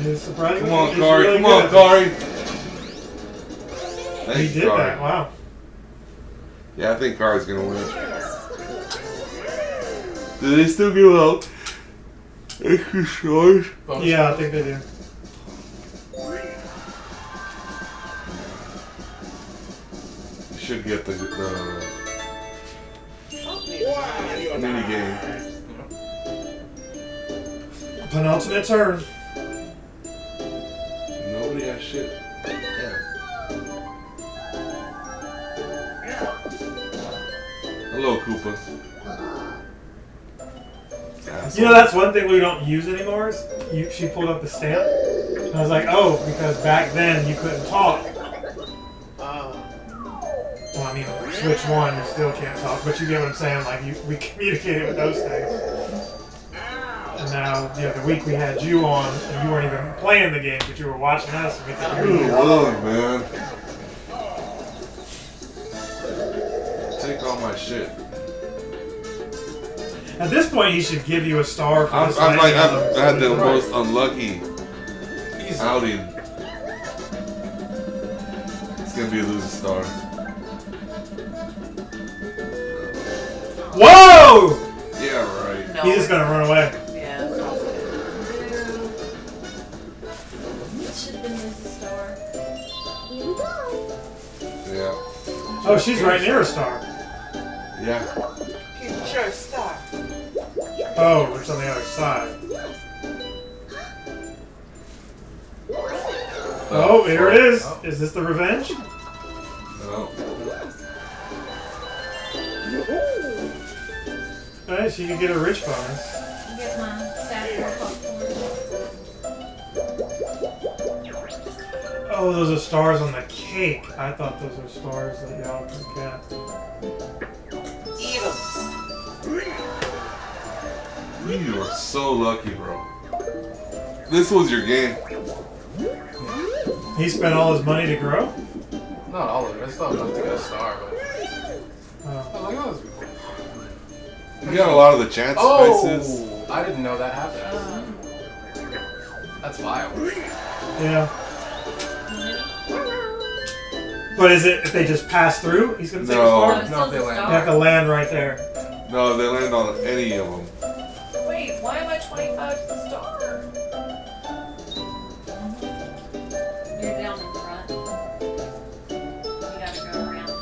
B: It's surprising.
C: Come on,
B: He's
C: Kari.
B: really
C: Come on,
B: good.
C: Kari.
B: He
C: Thank you,
B: did
C: Kari.
B: that. Wow.
C: Yeah, I think Kari's gonna win. Do they still give out extra stars?
D: Bonus
B: Yeah, I
D: points.
B: think they do.
C: You should get the mini game.
B: Penultimate turn.
C: Nobody has shit. Yeah. Hello, Koopa.
B: You know, that's one thing we don't use anymore. Is she pulled up the stamp. And I was like, oh, because back then you couldn't talk. Well, I mean, Switch 1, you still can't talk, but you get what I'm saying. Like, we communicated with those things. And now, the other week we had you on, and you weren't even playing the game, but you were watching us. And we could hear
C: Good
B: you.
C: lord, man. Take all my shit.
B: At this point, he should give you a star for this.
C: I've
B: landing.
C: had the most unlucky
D: Easy.
C: outing. It's gonna be a losing star.
B: Whoa!
C: Yeah, right.
F: No.
B: He's just gonna run away.
F: Yeah, that sounds good.
A: It should have been Liz's star.
C: Yeah.
B: Oh, she's right near a star.
C: Yeah.
E: Future star.
B: Oh, it's on the other side. Oh, here it is. Is this the revenge?
C: No.
B: Alright, she can get a rich bonus.
A: You get my saffron popcorn.
B: Oh, those are stars on the cake. I thought those were stars that y'all could get.
E: Eat 'em.
C: You are so lucky, bro. This was your game.
B: He spent all his money to grow?
D: Not all of it. I still have enough to get a star, but I
B: Oh.
D: was like, oh, this would be cool.
C: You got a lot of the chance spices.
D: Oh, I didn't know that happened. That's vile.
B: Yeah. But is it if they just pass through? He's gonna take a
C: No.
B: star?
D: No, they land.
B: They have to land right there.
C: No, they land on any of them.
A: Wait, why am I 25 to the star? You're down in front. You gotta go around and up.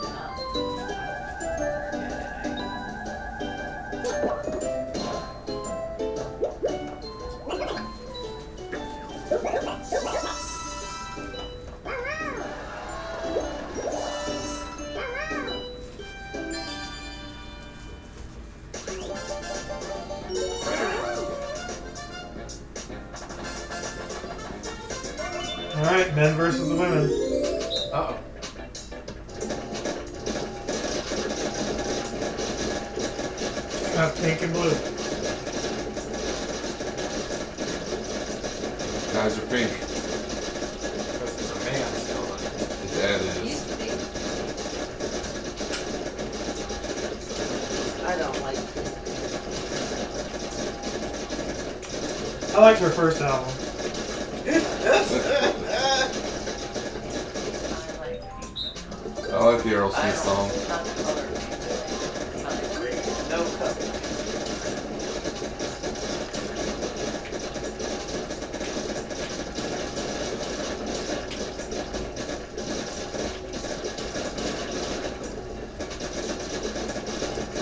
B: Alright, men versus the women.
D: Uh-oh.
B: Got pink and blue.
C: Guys are pink.
D: Because it's a man still.
C: His dad
A: It
C: is.
A: used to be.
E: I don't like
B: I liked her first album.
A: I like pink, but
C: I like the Aerosmith song.
F: Not the color pink.
E: no color.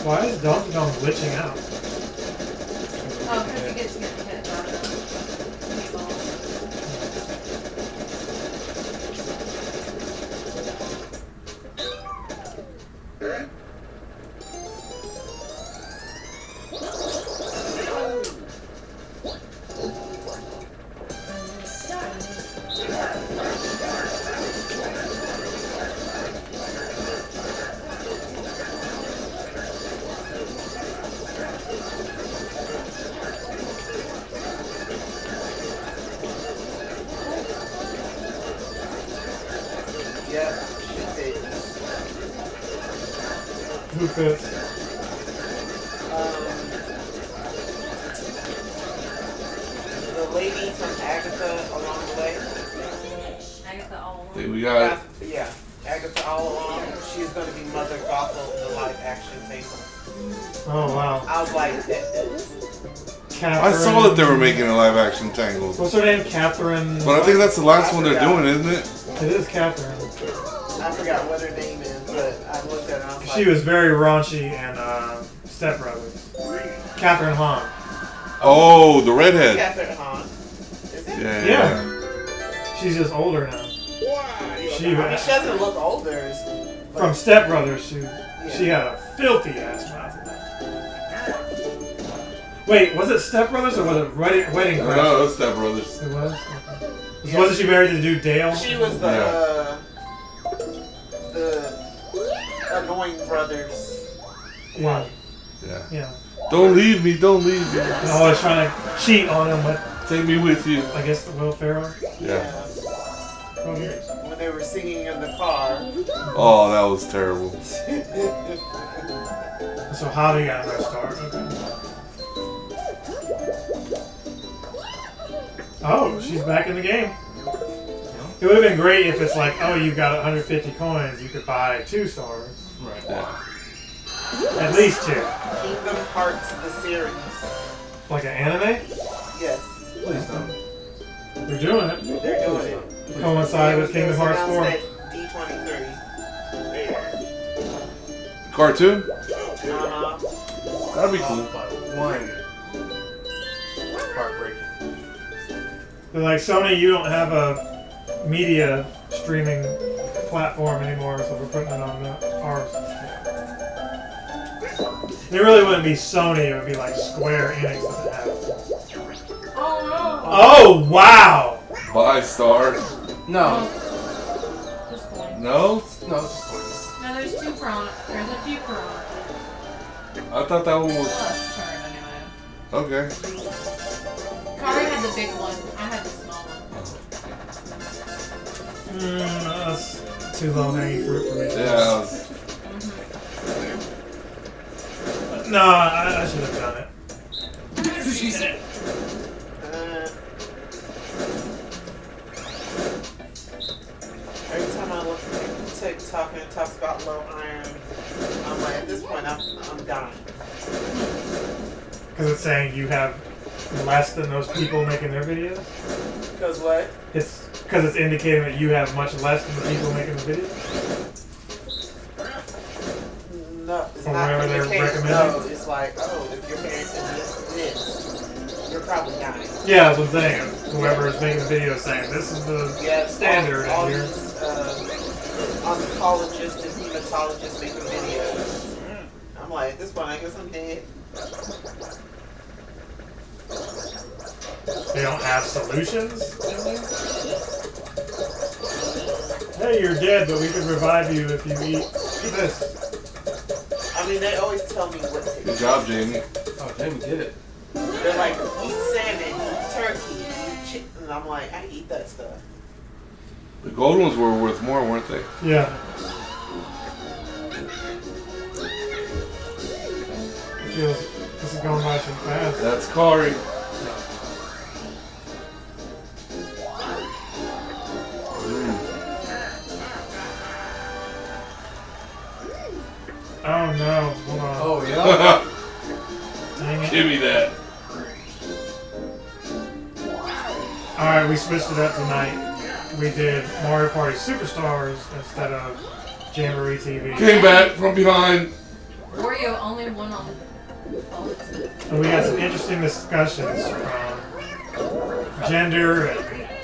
B: Why is Donkey Kong glitching out?
A: oh, because he gets hit by the meatballs.
B: Who fits?
E: The lady from Agatha Along the Way.
A: Agatha all
C: I think
A: along.
C: we got it.
E: Yeah, Agatha All Along. She's going to be Mother Gothel in the live action Tangle.
B: Oh wow.
E: I was like,
B: Catherine.
C: I saw that they were making a live action Tangled.
B: What's her name? Catherine.
C: But I think that's the last one they're doing, isn't it?
B: It is Catherine.
E: I forgot what her name is, but I looked at her and I was like,
B: She was very raunchy in Step Brothers. Catherine Hahn.
C: Oh, the redhead.
E: Catherine Hahn. Is it?
C: Yeah.
B: Yeah. She's just older now. She
E: I mean, she doesn't look older.
B: from Step Brothers. She had a filthy ass mouth. Wait, was it Step Brothers or was it Wedding Crashers?
C: No, that's Step Brothers.
B: It was. Okay. Wasn't she married to the dude Dale?
E: She was the annoying brothers.
B: Yeah.
C: Yeah.
B: Yeah.
C: Don't leave me, don't leave me.
B: And always trying to cheat on him, but
C: Take me with you.
B: I guess the Will Ferrell.
C: Yeah.
B: Okay.
E: When they were singing in the car.
C: Oh, that was terrible.
B: So Javi got her start. Okay. Oh, she's back in the game. It would have been great if it's like, oh, you've got 150 coins, you could buy 2 stars.
D: Right.
C: Yeah.
B: At least 2.
E: Kingdom Hearts, the series.
B: Like an anime?
E: Yes,
D: Please don't.
B: They're doing it.
E: they're doing it.
B: Coincide with Kingdom Hearts 4.
E: Announced at D23.
C: Cartoon?
E: Uh-huh.
C: That'd be cool.
D: By one. Heartbreaking.
B: They're like, Sony, you don't have a media streaming platform anymore, so we're putting it on ours. It really wouldn't be Sony, it would be like Square Enix doesn't have it.
A: Oh
B: Oh, wow!
C: Bye, Star.
D: No.
A: no. Just coins.
C: No?
D: No, it's just coins.
A: No, there's 2 Piranha. There's a few Piranha.
C: I thought that one was.
A: Plus turn anyway.
C: Okay.
A: Kari had the big one. I had the small one.
B: That's too low hanging fruit for me.
C: Yeah, that was.
B: No, I should have done it.
E: Every time I look at TikTok and it talks about low iron, I'm like, at this point, I'm dying.
B: Because it's saying you have less than those people making their videos?
E: Because what?
B: It's because it's indicating that you have much less than the people making the videos?
E: No, it's
B: Or
E: not
B: whatever they're
E: indicating.
B: recommending?
E: No, it's like, oh, if your parents did this, you're probably dying.
B: Yeah, that's what I'm saying. Whoever is making the video is saying this is the
E: Yeah,
B: standard
E: all
B: in here.
E: these oncologists and hematologists making videos. I'm like, at this point, I guess I'm dead.
B: They don't have solutions? Hey, you're dead, but we can revive you if you eat this.
E: I mean, they always tell me what to
C: Good
E: eat.
C: job, Jamie.
D: Oh, Jamie did it.
E: They're like, eat salmon, eat turkey, eat chicken. And I'm like, I eat that stuff.
C: The gold ones were worth more, weren't they?
B: Yeah. It feels this is going by so fast.
C: That's Kari.
B: Oh no, hold on.
D: Oh, yeah.
B: Dang it.
C: Give me that.
B: Alright, we switched it up tonight. We did Mario Party Superstars instead of Jamboree TV.
C: Came back from behind.
A: Wario only won on votes.
B: And we had some interesting discussions from gender and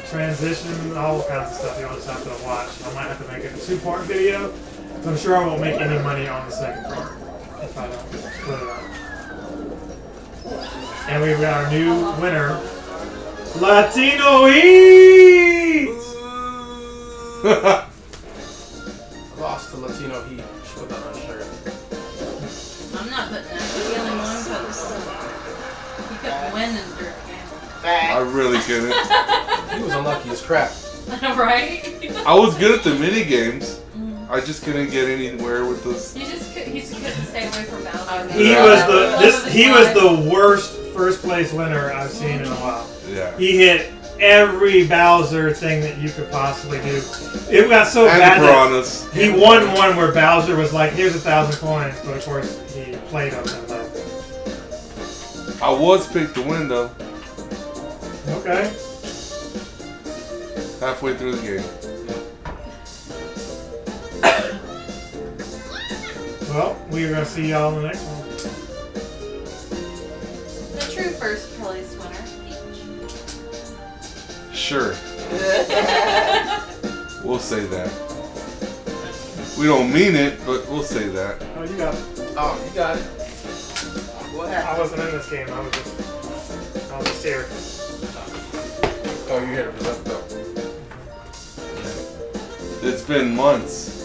B: transition, all kinds of stuff you'll just have to watch. I might have to make it a 2-part video. So I'm sure I won't make any money on the second part if I don't split it up. And we've got our new winner, Latino Eats!
D: Lost to Latino Heat. Should put that on a shirt.
A: I'm not putting that. He's the only one because he couldn't win in Dirt Game.
C: I really couldn't.
D: He was unlucky as crap.
A: Right?
C: I was good at the mini games. I just couldn't get anywhere with this.
A: You just couldn't stay away from Bowser.
B: He was the worst first place winner I've seen in a while.
C: Yeah.
B: He hit every Bowser thing that you could possibly do. It got so
C: And
B: bad
C: the
B: that
C: piranhas.
B: he won one where Bowser was like, "Here's 1,000 coins," but of course he played them and left.
C: I was picked to win though.
B: Okay.
C: Halfway through the game.
B: Well, we're gonna see y'all in the next one.
A: The true first place winner, Peach.
C: Sure. We'll say that. We don't mean it, but we'll say that.
B: Oh, you got it.
D: Oh, you got it.
E: What
B: I
E: happened?
B: wasn't in this game. I was just here.
D: Oh, you're here to present though.
C: It's been months.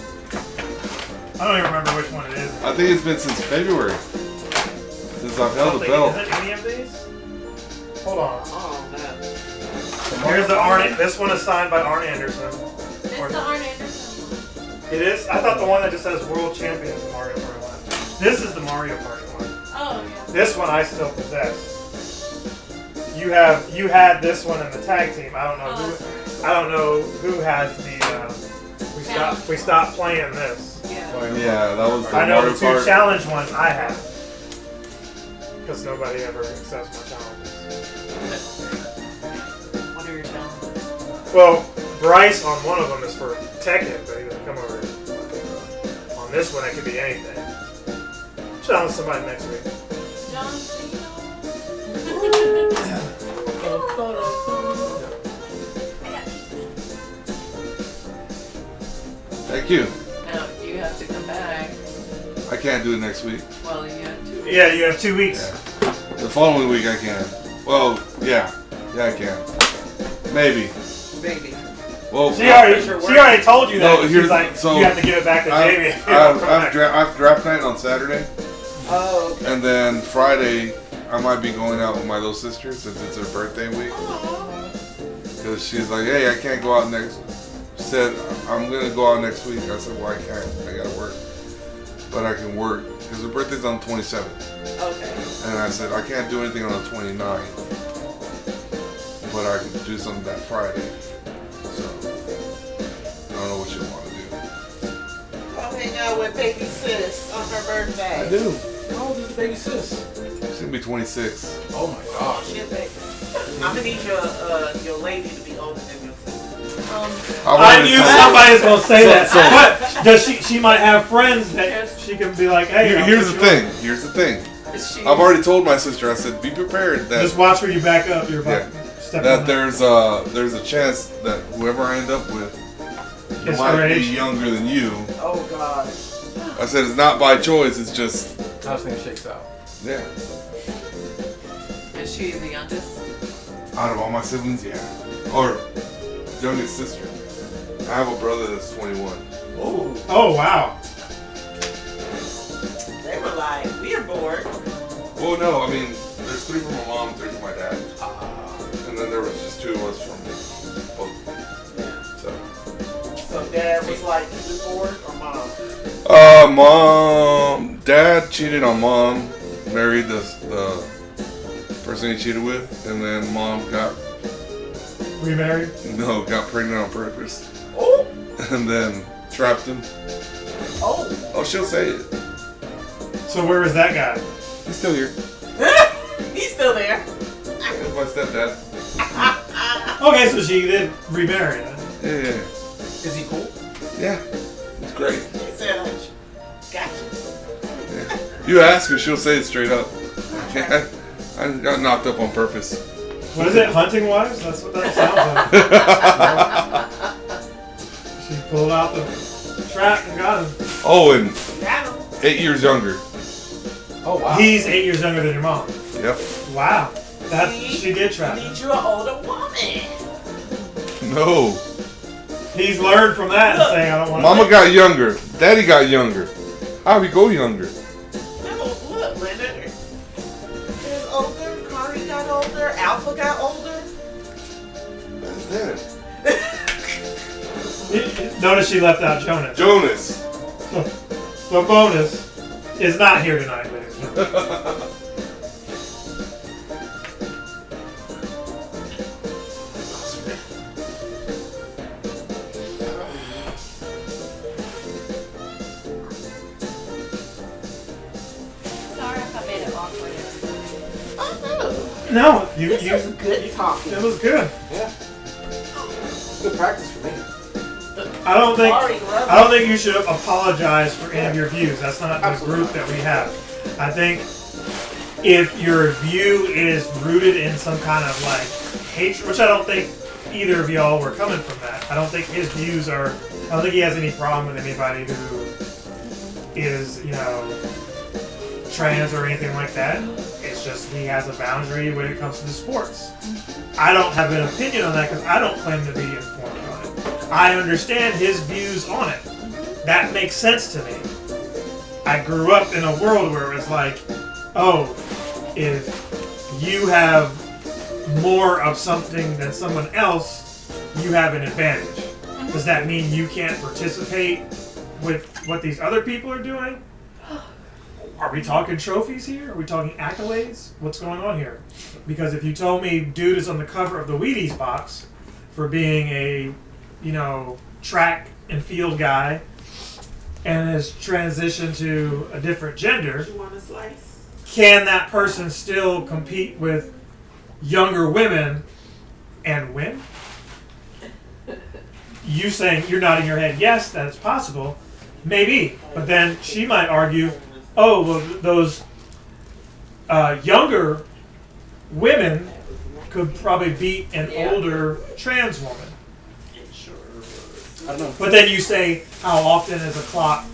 B: I don't even remember which one it is.
C: I think it's been since February. Since I've held the belt.
B: Is it any of these? Hold on.
E: Oh, no.
B: Here's the Arnie. This one is signed by Arnie Anderson.
A: It's the Arn Anderson one.
B: It is? I thought the one that just says World Champion is the Mario Party one. This is the Mario Party one.
A: Oh, yeah.
B: This one I still possess. You had this one in the tag team. I don't know
A: Oh,
B: who.
A: that's right.
B: I don't know who has the. We stopped playing this.
A: Yeah.
C: Yeah, that was the
B: I know
C: Mario
B: the two
C: Kart.
B: challenge ones I have. Because nobody ever accepts my challenges.
F: What are your challenges?
B: Well, Bryce on one of them is for Tekken, but he doesn't come over. On this one, it could be anything. Challenge somebody next week.
A: John Cena.
C: Thank you.
F: Now, you have to come back.
C: I can't do it next week.
F: Well, you have to.
B: Yeah, you have 2 weeks.
C: The following week I can. Well, yeah. Yeah, I can. Maybe.
E: Baby.
C: Well,
B: She already told you that.
C: No,
B: She's
C: here's-
B: like,
C: so
B: you have to give it back to Jamie.
C: I've draft night on Saturday.
E: Oh, okay.
C: And then Friday, I might be going out with my little sister since it's her birthday week. Because she's like, hey, I can't go out next. She said, I'm going to go out next week. I said, well, I can't. I got to work. But I can work. Because her birthday's on the 27th.
E: Okay.
C: And I said, I can't do anything on the 29th. But I can do something that Friday. So, I don't know what you want to do.
E: I'll hang out with baby sis on her birthday.
C: I do.
D: How old is the baby sis?
C: She's going to be 26.
D: Oh my
E: Oh
D: gosh.
E: shit, baby. I'm gonna need your lady to be older than your sister.
B: I knew somebody was going to say that.
C: So-
B: But does she might have friends that she can be like, hey, I'll
C: Here's
B: put
C: the
B: you
C: thing. Here's the thing.
F: Is she?
C: I've already told my sister. I said, be prepared
B: on.
C: that
B: Just watch where you back up. You're about to step
C: that
B: on
C: there's a chance that whoever I end up with
B: It's
C: might
B: her
C: be
B: age.
C: younger than you.
E: Oh god.
C: I said it's not by choice. It's just
D: How this thing shakes out.
C: yeah.
F: Is she the youngest?
C: Out of all my siblings, yeah. Or youngest sister. I have a brother that's 21.
B: Oh, wow.
E: They were like, we're bored.
C: Well, no, I mean there's 3 from my mom, 3 from my dad, and then there was just 2 of us from both. So.
E: So dad was like, you was bored or mom?
C: Dad cheated on mom, married the person he cheated with, and then mom got
B: Remarried?
C: got pregnant on purpose,
E: Oh,
C: and then trapped him.
E: oh.
C: Oh, she'll say it.
B: So where is that guy?
C: He's still here.
E: He's still there.
C: That's my stepdad.
B: Okay, so she did remarry then.
C: Yeah,
D: Is he cool?
C: yeah. It's great.
E: He said, gotcha.
C: Yeah. You ask her, she'll say it straight up. I got knocked up on purpose.
B: What is it? Hunting wives? That's what that sounds like. She pulled out the trap and got him.
C: Oh, and
E: Got him.
C: 8 years younger.
D: Oh wow.
B: He's 8 years younger than your mom.
C: Yep.
B: Wow. That
E: See?
B: she did trap
E: You
B: him.
E: need you an older woman.
C: No.
B: He's learned from that and saying, I don't want
C: Mama got younger. Daddy got younger. How we go younger?
E: No, look, Leonard is older. Kari got older. Alpha got older.
C: That's that.
B: Notice she left out Jonas.
C: Jonas.
B: So Bonus is not here tonight, ladies and gentlemen.
A: Sorry if I made it awkward.
B: No, you
E: This was good talking.
B: It was good.
D: Yeah. Good practice for me.
B: I don't think
E: Sorry, love
B: I don't think you should apologize for any of your views. That's not the group that we have. I think if your view is rooted in some kind of like hatred, which I don't think either of y'all were coming from that. I don't think his views are. I don't think he has any problem with anybody who is, trans or anything like that. It's just he has a boundary when it comes to the sports. I don't have an opinion on that because I don't claim to be informed on it. I understand his views on it. That makes sense to me. I grew up in a world where it was like, oh, if you have more of something than someone else, you have an advantage. Does that mean you can't participate with what these other people are doing? Are we talking trophies here? Are we talking accolades? What's going on here? Because if you told me dude is on the cover of the Wheaties box for being a, track and field guy and has transitioned to a different gender,
E: You want a slice?
B: can that person still compete with younger women and win? You saying you're nodding your head, yes, that's possible. Maybe. But then she might argue, oh, well, those younger women could probably beat an older trans woman.
D: I don't know.
B: But then you say, how often is a clock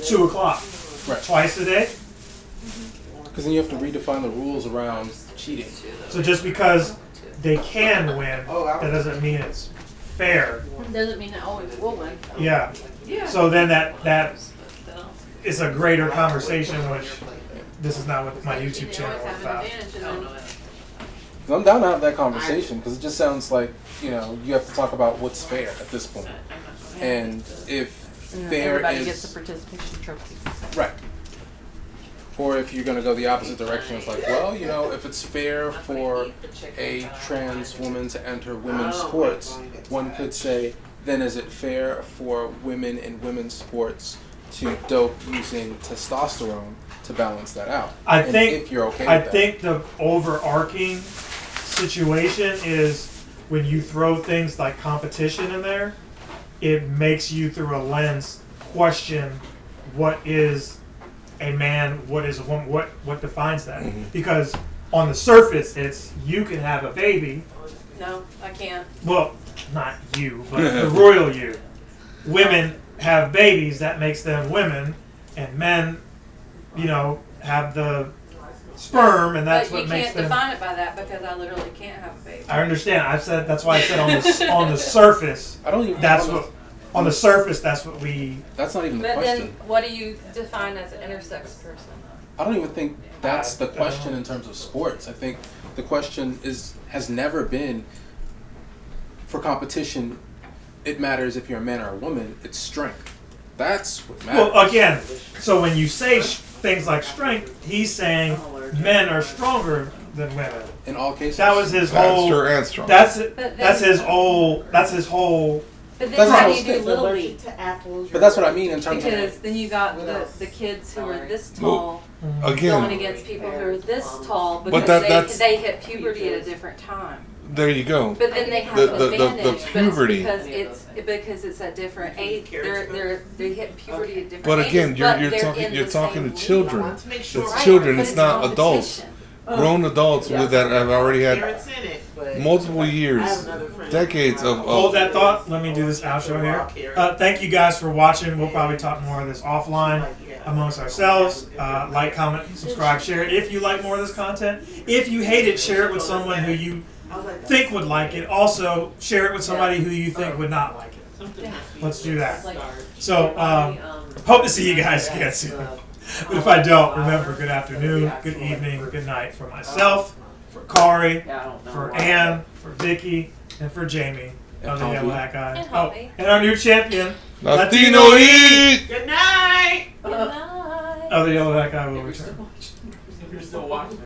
B: 2 o'clock?
D: Right.
B: Twice a day?
D: Because then you have to redefine the rules around cheating.
B: So just because they can win, that doesn't mean it's fair.
A: Doesn't mean it always will win.
B: Yeah.
A: Yeah.
B: So then that is a greater conversation, which this is not what my YouTube channel is about.
D: I'm down to have that conversation because it just sounds like, you have to talk about what's fair at this point. And if fair
F: Everybody
D: is...
F: gets a participation trophy.
D: Right. Or if you're going to go the opposite direction, it's like, well, if it's fair for a trans woman to enter women's sports, one could say, then is it fair for women in women's sports to dope using testosterone to balance that out?
B: I
D: And
B: think
D: if you're okay
B: I
D: with that.
B: think the overarching situation is when you throw things like competition in there, it makes you through a lens question what is a man, what is a woman, what defines that?
D: Mhm.
B: Because on the surface it's you can have a baby.
A: No, I can't.
B: Well, not you, but the royal you. Women have babies, that makes them women, and men, have the sperm, and that's
A: But
B: what
A: you
B: makes
A: can't
B: them.
A: define it by that because I literally can't have a baby.
B: I understand. I've said that's why I said on the surface.
D: I don't even
B: That's what on the surface. That's what we.
D: That's not even the
A: But
D: question.
A: then, what do you define as an intersex person?
D: I don't even think that's the question in terms of sports. I think the question has never been for competition. It matters if you're a man or a woman. It's strength. That's what matters.
B: Well, again, so when you say things like strength, he's saying men are stronger than women.
D: In all cases,
B: That was his
C: That's
B: whole.
C: true and strong.
B: That's
A: then-
B: that's his whole. That's his whole.
A: But then
D: That's
A: how
D: what
A: do you do little league?
D: but that's what I mean in terms
A: Because
D: of
A: then you got the kids who are this tall going
C: Again,
A: against people who are this tall
C: But
A: because
C: that's-
A: they hit puberty at a different time.
C: there you go.
A: But then they have
C: The-
A: an
C: the- the
A: advantage
C: puberty.
A: because it's a different age. They hit puberty at different
C: But again,
A: ages,
C: you're
A: but they're
C: talking
A: in
C: you're
A: the
C: talking
A: same
C: to
A: league.
C: children.
E: Want to make sure
C: It's
A: Right,
C: children.
A: but
C: It's not
A: competition.
C: adults. Grown adults that have already had
E: Parents in it, but
C: multiple
E: I
C: years,
E: have another friend.
C: decades of
B: Hold that thought. Let me do this outro here. Thank you guys for watching. We'll probably talk more of this offline amongst ourselves. Like, comment, subscribe, share it if you like more of this content. If you hate it, share it with someone who you think would like it. Also, share it with somebody who you think would not like it. Let's do that. So, hope to see you guys again soon. But if I don't, remember, good afternoon, good evening, good night for myself, for Kari, for Ann, for Vicky, and for Jamie. of the Yellow Hat Guy.
A: And
B: Oh,
A: Hoppy.
B: and our new champion
C: Latino Eat!
E: Good night.
A: Good night.
B: of the Yellow Hat Guy will
F: You're
B: return.
F: still watching.